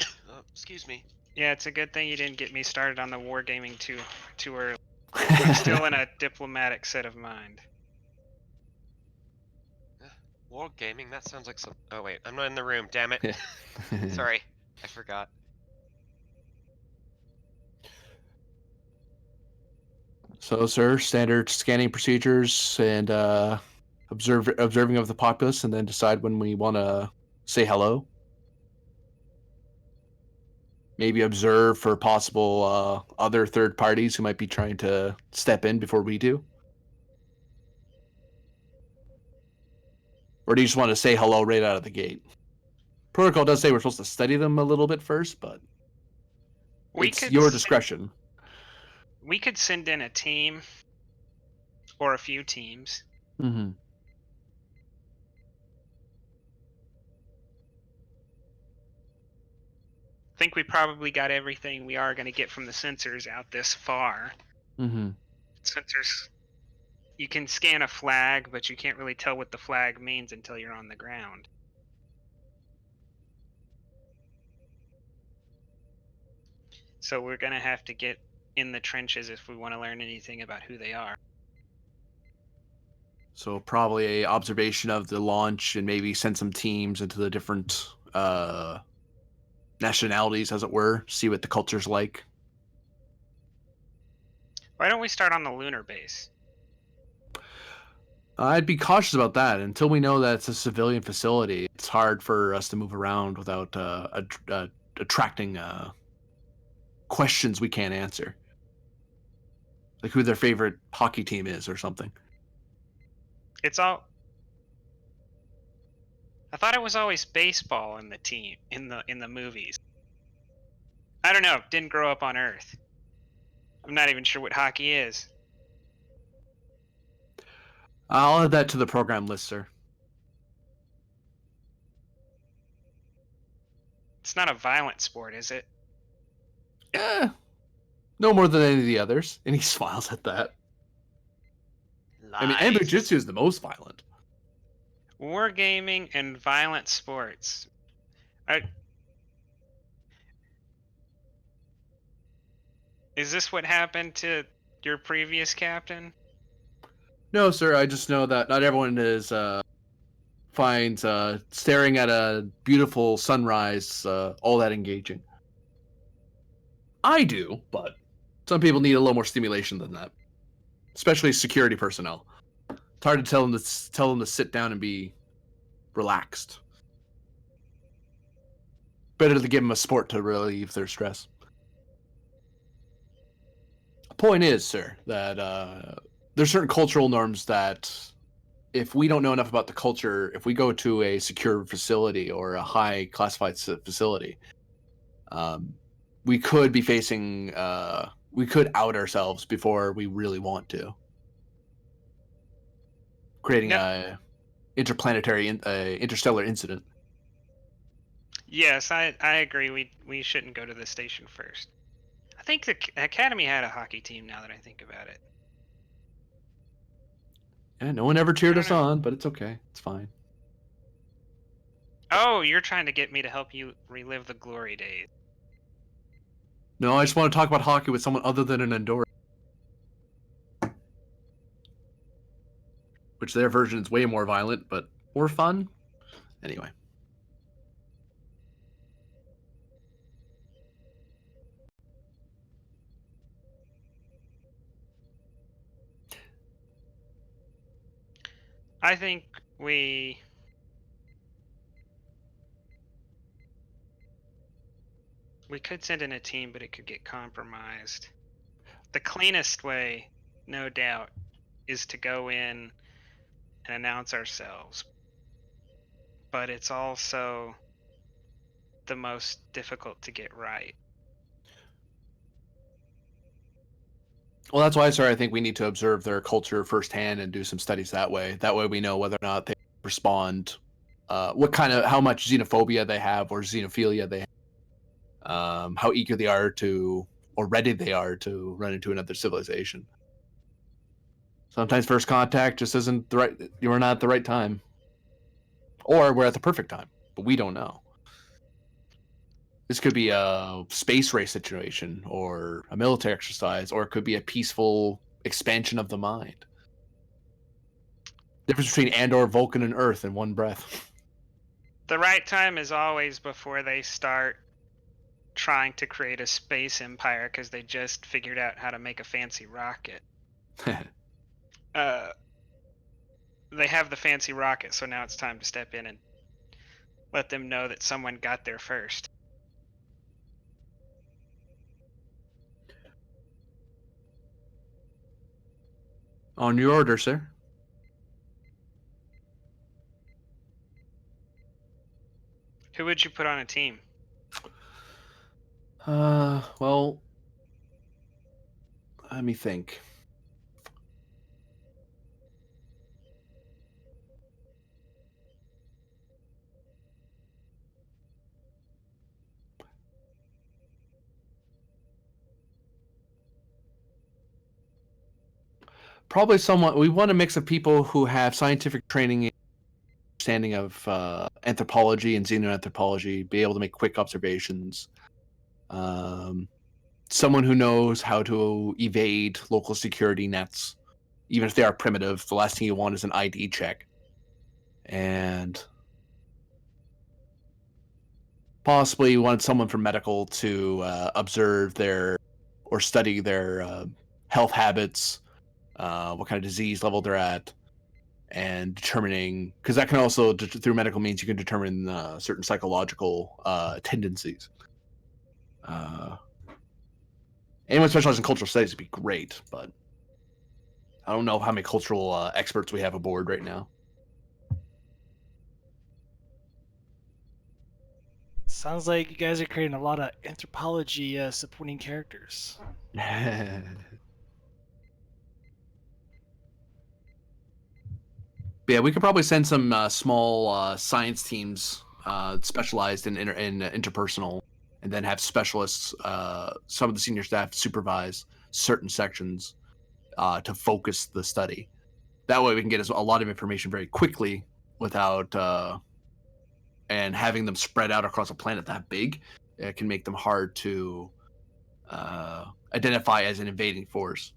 Oh, excuse me. Yeah, it's a good thing you didn't get me started on the wargaming too early. I'm still in a diplomatic set of mind. Wargaming? That sounds like some... Oh, wait. I'm not in the room. Damn it. Yeah. Sorry. I forgot. So, sir, standard scanning procedures and observing of the populace, and then decide when we want to say hello. Maybe observe for possible other third parties who might be trying to step in before we do. Or do you just want to say hello right out of the gate? Protocol does say we're supposed to study them a little bit first, but It's your discretion. We could send in a team or a few teams. Mm-hmm. I think we probably got everything we are going to get from the sensors out this far. Mm-hmm. Sensors, you can scan a flag, but you can't really tell what the flag means until you're on the ground. So we're going to have to get in the trenches if we want to learn anything about who they are. So probably a observation of the launch and maybe send some teams into the different nationalities, as it were, see what the culture's like. Why don't we start on the lunar base? I'd be cautious about that until we know that it's a civilian facility. It's hard for us to move around without attracting questions we can't answer, like who their favorite hockey team is or something. It's all. I thought it was always baseball in the team in the movies. I don't know. Didn't grow up on Earth. I'm not even sure what hockey is. I'll add that to the program list, sir. It's not a violent sport, is it? Yeah, no more than any of the others. And he smiles at that. I mean, Lies. Ambujitsu is the most violent. Wargaming and violent sports. Is this what happened to your previous captain? No, sir. I just know that not everyone is finds staring at a beautiful sunrise all that engaging. I do, but some people need a little more stimulation than that, especially security personnel. It's hard to tell them to sit down and be relaxed. Better to give them a sport to relieve their stress. Point is, sir, that there's certain cultural norms that if we don't know enough about the culture, if we go to a secure facility or a high classified facility, we could be facing, we could out ourselves before we really want to, creating a interplanetary, interstellar incident. Yes, I agree. We shouldn't go to the station first. I think the Academy had a hockey team now that I think about it. Yeah, no one ever cheered I us don't know. on, but it's okay. It's fine. Oh, you're trying to get me to help you relive the glory days. No, I just want to talk about hockey with someone other than an Andorran. Which their version is way more violent, but more fun. Anyway. I think we could send in a team, but it could get compromised. The cleanest way, no doubt, is to go in and announce ourselves. But it's also the most difficult to get right. Well, that's why, sir, I think we need to observe their culture firsthand and do some studies that way. That way we know whether or not they respond, how much xenophobia they have or xenophilia they have, how eager they are to, or ready they are to run into another civilization. Sometimes first contact just isn't the right, you're not at the right time. Or we're at the perfect time, but we don't know. This could be a space race situation or a military exercise, or it could be a peaceful expansion of the mind. Difference between Andor, Vulcan, and Earth in one breath. The right time is always before they start trying to create a space empire because they just figured out how to make a fancy rocket. They have the fancy rocket, so now it's time to step in and let them know that someone got there first. On your order, sir. Who would you put on a team? Well, let me think. Probably someone. We want a mix of people who have scientific training and understanding of anthropology and xenoanthropology, be able to make quick observations. Someone who knows how to evade local security nets, even if they are primitive. The last thing you want is an ID check. And possibly you want someone from medical to observe their or study their health habits, what kind of disease level they're at, and determining, because that can also, through medical means, you can determine certain psychological tendencies. Anyone specialized in cultural studies would be great, but I don't know how many cultural experts we have aboard right now. Sounds like you guys are creating a lot of anthropology supporting characters. Yeah, we could probably send some small science teams specialized in interpersonal, and then have specialists, some of the senior staff, supervise certain sections to focus the study. That way we can get a lot of information very quickly without and having them spread out across a planet that big, it can make them hard to identify as an invading force.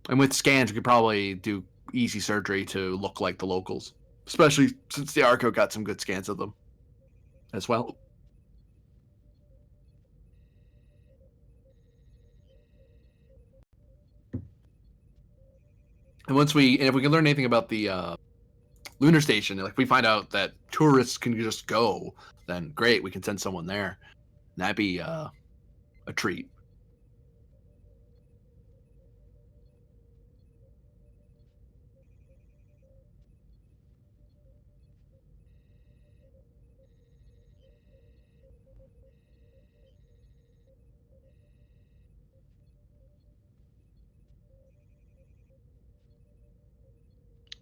And with scans, we could probably do easy surgery to look like the locals, especially since the Arco got some good scans of them as well. And if we can learn anything about the lunar station, like if we find out that tourists can just go, then great, we can send someone there. And that'd be a treat.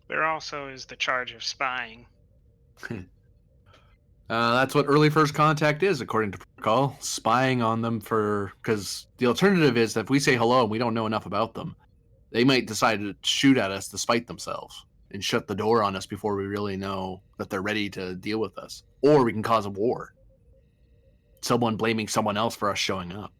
There also is the charge of spying. That's what early first contact is, according to protocol. Spying on them because the alternative is that if we say hello and we don't know enough about them, they might decide to shoot at us to spite themselves and shut the door on us before we really know that they're ready to deal with us. Or we can cause a war. Someone blaming someone else for us showing up.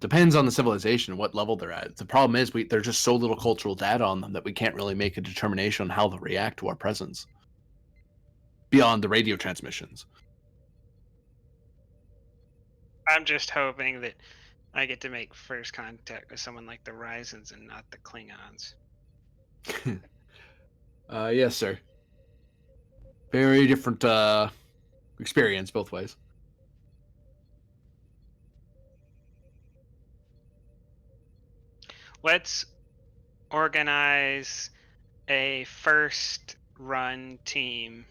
Depends on the civilization, what level they're at. The problem is there's just so little cultural data on them that we can't really make a determination on how they'll react to our presence beyond the radio transmissions. I'm just hoping that I get to make first contact with someone like the Ryzens and not the Klingons. Yes, sir. Very different experience both ways. Let's organize a first run team.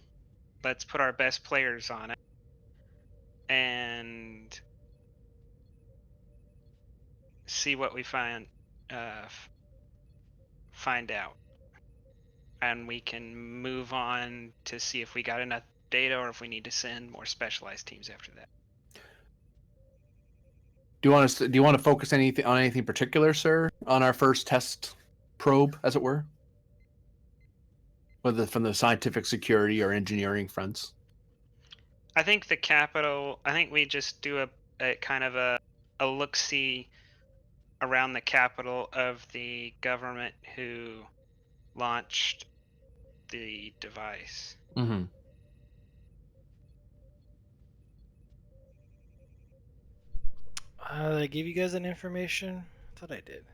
Let's put our best players on it and see what we find out. And we can move on to see if we got enough data or if we need to send more specialized teams after that. Do you want to focus on anything particular, sir, on our first test probe, as it were? Whether from the scientific, security, or engineering fronts? I think we just do a kind of a look-see around the capital of the government who launched the device. Mm-hmm. Did I give you guys that information? I thought I did.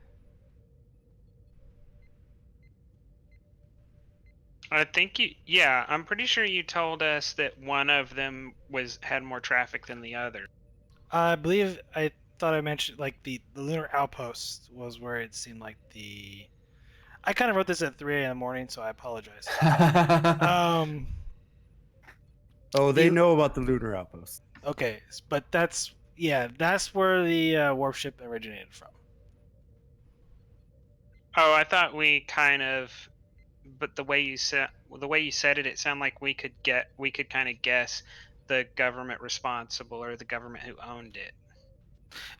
I think I'm pretty sure you told us that one of them had more traffic than the other. I believe I thought I mentioned like the lunar outpost was where it seemed like the. I kind of wrote this at 3 a.m. in the morning, so I apologize. Oh, they You- know about the lunar outpost. Okay, but that's where the warp ship originated from. Oh, I thought we kind of, but the way you said it, it sounded like we could kind of guess the government responsible or the government who owned it.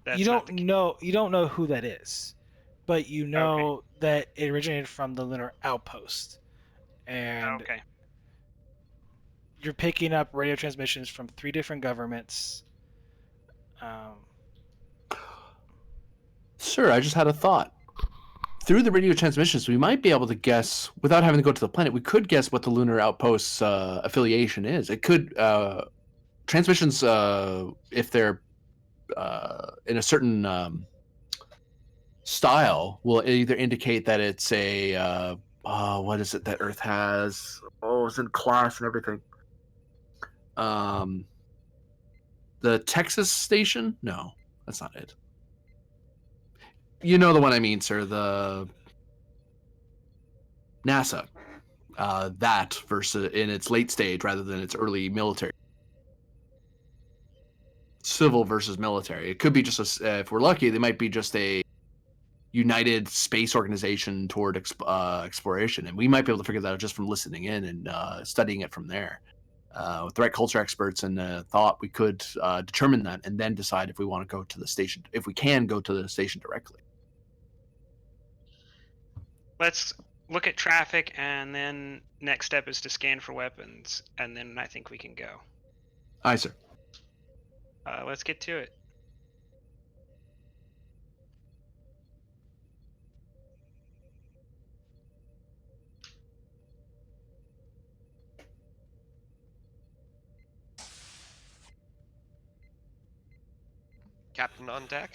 That's You not don't the know who that is, but you know that it originated from the lunar outpost, and Okay. you're picking up radio transmissions from 3 different governments. Sir, I just had a thought. Through the radio transmissions, we might be able to guess, without having to go to the planet, we could guess what the lunar outpost's affiliation is. It could, transmissions, if they're in a certain style, will either indicate that it's a, what is it that Earth has? Oh, it's in class and everything. The Texas station? No, that's not it. You know the one I mean, sir. The NASA. That versus in its late stage rather than its early military. Civil versus military. It could be just if we're lucky, they might be just a united space organization toward exploration, and we might be able to figure that out just from listening in and studying it from there. With the right culture experts and thought, we could determine that and then decide if we want to go to the station, if we can go to the station directly. Let's look at traffic, and then next step is to scan for weapons, and then I think we can go. Aye, sir. Let's get to it. Captain on deck.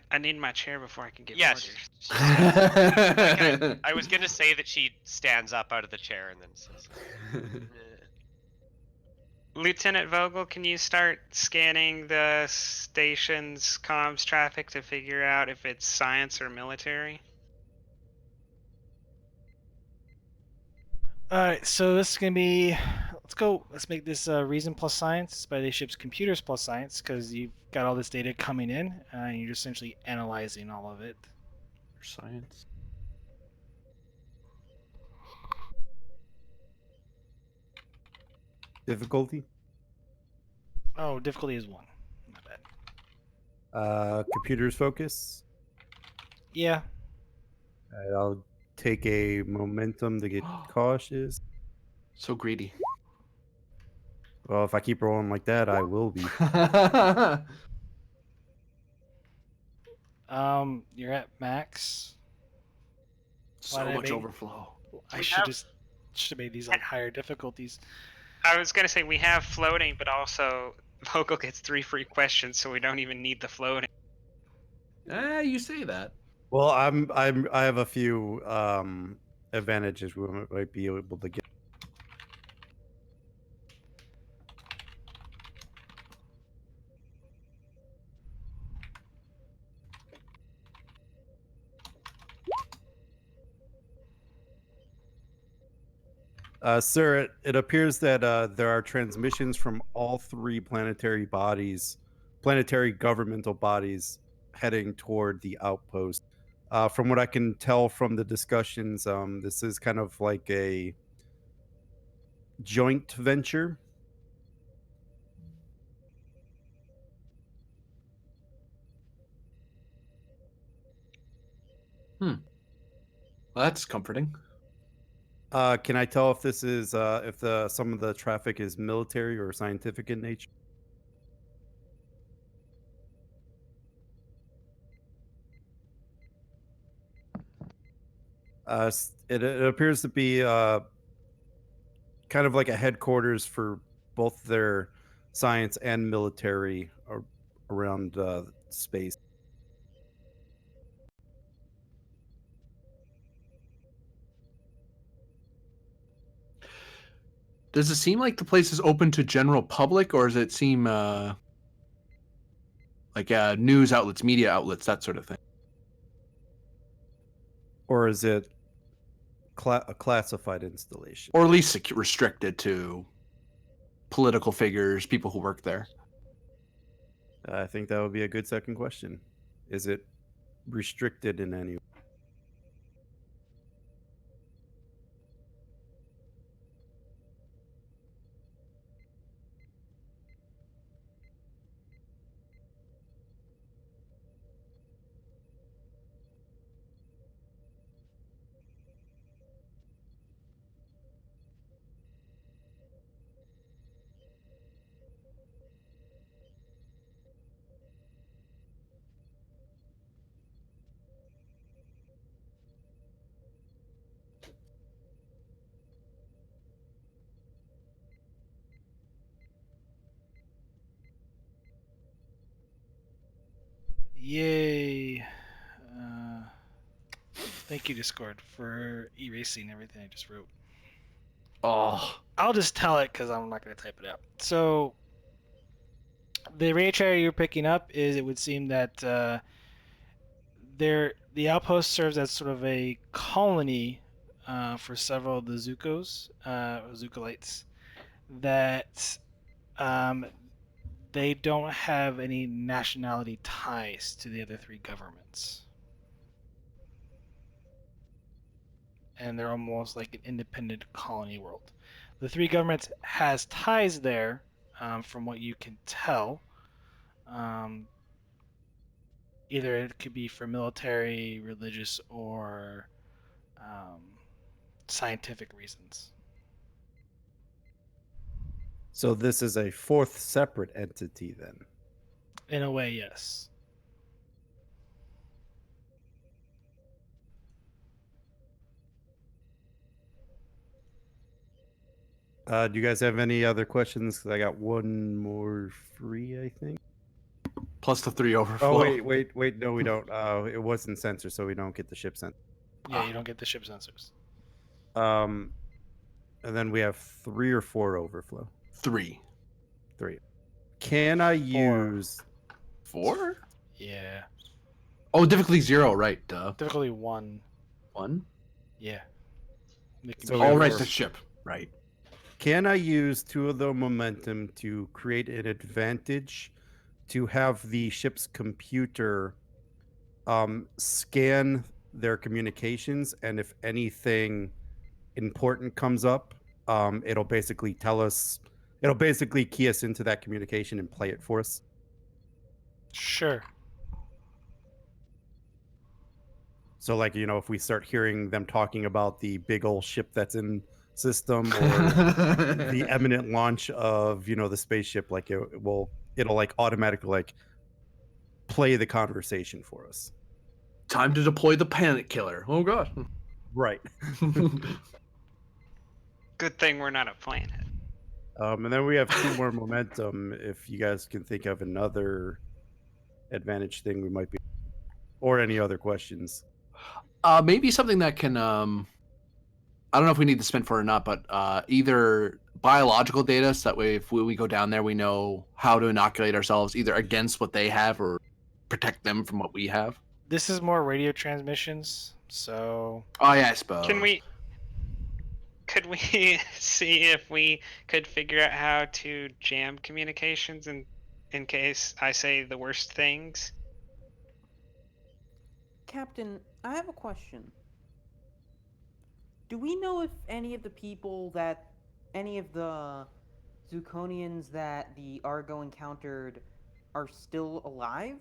I need my chair before I can get Yes. orders. I was gonna say that she stands up out of the chair and then says, Lieutenant Vogel, can you start scanning the station's comms traffic to figure out if it's science or military? All right, so this is gonna be. Let's make this reason plus science by the ship's computers plus science because you've got all this data coming in and you're essentially analyzing all of it. Science. Difficulty? Oh, difficulty is 1. My bad. Computers focus. Yeah. I'll take a momentum to get cautious. So greedy. Well, if I keep rolling like that, I will be. You're at max. So Why did I much make- overflow. I should have made these like higher difficulties. I was gonna say we have floating, but also Vogel gets 3 free questions, so we don't even need the floating. You say that. Well, I have a few advantages we might be able to get. Sir, it appears that there are transmissions from all 3 planetary governmental bodies heading toward the outpost. From what I can tell from the discussions, this is kind of like a joint venture. Well, that's comforting. Can I tell if this is some of the traffic is military or scientific in nature? It appears to be kind of like a headquarters for both their science and military around space. Does it seem like the place is open to general public, or does it seem like news outlets, media outlets, that sort of thing? Or is it A classified installation. or at least restricted to political figures, people who work there. I think that would be a good second question. Is it restricted in any way? Yay. Thank you, Discord, for erasing everything I just wrote. Oh, I'll just tell it because I'm not going to type it out. So, the radius area you're picking up is, it would seem that the outpost serves as sort of a colony for several of the Zukos, Zukolites, that they don't have any nationality ties to the other three governments. And they're almost like an independent colony world. The three governments has ties there, from what you can tell. Either it could be for military, religious, or scientific reasons. So this is a fourth separate entity then. In a way, yes. Do you guys have any other questions? 'Cause I got one more free, I think. plus the 3 overflow. Oh wait, no, we don't. It wasn't censored, so we don't get the ship sensor. Yeah, you don't get the ship sensors. And then we have 3 or 4 overflow. 3. 3. Can I 4. use 4? Yeah. Oh, difficulty 0, right? Duh. Difficulty 1. 1? Yeah. So Oh, we right, have- the ship. Right. Can I use 2 of the momentum to create an advantage to have the ship's computer scan their communications, and if anything important comes up, it'll basically key us into that communication and play it for us? Sure. So, like, if we start hearing them talking about the big old ship that's in system, or the imminent launch of the spaceship, like it'll like automatically like play the conversation for us. Time to deploy the panic killer. Oh god. Right. Good thing we're not a planet. And then we have 2 more momentum. If you guys can think of another advantage thing, we might be, or any other questions. Maybe something that can I don't know if we need to spend for it or not, but either biological data, so that way if we go down there, we know how to inoculate ourselves either against what they have or protect them from what we have. This is more radio transmissions, so... Oh yeah, I suppose. Could we see if we could figure out how to jam communications in case I say the worst things? Captain, I have a question. Do we know if any of the Zukonians that the Argo encountered are still alive?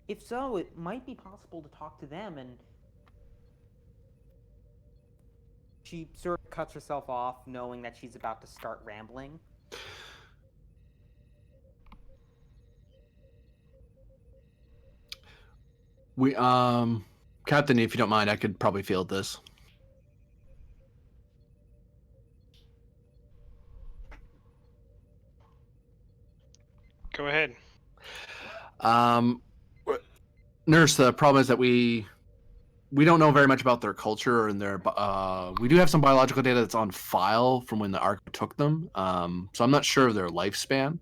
If so, it might be possible to talk to them, and... She sort of cuts herself off, knowing that she's about to start rambling. We Captain, if you don't mind, I could probably field this. Go ahead. Nurse, the problem is that we don't know very much about their culture and their we do have some biological data that's on file from when the Ark took them. So I'm not sure of their lifespan.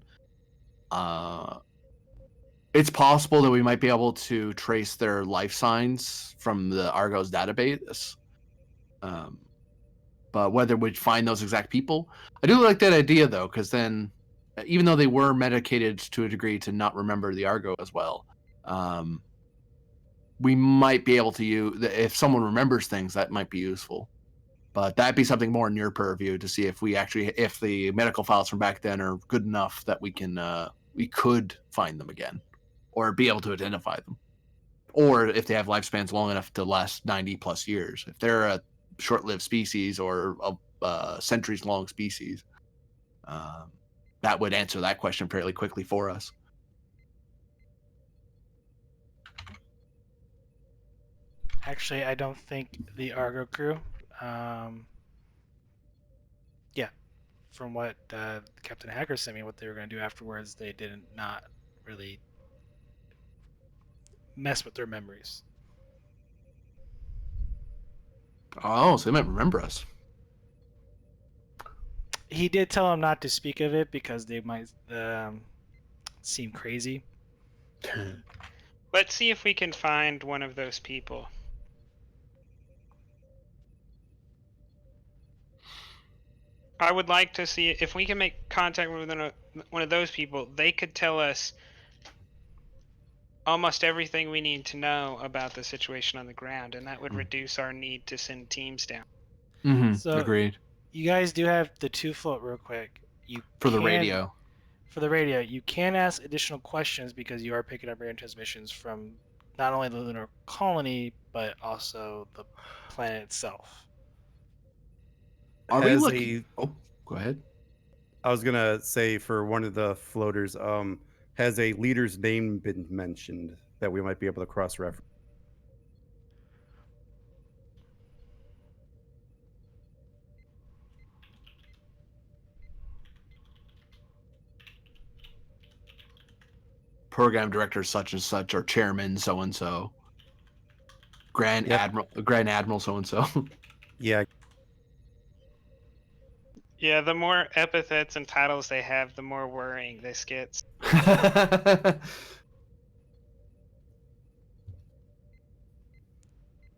It's possible that we might be able to trace their life signs from the Argo's database. But whether we'd find those exact people, I do like that idea though, because then, even though they were medicated to a degree to not remember the Argo as well, we might be able to use, if someone remembers things, that might be useful. But that'd be something more in your purview to see if if the medical files from back then are good enough that we could find them again, or be able to identify them, or if they have lifespans long enough to last 90 plus years. If they're a short-lived species or a centuries-long species, that would answer that question fairly quickly for us. Actually, I don't think the Argo crew. Yeah, from what Captain Hacker sent me, what they were going to do afterwards, they did not really mess with their memories. Oh, so they might remember us. He did tell them not to speak of it because they might seem crazy. Let's see if we can find one of those people. I would like to see if we can make contact with one of those people. They could tell us almost everything we need to know about the situation on the ground, and that would reduce our need to send teams down. Mm-hmm. So, agreed. You guys do have the 2 float real quick. For the radio. For the radio, you can ask additional questions because you are picking up radio transmissions from not only the lunar colony, but also the planet itself. Are we looking? Oh, go ahead. I was gonna say for one of the floaters, has a leader's name been mentioned that we might be able to cross-reference? Program director such and such, or chairman so and so, Grand Admiral so and so. Yeah. Yeah, the more epithets and titles they have, the more worrying this gets.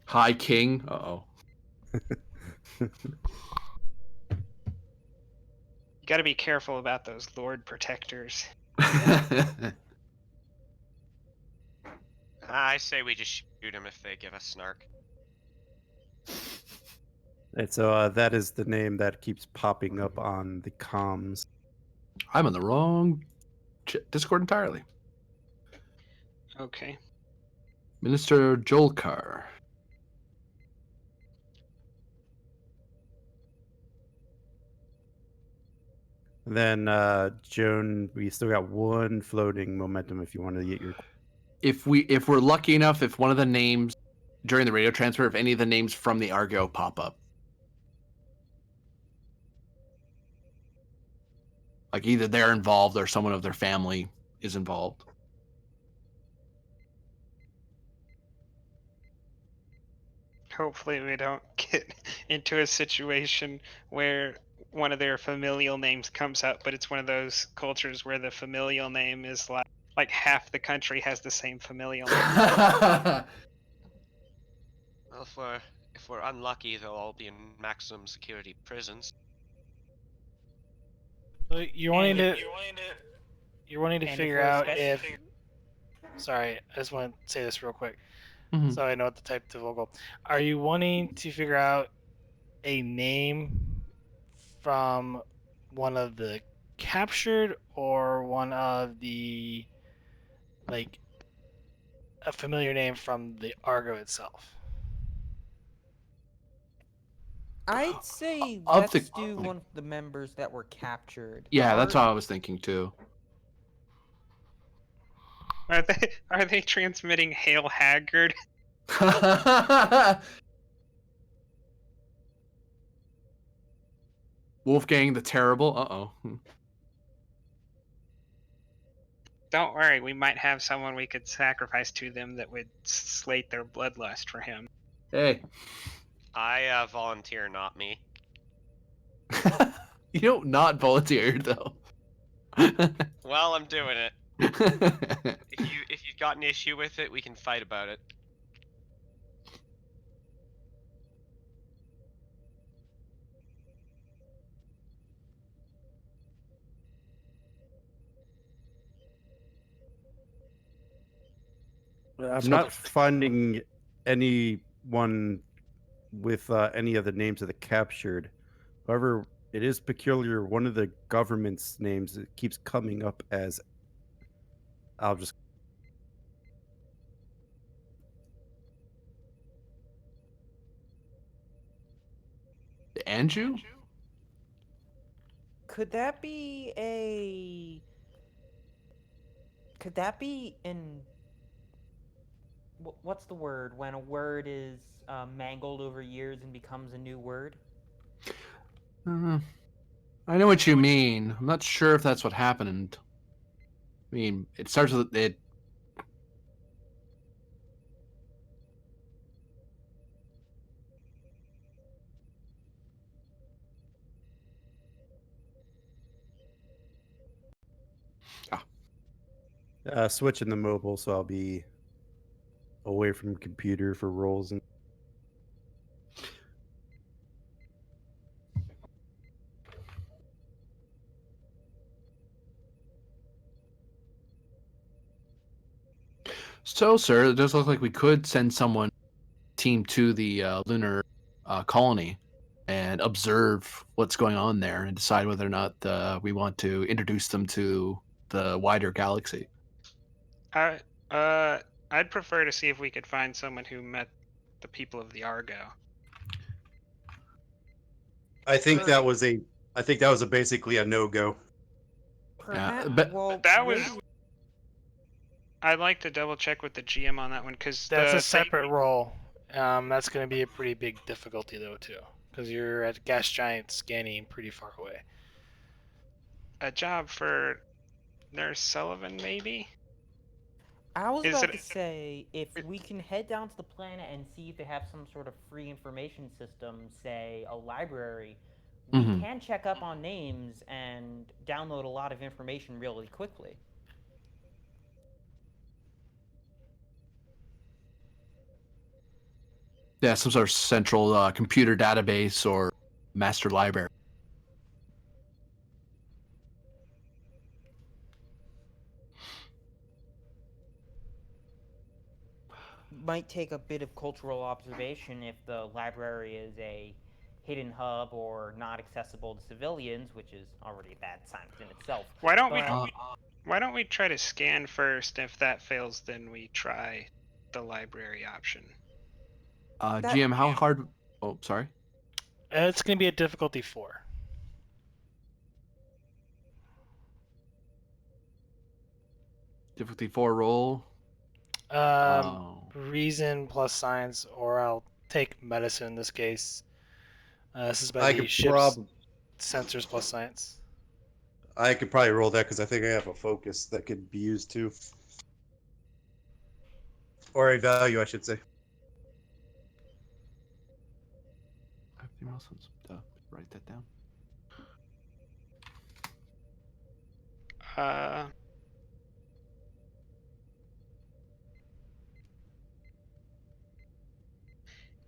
High King. Uh-oh. You got to be careful about those Lord Protectors. I say we just shoot them if they give us snark. And so that is the name that keeps popping up on the comms. I'm on the wrong Discord entirely. Okay. Minister Jolkar. Then Joan, we still got one floating momentum if you want to get your. If we're lucky enough, if one of the names during the radio transfer, if any of the names from the Argo pop up, like either they're involved or someone of their family is involved. Hopefully we don't get into a situation where one of their familial names comes up, but it's one of those cultures where the familial name is like half the country has the same familial name. Well, if we're unlucky, they'll all be in maximum security prisons. So you're wanting to figure out if. Sorry, I just want to say this real quick, so I know what to type to Vogel. Are you wanting to figure out a name from one of the captured or one of the, like, a familiar name from the Argo itself? I'd say Of let's do one of the members that were captured. Yeah, that's what I was thinking too. Are they transmitting Hail Haggard? Wolfgang the Terrible. Uh-oh. Don't worry, we might have someone we could sacrifice to them that would slate their bloodlust for him. Hey. I volunteer, not me. You don't not volunteer though. Well, I'm doing it. If you've got an issue with it, we can fight about it. I'm So- not finding anyone with any of the names of the captured. However, it is peculiar. One of the government's names it keeps coming up as. I'll just. Andrew? Could that be a? Could that be in? What's the word when a word is mangled over years and becomes a new word? I know what you mean. I'm not sure if that's what happened. I mean, it starts with it. Switching the mobile, so I'll be away from computer for roles and. So, sir, it does look like we could send someone team to the lunar colony and observe what's going on there and decide whether or not we want to introduce them to the wider galaxy. I'd prefer to see if we could find someone who met the people of the Argo. I think that was basically a no-go. Perhaps. but- well, That was. radio- I'd like to double check with the GM on that one because That's a separate role. That's going to be a pretty big difficulty though too, because you're at gas giant scanning pretty far away. A job for Nurse Sullivan, maybe. I was Is about it- to say if we can head down to the planet and see if they have some sort of free information system, say a library, we Mhm. can check up on names and download a lot of information really quickly. Yeah, some sort of central computer database or master library. Might take a bit of cultural observation if the library is a hidden hub or not accessible to civilians, which is already a bad sign within itself. Why don't But- Why don't we try to scan first? If that fails, then we try the library option. That- GM, how hard? Oh, sorry. It's going to be a difficulty 4. Difficulty 4 roll. Reason plus science, or I'll take medicine in this case. This is by I the could ship's sensors plus science. I could probably roll that because I think I have a focus that could be used too. Or a value, I should say. Write that down.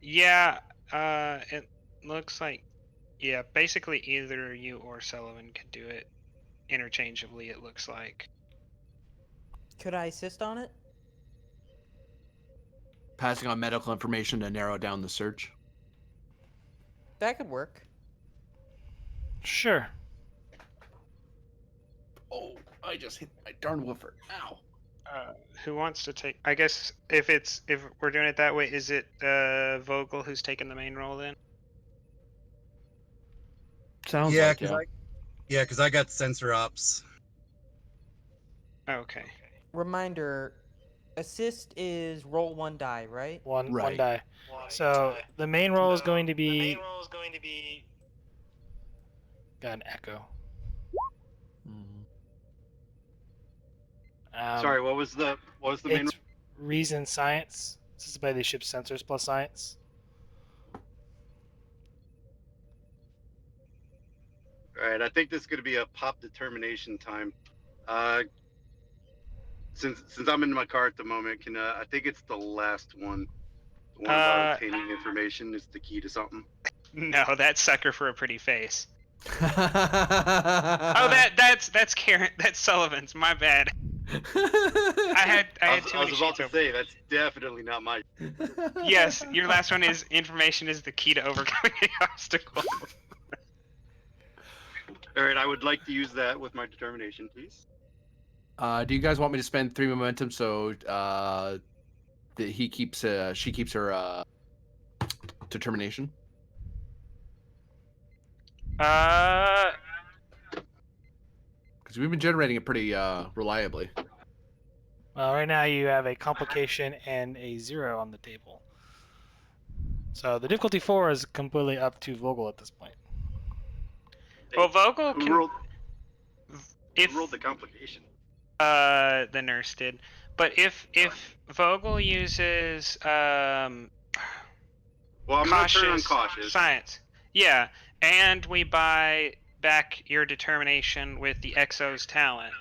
Yeah. It looks like, yeah, basically either you or Sullivan could do it interchangeably. It looks like. Could I assist on it? Passing on medical information to narrow down the search. That could work. Sure. Oh, I just hit my darn woofer. Ow. Who wants to take? I guess if we're doing it that way, is it Vogel who's taking the main role then? Sounds Yeah, like because I got sensor ops. Okay. Reminder, assist is roll 1 die, right? One Right. die. So the main role is going to be. Got an echo. Sorry, what was the main? It's reason science. This is by the ship's sensors plus science. All right, I think this is going to be a pop determination time. Since I'm in my car at the moment, I think it's the last one. The one about obtaining information is the key to something. No, that's sucker for a pretty face. Oh, Oh, that's Karen. That's Sullivan's. My bad. I had I too was many about sheets to open. say that's definitely not my. Yes, your last one is information is the key to overcoming the obstacle. All right, I would like to use that with my determination, please. Do you guys want me to spend 3 momentum so that she keeps her determination? Uh, Because we've been generating it pretty reliably. Well, right now you have a complication and a 0 on the table. So the difficulty 4 is completely up to Vogel at this point. well, Vogel Who can. rolled, If who rolled the complication? the nurse did, but if Vogel uses Well, I'm gonna turn on cautious. science, yeah, and we buy back your determination with the Exo's talent,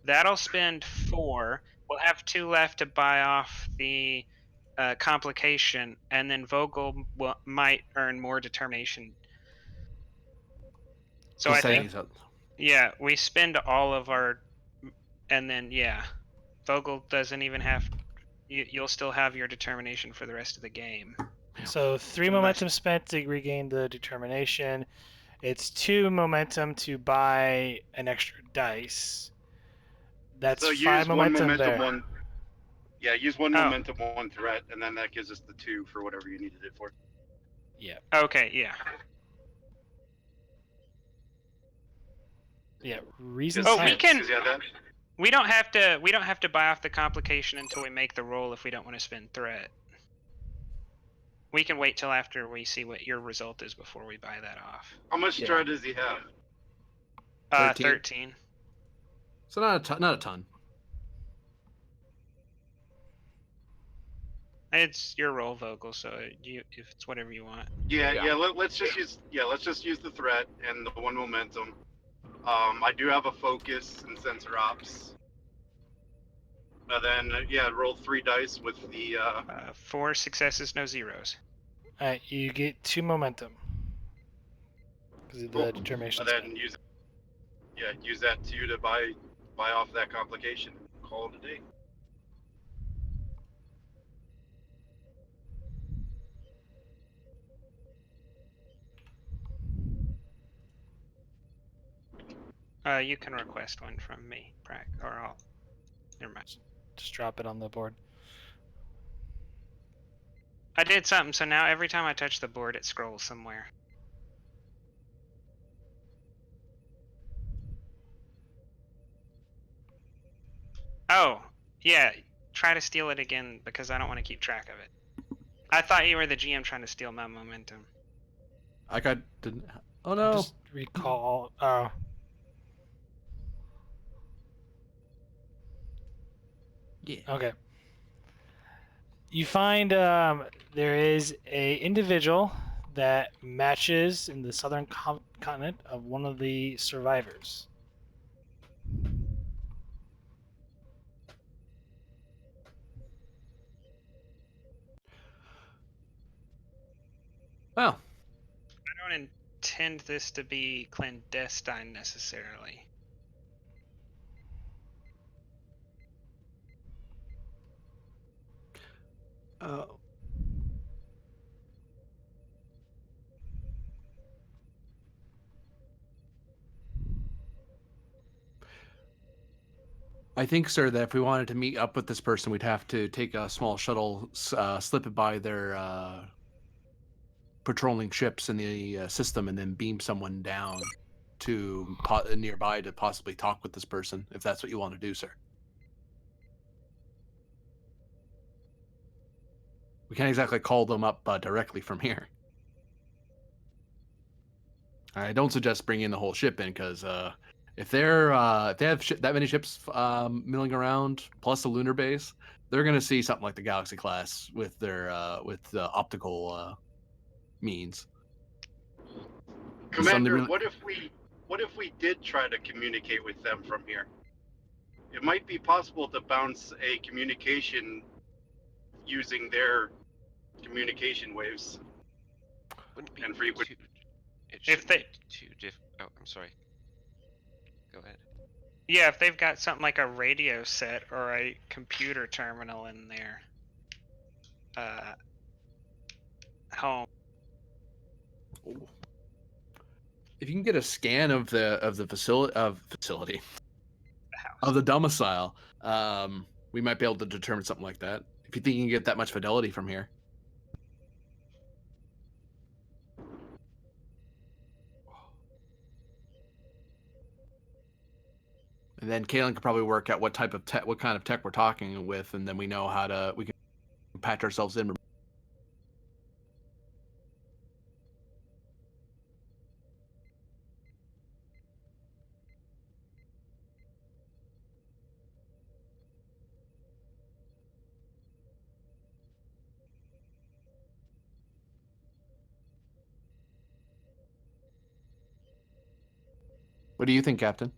that'll spend 4. We'll have 2 left to buy off the complication, and then Vogel might earn more determination. So Just I saying think, so. yeah, we spend all of our, and then yeah, Vogel doesn't even have. You'll still have your determination for the rest of the game. So 3 momentum spent to regain the determination. It's 2 momentum to buy an extra dice. That's So 5 use one momentum momentum, there. one. Yeah, use one Oh. momentum, one threat, and then that gives us the 2 for whatever you needed it for. Yeah. Okay, yeah. Yeah. Reason Oh, science. we can. 'Cause, yeah, that. We don't have to buy off the complication until we make the roll if we don't want to spend threat. We can wait till after we see what your result is before we buy that off. How much Yeah. threat does he have? 13. So not a ton. It's your roll, Vogel, so if it's whatever you want. Yeah. Let's just use the threat and the 1 momentum. I do have a focus and sensor ops. Then roll 3 dice with the. 4 successes, no zeros. Alright, you get 2 momentum. Because of the determination Then spent. use that 2 to buy off that complication. Call it a day. You can request one from me, or I'll. Never mind. Just drop it on the board. I did something, so now every time I touch the board, it scrolls somewhere. Oh, yeah. Try to steal it again because I don't want to keep track of it. I thought you were the GM trying to steal my momentum. Didn't. Oh no. Just recall. Yeah. Okay. You find there is a individual that matches in the southern continent of one of the survivors. Well, I don't intend this to be clandestine necessarily. I think, sir, that if we wanted to meet up with this person, we'd have to take a small shuttle, slip it by their patrolling ships in the system, and then beam someone down to nearby to possibly talk with this person, if that's what you want to do, sir. We can't exactly call them up directly from here. I don't suggest bringing the whole ship in, because if they have that many ships milling around, plus a lunar base, they're going to see something like the Galaxy class with their optical means. Commander, what if we did try to communicate with them from here? It might be possible to bounce a communication using their communication waves. Wouldn't be And frequency. too, it If shouldn't they- be too oh, I'm sorry. Go ahead. Yeah, if they've got something like a radio set or a computer terminal in their home. If you can get a scan of the facility of the domicile, we might be able to determine something like that. If you think you can get that much fidelity from here. And then Kaylin could probably work out what type of tech, what kind of tech we're talking with, and then we know we can patch ourselves in. What do you think, Captain?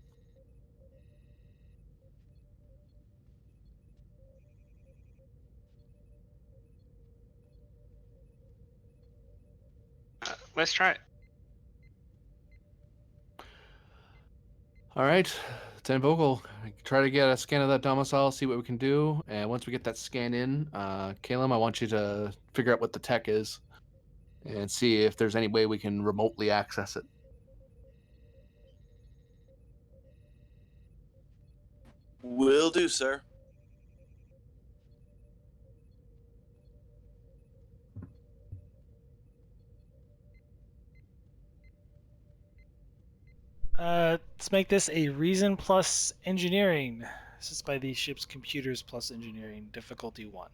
Let's try it. All right, Lieutenant Vogel, try to get a scan of that domicile, see what we can do, and once we get that scan in, Caleb, I want you to figure out what the tech is and see if there's any way we can remotely access it. Will do, sir. Let's make this a reason plus engineering. This is by the ship's computers plus engineering, difficulty 1.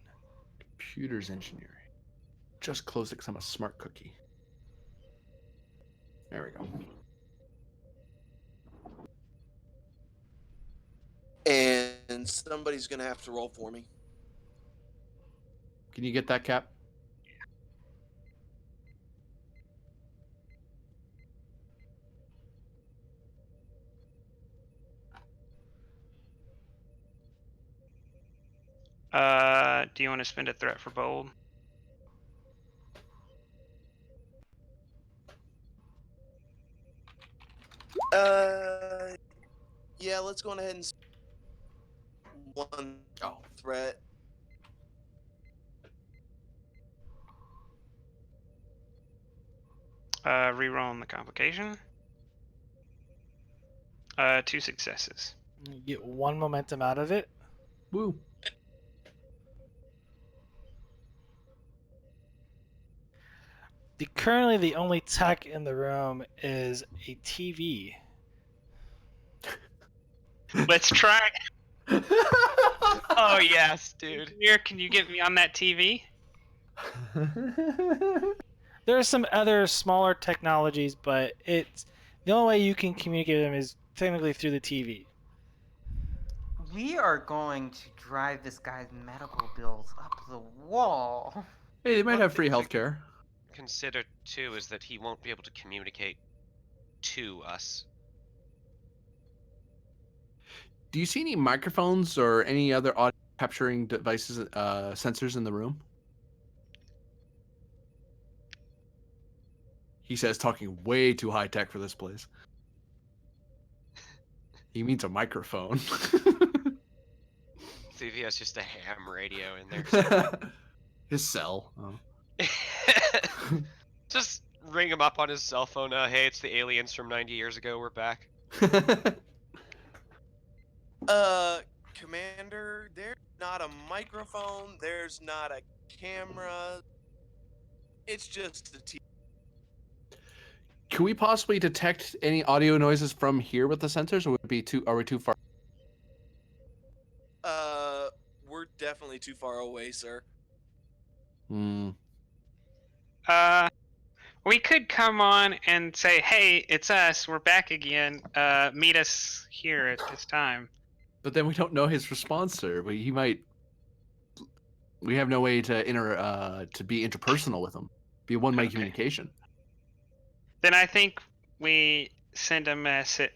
Computers engineering. Just close it because I'm a smart cookie. There we go. And somebody's gonna have to roll for me. Can you get that, Cap? Do you want to spend a threat for bold? Yeah, let's go ahead and one threat. Reroll on the complication. 2 successes. You get 1 momentum out of it. Woo. Currently, the only tech in the room is a TV. Let's try. Oh yes, dude. Here, can you get me on that TV? There are some other smaller technologies, but it's the only way you can communicate with them is technically through the TV. We are going to drive this guy's medical bills up the wall. Hey, they might One have free thing to healthcare. Consider too is that he won't be able to communicate to us. Do you see any microphones or any other audio capturing devices, sensors in the room? He says, talking way too high tech for this place. He means a microphone. See if he has just a ham radio in there. His cell. Oh. Just ring him up on his cell phone. Hey, it's the aliens from 90 years ago. We're back. Commander, there's not a microphone. There's not a camera. It's just a TV. Can we possibly detect any audio noises from here with the sensors, or would it be are we too far? We're definitely too far away, sir. We could come on and say, "Hey, it's us. We're back again. Meet us here at this time." But then we don't know his response, sir. He might. We have no way to be interpersonal with him. Be a one-way communication. Then I think we send a message.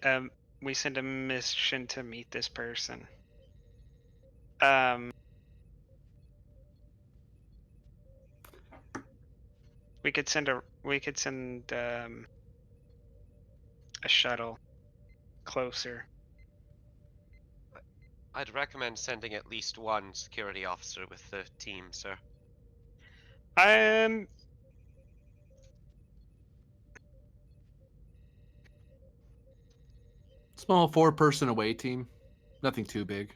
We send a mission to meet this person. We could send a shuttle closer. I'd recommend sending at least one security officer with the team, sir. Small 4-person away team. Nothing too big.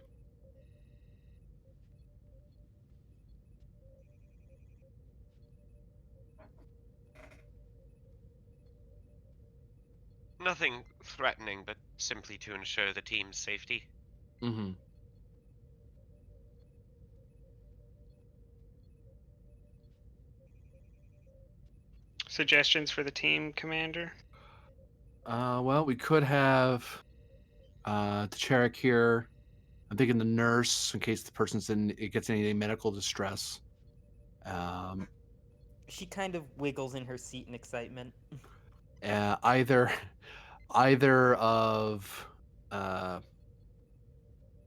Nothing threatening, but simply to ensure the team's safety. Mm-hmm. Suggestions for the team, Commander? Well, we could have Tcherek here. I'm thinking the nurse in case the person's in it gets any medical distress. She kind of wiggles in her seat in excitement. Either of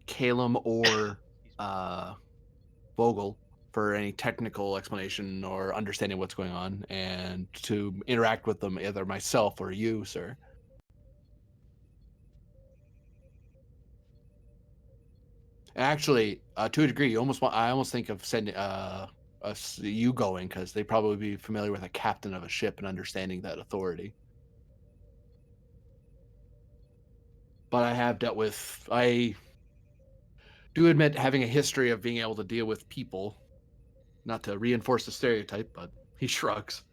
Calum or Vogel for any technical explanation or understanding what's going on, and to interact with them, either myself or you, sir. Actually, to a degree, I almost think of sending you going, because they probably be familiar with a captain of a ship and understanding that authority. But I do admit having a history of being able to deal with people. Not to reinforce the stereotype, but he shrugs.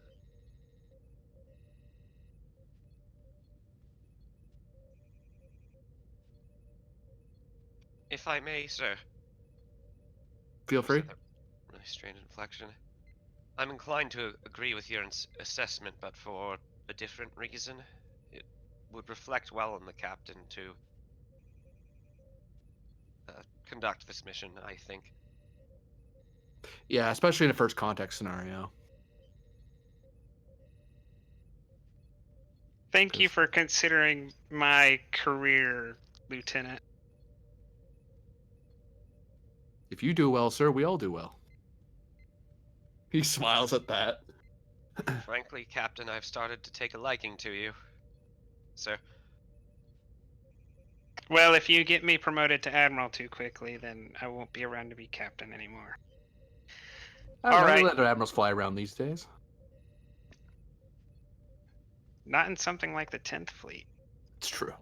If I may, sir. Feel free. Really strange inflection. I'm inclined to agree with your assessment, but for a different reason. It would reflect well on the captain to conduct this mission, I think. Yeah, especially in a first contact scenario. Thank you for considering my career, Lieutenant. If you do well, sir, we all do well. He smiles at that. Frankly, Captain, I've started to take a liking to you, sir. Well, if you get me promoted to Admiral too quickly, then I won't be around to be Captain anymore. All right. Let admirals fly around these days. Not in something like the 10th Fleet. It's true.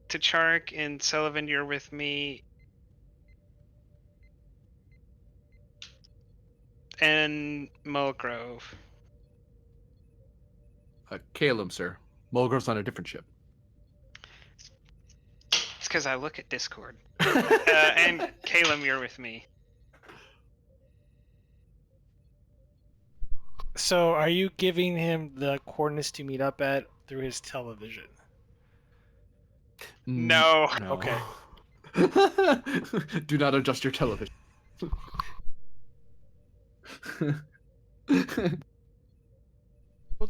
Tachark and Sullivan, you're with me. And Mulgrove. Calum, sir. Mulgrove's on a different ship. It's because I look at Discord. And Calum, you're with me. So, are you giving him the coordinates to meet up at through his television? No. Okay. Do not adjust your television.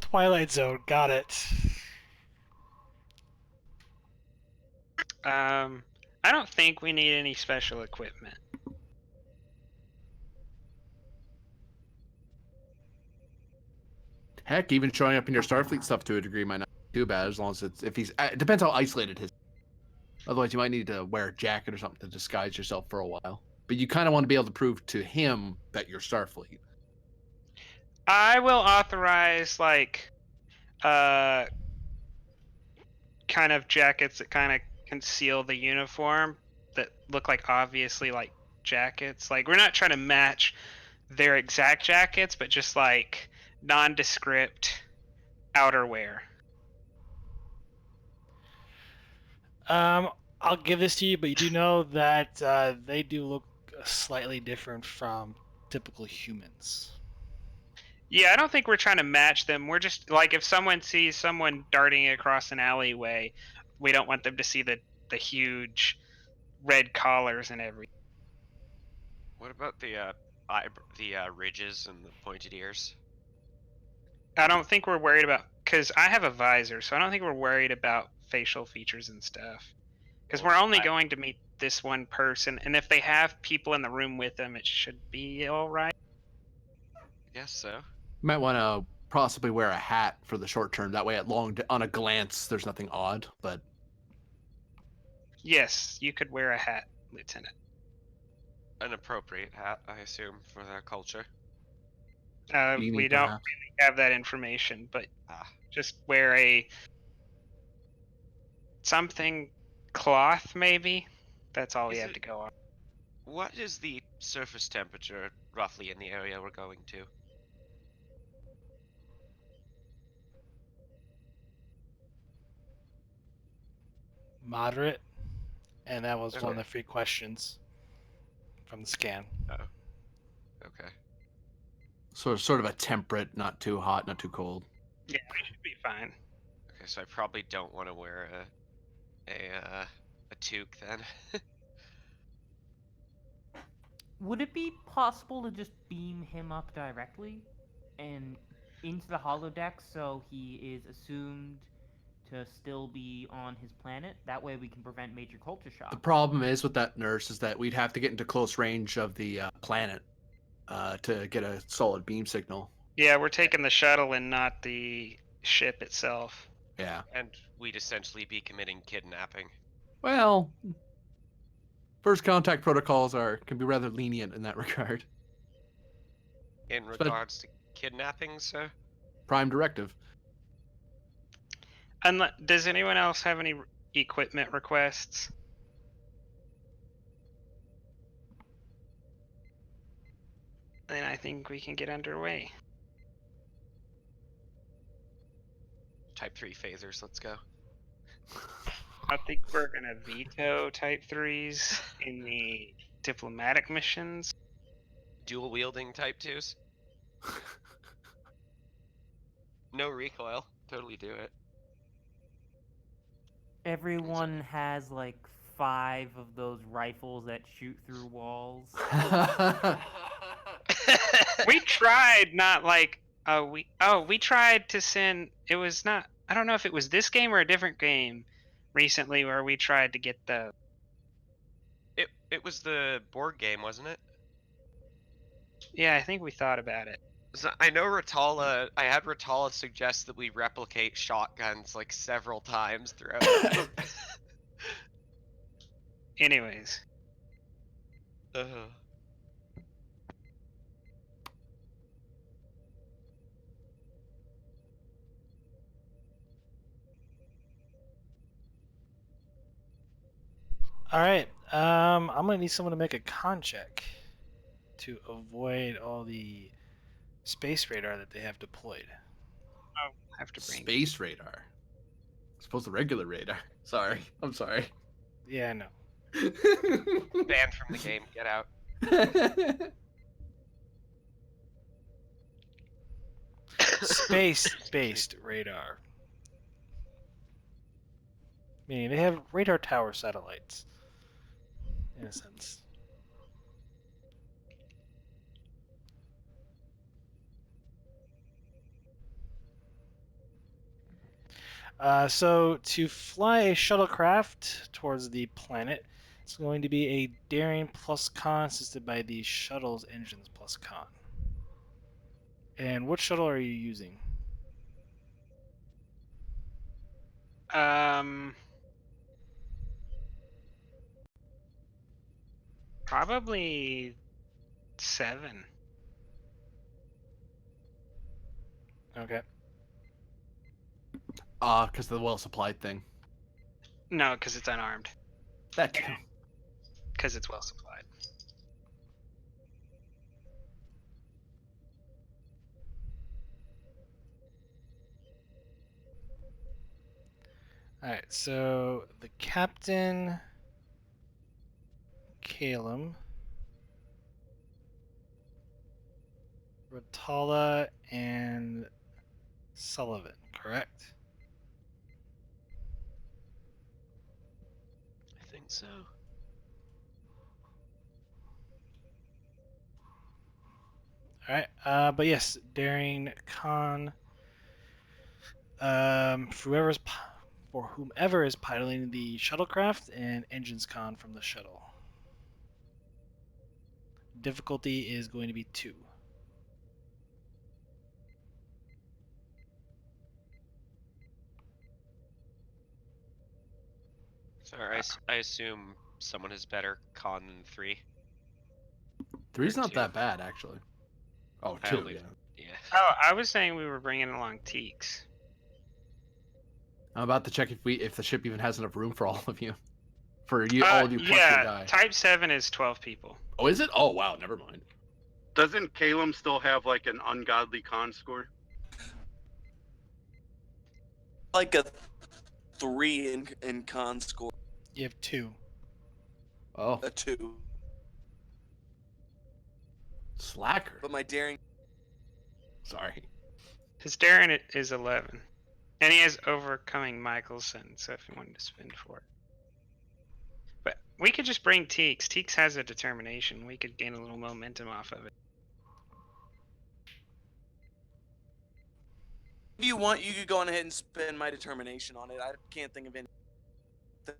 Twilight Zone, got it. I don't think we need any special equipment. Heck, even showing up in your Starfleet stuff to a degree might not be too bad, as long as it depends how isolated his. Otherwise, you might need to wear a jacket or something to disguise yourself for a while. But you kind of want to be able to prove to him that you're Starfleet. I will authorize kind of jackets that kind of conceal the uniform that look like obviously like jackets. Like, we're not trying to match their exact jackets, but just like nondescript outerwear. I'll give this to you, but you do know that they do look slightly different from typical humans. Yeah, I don't think we're trying to match them. We're just like, if someone sees someone darting across an alleyway, we don't want them to see the huge red collars and everything. What about the ridges and the pointed ears? I don't think we're worried about, because I have a visor, so I don't think we're worried about facial features and stuff. Because we're only going to meet this one person, and if they have people in the room with them, it should be all right. I guess so. You might want to possibly wear a hat for the short term. That way, on a glance, there's nothing odd. But Yes, you could wear a hat, Lieutenant. An appropriate hat, I assume, for their culture. Beanie, We don't perhaps. really have that information, but Ah, just wear a something cloth, maybe. That's all we Is have it- to go on. what is the surface temperature roughly in the area we're going to? Moderate, and that was one of Okay. the 3 questions from the scan. Oh, okay. So it's sort of a temperate, not too hot, not too cold. Yeah, we should be fine. Okay, so I probably don't want to wear a toque then. Would it be possible to just beam him up directly and into the holodeck so he is assumed to still be on his planet? That way we can prevent major culture shock. The problem is with that nurse is that we'd have to get into close range of the planet to get a solid beam signal. Yeah, we're taking the shuttle and not the ship itself. Yeah. And we'd essentially be committing kidnapping. Well, first contact protocols can be rather lenient in that regard. In regards to kidnapping, sir? Prime directive. Does anyone else have any equipment requests? Then I think we can get underway. Type 3 phasers, let's go. I think we're gonna veto Type 3s in the diplomatic missions. Dual wielding Type 2s? No recoil. Totally do it. Everyone has like 5 of those rifles that shoot through walls. We tried not like we tried to send it was not I don't know if it was this game or a different game recently where we tried to get the It was the board game, wasn't it? yeah, I think we thought about it. So I know I had Ratala suggest that we replicate shotguns like several times throughout that. Anyways. All right. I'm gonna need someone to make a con check to avoid all the space radar that they have deployed. Oh, have to bring Space radar. I suppose the regular radar. Sorry. I'm sorry. Yeah, I know. Banned from the game. Get out. Space-based radar. Meaning they have radar tower satellites, in a sense. So to fly a shuttlecraft towards the planet, it's going to be a daring plus con assisted by the shuttle's engines plus con. And what shuttle are you using? Probably 7. Okay. Because of the well supplied thing. No, because it's unarmed. That too. Because it's well supplied. All right. So the captain, Calum, Ratala, and Sullivan. Correct. I think so. All right. But yes, daring con. For whomever is piloting the shuttlecraft, and engines con from the shuttle. Difficulty is going to be 2. So Or I assume someone has better con than 3. 3's Or not 2. that bad, actually. Oh, I 2, only- yeah. Yeah. Oh, I was saying we were bringing along Teeks. I'm about to check if the ship even has enough room for all of you. For you, all of you plus your Yeah, guy. Type 7 is 12 people. Oh, is it? Oh, wow, never mind. Doesn't Calum still have like an ungodly con score? Like a 3 in con score. You have 2. Oh, A 2. slacker. But my daring. Sorry. His daring is 11. And he has overcoming Michelson, so if you wanted to spend for it. But we could just bring Teeks. Teeks has a determination. We could gain a little momentum off of it. If you want, you could go on ahead and spend my determination on it. I can't think of anything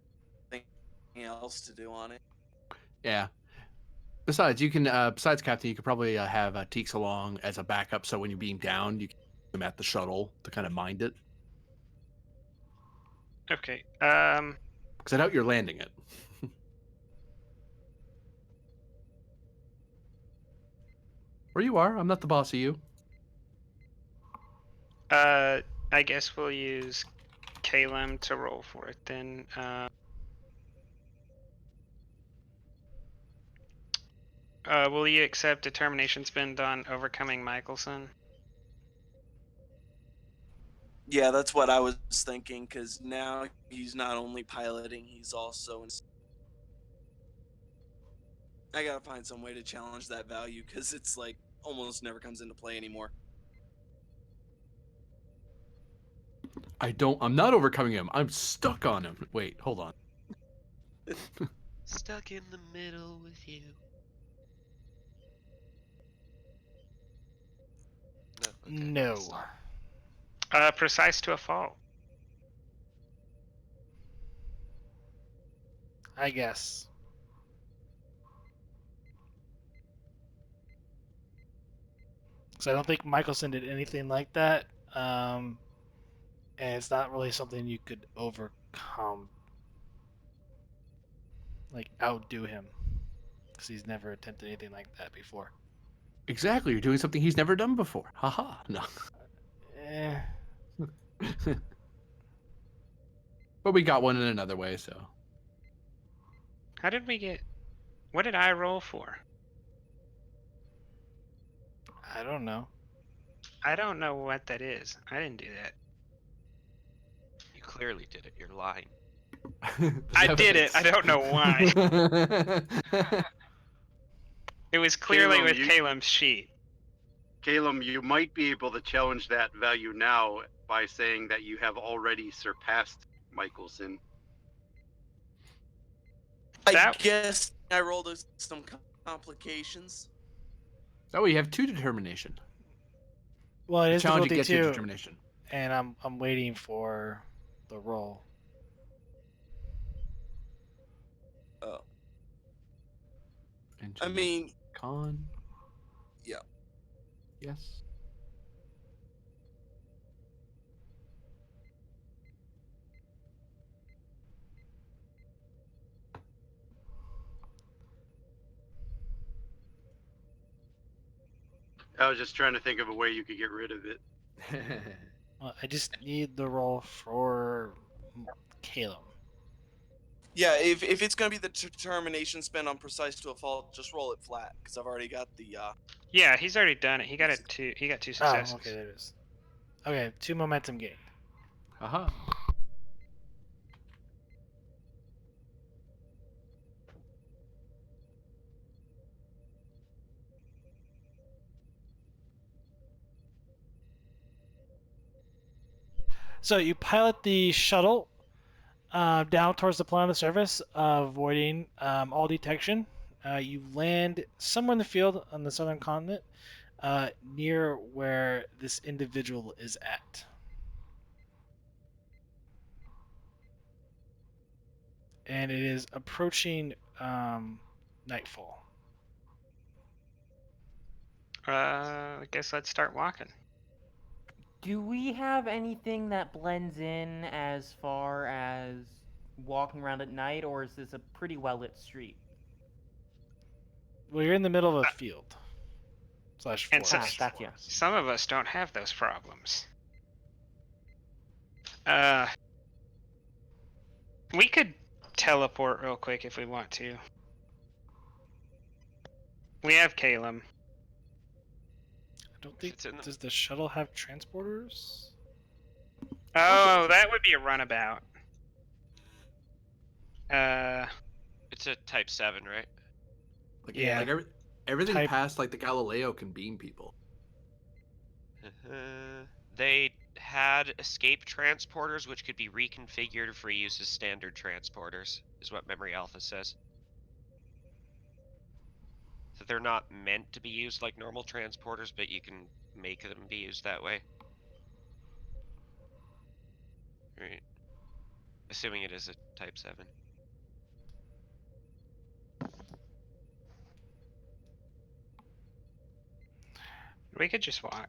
else to do on it. Yeah. Besides, you can, besides Captain, you could probably have Teeks along as a backup, so when you beam down, you can use him at the shuttle to kind of mind it. Okay. Because I doubt you're landing it. Or you are. I'm not the boss of you. I guess we'll use Calum to roll for it then. Will you accept determination spend on overcoming Michelson? Yeah, that's what I was thinking, because now he's not only piloting, he's also. I gotta find some way to challenge that value, because it's like almost never comes into play anymore. I'm not overcoming him. I'm stuck on him. Wait, hold on. Stuck in the middle with you. No. Okay. No. Stop. Precise to a fault. I guess. So I don't think Michelson did anything like that. And it's not really something you could overcome. Like, outdo him. Because he's never attempted anything like that before. Exactly. You're doing something he's never done before. Haha. No. Eh. But we got one in another way, so. How did we get... What did I roll for? I don't know. I don't know what that is. I didn't do that. You clearly did it. You're lying. I did it. I don't know why. It was clearly Calum, with Calum's sheet. Calum, you might be able to challenge that value now by saying that you have already surpassed Michelson. I guess I rolled some complications. Oh, you have 2 determination. Well, it The is challenge difficulty gets you 2, determination. and I'm waiting for the roll. Oh. Engine I mean, con. yeah. Yes. I was just trying to think of a way you could get rid of it. Well, I just need the roll for Calum. Yeah, if it's gonna be the determination spent on precise to a fault, just roll it flat, because I've already got the Yeah, he's already done it. He got two Oh, successes. okay, there it is. Okay, 2 momentum gained. Aha. So you pilot the shuttle down towards the planet of the surface, avoiding all detection. You land somewhere in the field on the southern continent, near where this individual is at. And it is approaching nightfall. I guess let's start walking. Do we have anything that blends in as far as walking around at night, or is this a pretty well lit street? Well, you're in the middle of a field / And so, forest. Gotcha. some of us don't have those problems. We could teleport real quick if we want to. We have Calum. I don't think It's in the- does the shuttle have transporters? Oh, that would be a runabout. It's a Type 7, right? Like, Yeah. like everything Type- past like the Galileo can beam people. They had escape transporters, which could be reconfigured for use as standard transporters, is what Memory Alpha says. So they're not meant to be used like normal transporters, but you can make them be used that way. Right. Assuming it is a Type 7. We could just walk.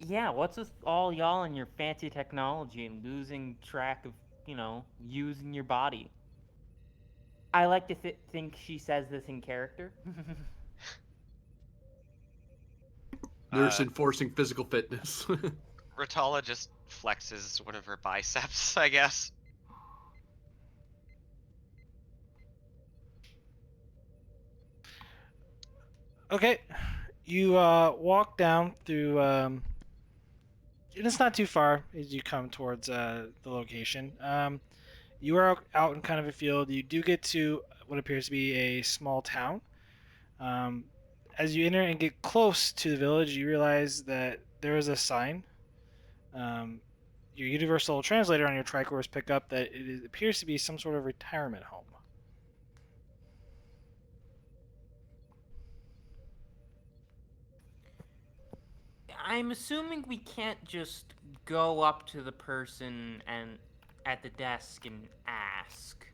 Yeah, what's with all y'all and your fancy technology and losing track of, using your body? I like to think she says this in character. Nurse enforcing physical fitness. Ratala just flexes one of her biceps, I guess. Okay, you walk down through, and it's not too far as you come towards the location. You are out in kind of a field. You do get to what appears to be a small town. As you enter and get close to the village, you realize that there is a sign. Your universal translator on your tricores pick up that it appears to be some sort of retirement home. I'm assuming we can't just go up to the person and at the desk and ask.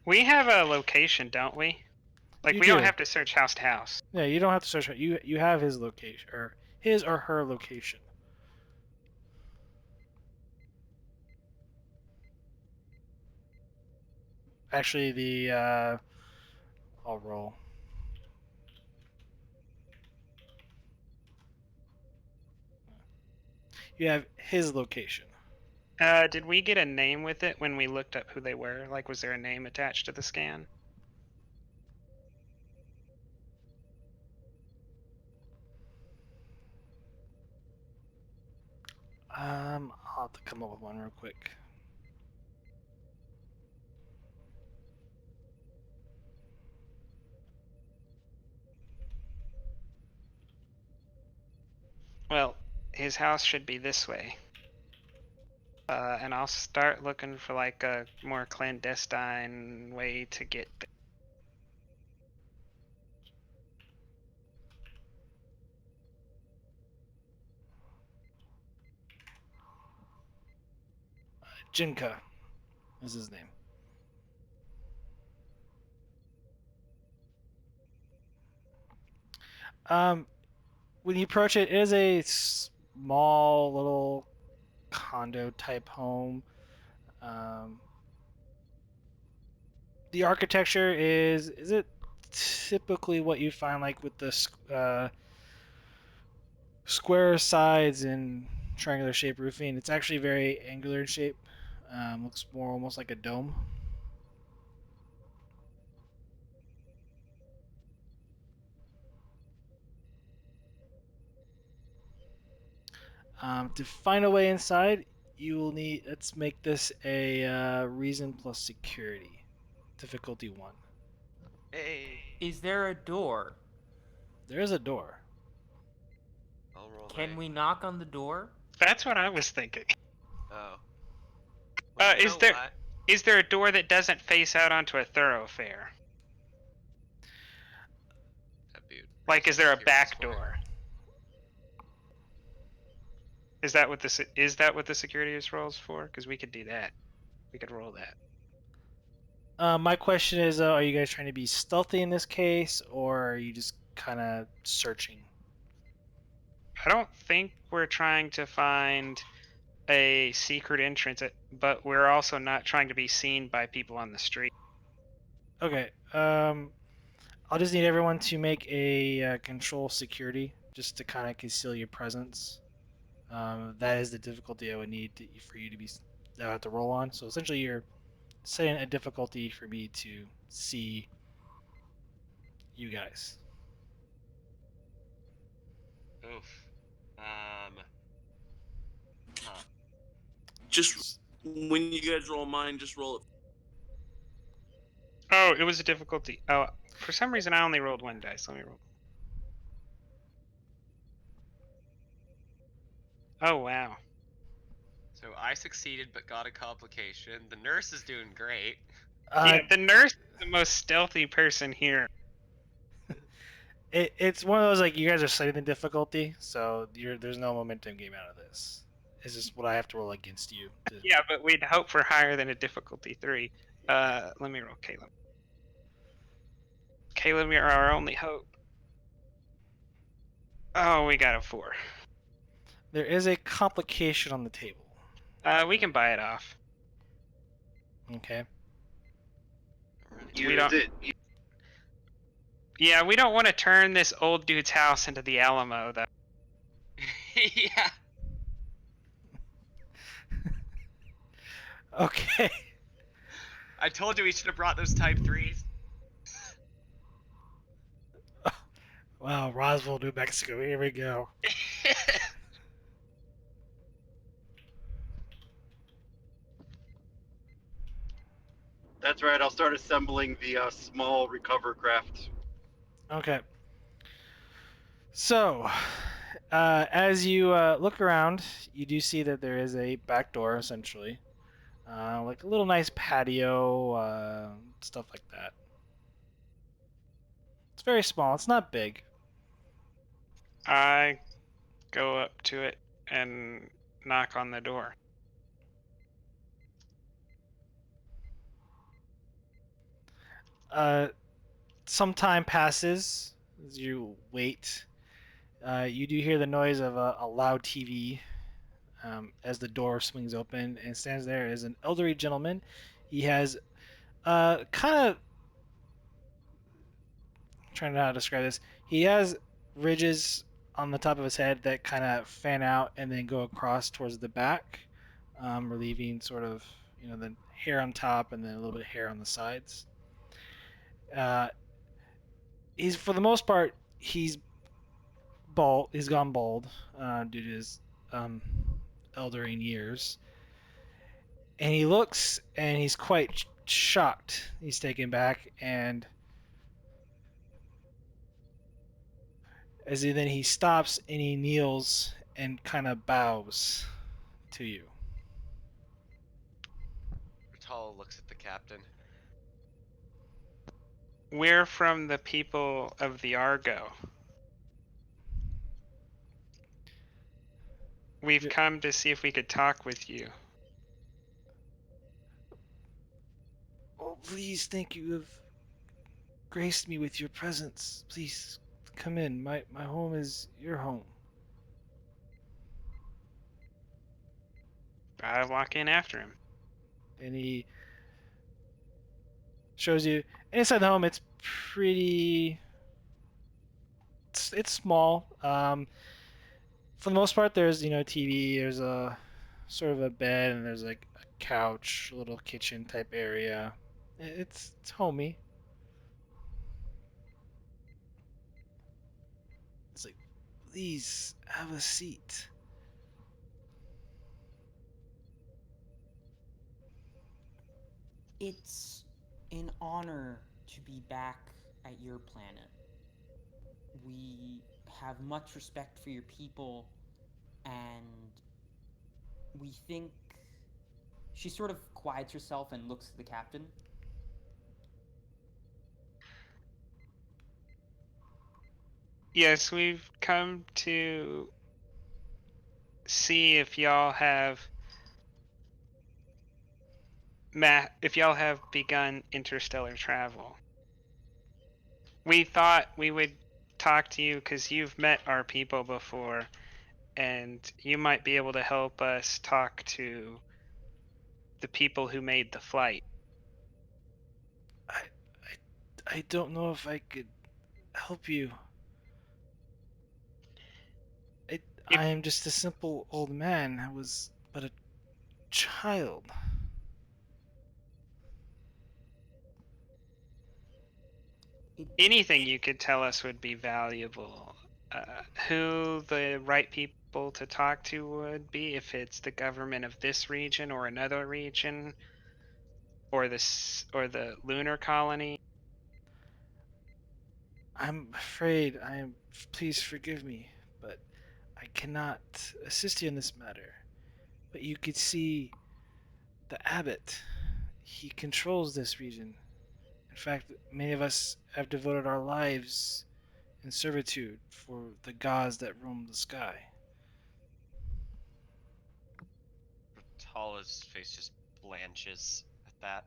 We have a location, don't we? Like, You we don't do. have to search house to house. Yeah, you don't have to search. You have his location or his or her location. Actually, I'll roll. You have his location. Did we get a name with it when we looked up who they were? Like, was there a name attached to the scan? I'll have to come up with one real quick. Well, his house should be this way. And I'll start looking for like a more clandestine way to get there. Jinka is his name. When you approach it, it is a small little condo type home. The architecture is it typically what you find like with the square sides and triangular shape roofing? It's actually very angular in shape. Looks more almost like a dome. To find a way inside, you will need. Let's make this a reason plus security, difficulty 1. Hey, Is there a door? There is a door. I'll roll. Can we knock on the door? That's what I was thinking. Oh. Well, you Is know there- what? Is there a door that doesn't face out onto a thoroughfare? That'd be Like, is there a security back score. door? Is that what the security rolls for? Because we could do that. We could roll that. My question is, are you guys trying to be stealthy in this case, or are you just kind of searching? I don't think we're trying to find a secret entrance, but we're also not trying to be seen by people on the street. Okay. I'll just need everyone to make a control security just to kind of conceal your presence. That is the difficulty I would need for you to be that I have to roll on. So essentially, you're setting a difficulty for me to see you guys. Oof. Huh. Just when you guys roll mine, just roll it. Oh, it was a difficulty. Oh, for some reason I only rolled one dice. Let me roll. Oh, wow. So I succeeded but got a complication. The nurse is doing great. Yeah, the nurse is the most stealthy person here. It's one of those like you guys are setting the difficulty, so there's no momentum game out of this. It's just what I have to roll against you. Yeah, but we'd hope for higher than a difficulty 3. Let me roll Caleb. Caleb, you're our only hope. Oh, we got a 4. There is a complication on the table. We can buy it off. Okay. We don't. Yeah, we don't want to turn this old dude's house into the Alamo, though. Yeah. Okay. I told you we should have brought those Type 3s. Wow, Roswell, New Mexico. Here we go. That's right. I'll start assembling the small recover craft. Okay. So, as you look around, you do see that there is a back door, essentially. Like a little nice patio, stuff like that. It's very small. It's not big. I go up to it and knock on the door. Some time passes as you wait. You do hear the noise of a loud TV as the door swings open, and stands there is an elderly gentleman. He has kind of trying to know how to describe this. He has ridges on the top of his head that kind of fan out and then go across towards the back, relieving sort of the hair on top and then a little bit of hair on the sides. He's for the most part he's bald. He's gone bald due to his eldering years, and he looks and he's quite shocked. He's taken back, and then he stops and he kneels and kind of bows to you. Vitala looks at the captain. We're from the people of the Argo. We've come to see if we could talk with you. Oh, please, thank you. You have graced me with your presence. Please come in. My home is your home. I walk in after him. And he shows you. And inside the home, it's pretty. It's small. For the most part, there's TV. There's a sort of a bed, and there's like a couch, a little kitchen type area. It's homey. It's like, please have a seat. It's an honor to be back at your planet. We have much respect for your people, and we think. She sort of quiets herself and looks at the captain. Yes, we've come to see if y'all have begun interstellar travel. We thought we would talk to you because you've met our people before, and you might be able to help us talk to the people who made the flight. I don't know if I could help you. I am just a simple old man. I was but a child. Anything you could tell us would be valuable. Who the right people to talk to would be, if it's the government of this region or another region, or the lunar colony. I'm afraid I am. Please forgive me, but I cannot assist you in this matter. But you could see the abbot. He controls this region. In fact, many of us have devoted our lives in servitude for the gods that roam the sky. Tala's face just blanches at that.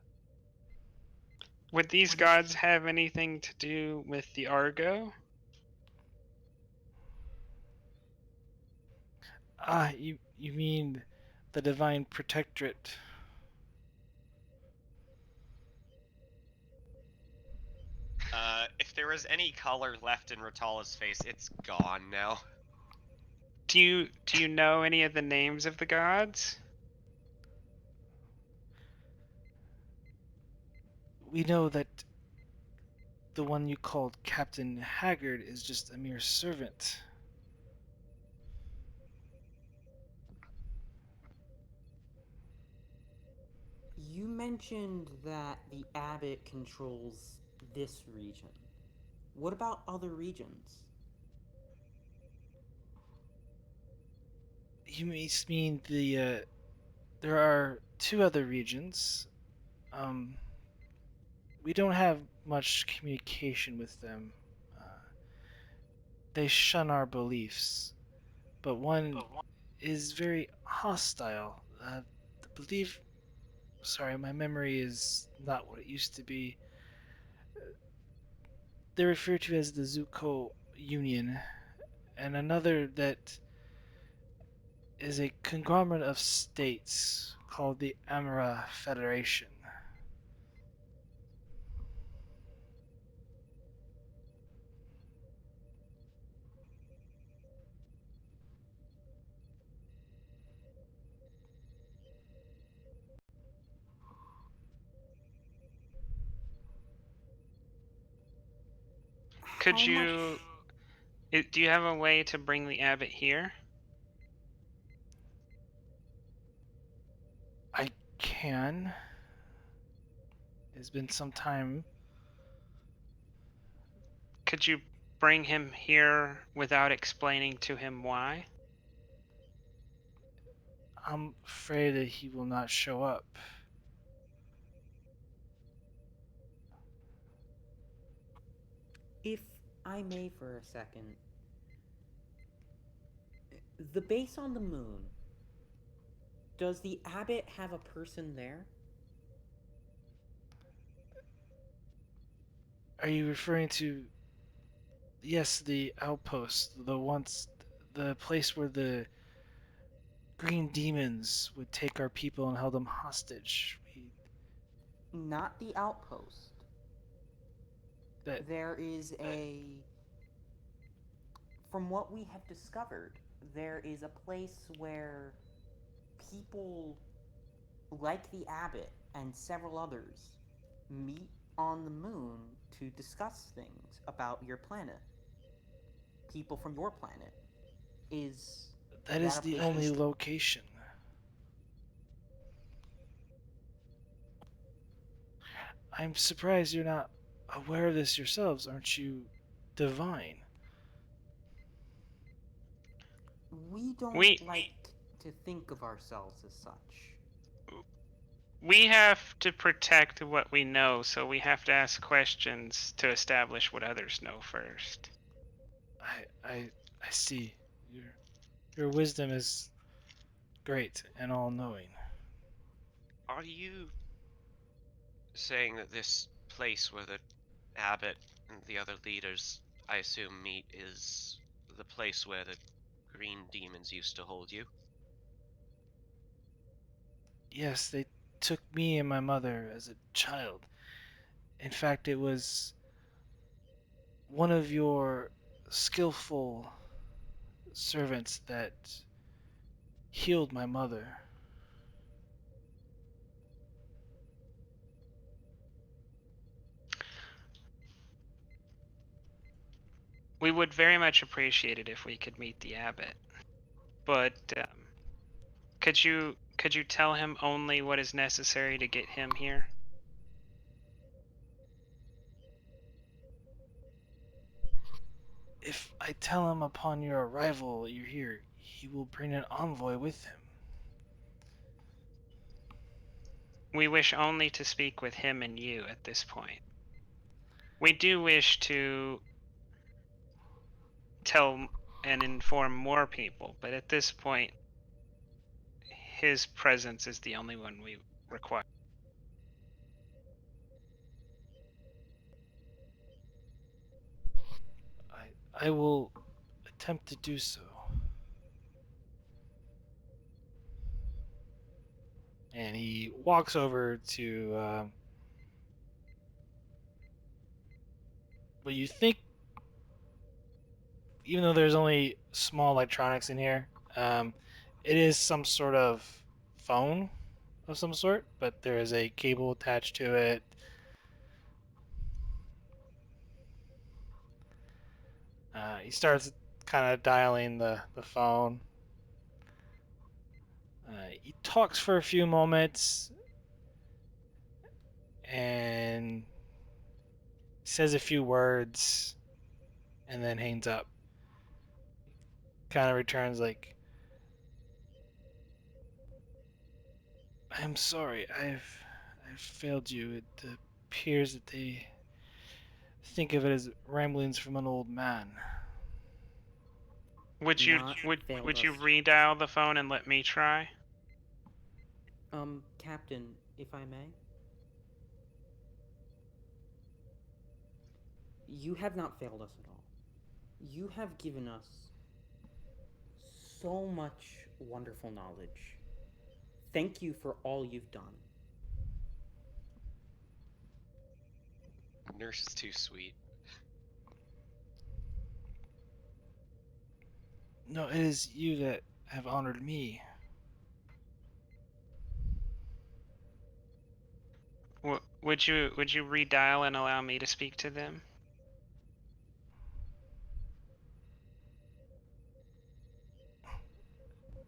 Would these gods have anything to do with the Argo? Ah, you mean the divine protectorate? If there was any color left in Rotala's face, it's gone now. Do you know any of the names of the gods? We know that the one you called Captain Haggard is just a mere servant. You mentioned that the abbot controls this region. What about other regions? You mean the there are two other regions. We don't have much communication with them. They shun our beliefs, but one is very hostile. I believe. Sorry, my memory is not what it used to be. They're referred to as the Zuko Union, and another that is a conglomerate of states called the Amara Federation. Could you? Do you have a way to bring the abbot here? I can. It's been some time. Could you bring him here without explaining to him why? I'm afraid that he will not show up. If I may for a second, the base on the moon, does the abbot have a person there? Are you referring to? Yes, the outpost, the place where the green demons would take our people and held them hostage. Not the outpost. That There is a. From what we have discovered, there is a place where people like the abbot and several others meet on the moon to discuss things about your planet. People from your planet. Is that is a the place only location. I'm surprised you're not aware of this yourselves. Aren't you divine? We don't We like to think of ourselves as such. we have to protect what we know, so we have to ask questions to establish what others know first. I see. Your wisdom is great and all-knowing. Are you saying that this place where the abbot and the other leaders, I assume, meet is the place where the green demons used to hold you. Yes, they took me and my mother as a child. In fact, it was one of your skillful servants that healed my mother. We would very much appreciate it if we could meet the abbot. But could you tell him only what is necessary to get him here? If I tell him upon your arrival you're here, he will bring an envoy with him. We wish only to speak with him and you at this point. We do wish to tell and inform more people, but at this point, his presence is the only one we require. I will attempt to do so. And he walks over to what you think, even though there's only small electronics in here, it is some sort of phone of some sort, but there is a cable attached to it. He starts kind of dialing the phone. He talks for a few moments and says a few words and then hangs up. Kind of returns like, I'm sorry, I've failed you. It appears that they think of it as ramblings from an old man. Would you Not failed would you us. redial the phone and let me try? Captain, if I may? You have not failed us at all. You have given us so much wonderful knowledge. Thank you for all you've done. Nurse is too sweet. No, it is you that have honored me. Would you redial and allow me to speak to them?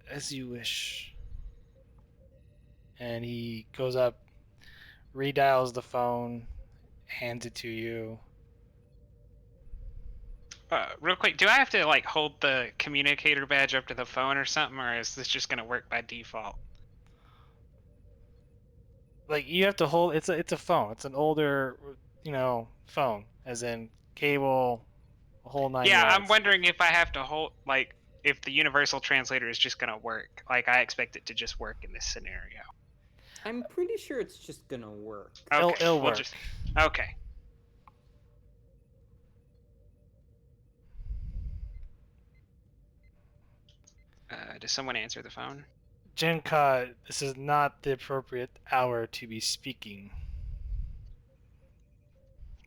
As you wish. And he goes up, redials the phone, hands it to you. Real quick, do I have to like hold the communicator badge up to the phone or something, or is this just gonna work by default? Like you have to hold. It's a phone. It's an older, phone, as in cable, a whole 9 Yeah, yards. I'm wondering if I have to hold like if the universal translator is just gonna work. Like I expect it to just work in this scenario. I'm pretty sure it's just gonna work. It'll Okay, we'll work. just okay. Does someone answer the phone? Jinka, this is not the appropriate hour to be speaking.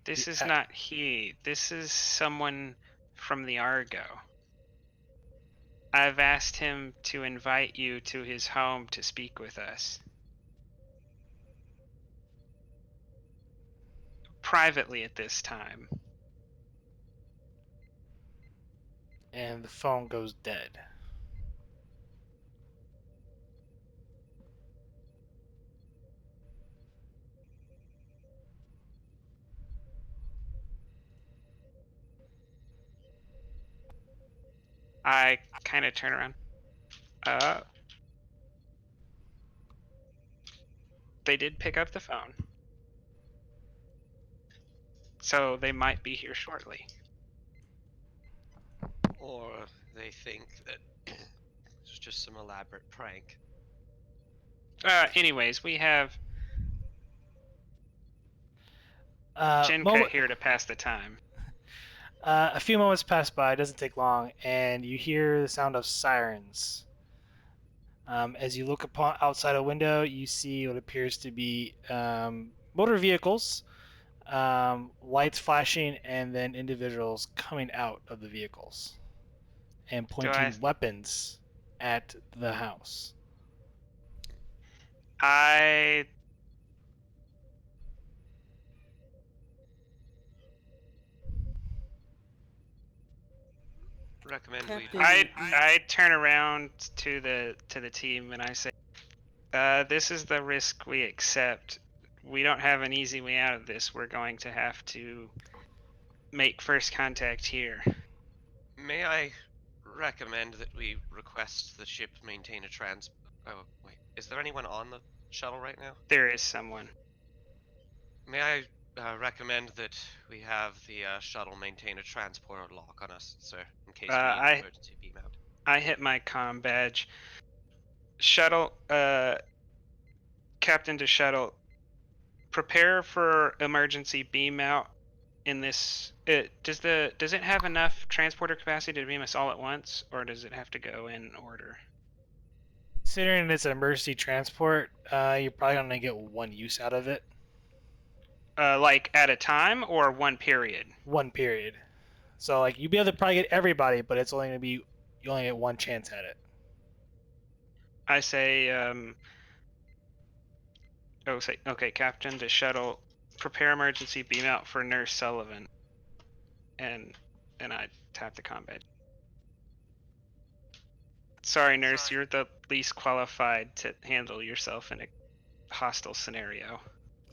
This is not he. This is someone from the Argo. I've asked him to invite you to his home to speak with us. Privately at this time. And the phone goes dead. I kind of turn around. They did pick up the phone. So they might be here shortly. Or they think that it's just some elaborate prank. Anyways, we have Jinka here to pass the time. A few moments pass by, it doesn't take long, and you hear the sound of sirens. As you look upon outside a window, you see what appears to be motor vehicles, lights flashing, and then individuals coming out of the vehicles and pointing weapons at the house. I Recommend we. Captain, I turn around to the team and I say, this is the risk we accept. We don't have an easy way out of this. We're going to have to make first contact here. May I recommend that we request the ship maintain a trans. Oh wait, is there anyone on the shuttle right now? There is someone. May I recommend that we have the shuttle maintain a transporter lock on us, sir, in case we need an emergency beam out. I hit my comm badge. Shuttle, Captain to shuttle, prepare for emergency beam out in this. Does it have enough transporter capacity to beam us all at once, or does it have to go in order? Considering it's an emergency transport, you're probably going to get one use out of it. Like at a time or one period? One period. So like you'll be able to probably get everybody, but it's only going to be, you only get one chance at it. I say, okay, Captain to shuttle, prepare emergency beam out for Nurse Sullivan. And I tap the combat. Sorry, Nurse, you're the least qualified to handle yourself in a hostile scenario.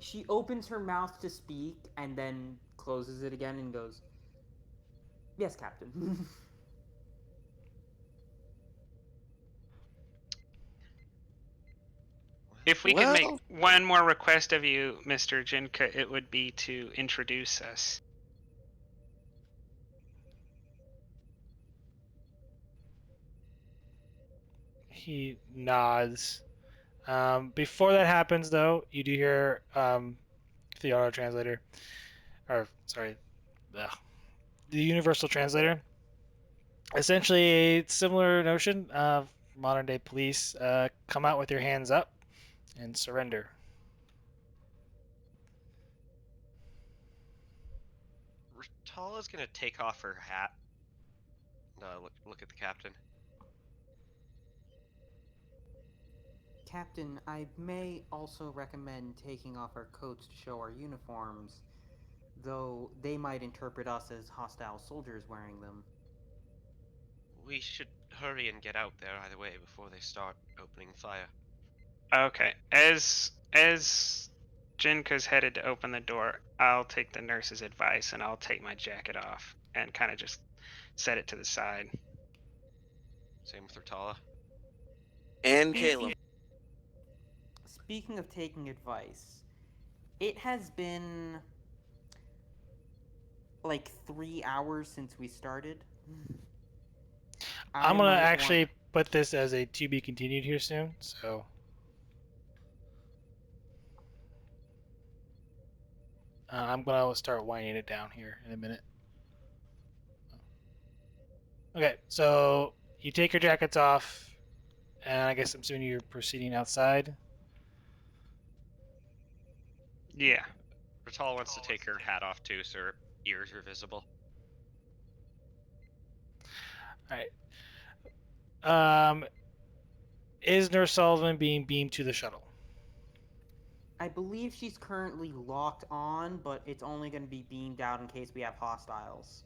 she opens her mouth to speak and then closes it again and goes, "Yes, Captain." If we could make one more request of you, Mr. Jinka, it would be to introduce us. He nods. Before that happens, though, you do hear the auto translator, or sorry, the universal translator. Essentially, a similar notion of modern day police. Come out with your hands up and surrender. Ritala's gonna take off her hat. Look at the captain. Captain, I may also recommend taking off our coats to show our uniforms, though they might interpret us as hostile soldiers wearing them. We should hurry and get out there either way before they start opening fire. Okay. As Jinka's headed to open the door, I'll take the nurse's advice and I'll take my jacket off and kind of just set it to the side. Same with Ritala. And Caleb. Speaking of taking advice, it has been like 3 hours since we started. I'm gonna actually put this as a to be continued here soon, so I'm gonna start winding it down here in a minute. Okay, so you take your jackets off, and I guess I'm assuming you're proceeding outside. Yeah. Ritala wants to take her hat off too, so her ears are visible. Alright. Is Nurse Sullivan being beamed to the shuttle? I believe she's currently locked on, but it's only going to be beamed out in case we have hostiles.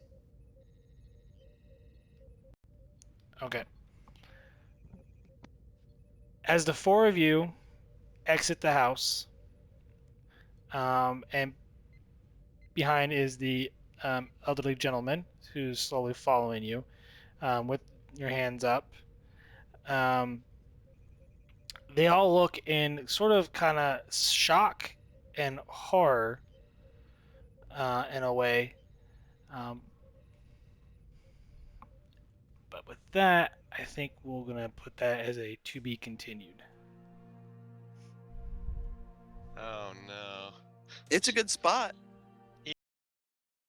Okay. As the four of you exit the house, and behind is the elderly gentleman who's slowly following you with your hands up. They all look in sort of kind of shock and horror in a way. But with that, I think we're going to put that as a to be continued. Oh no. It's a good spot.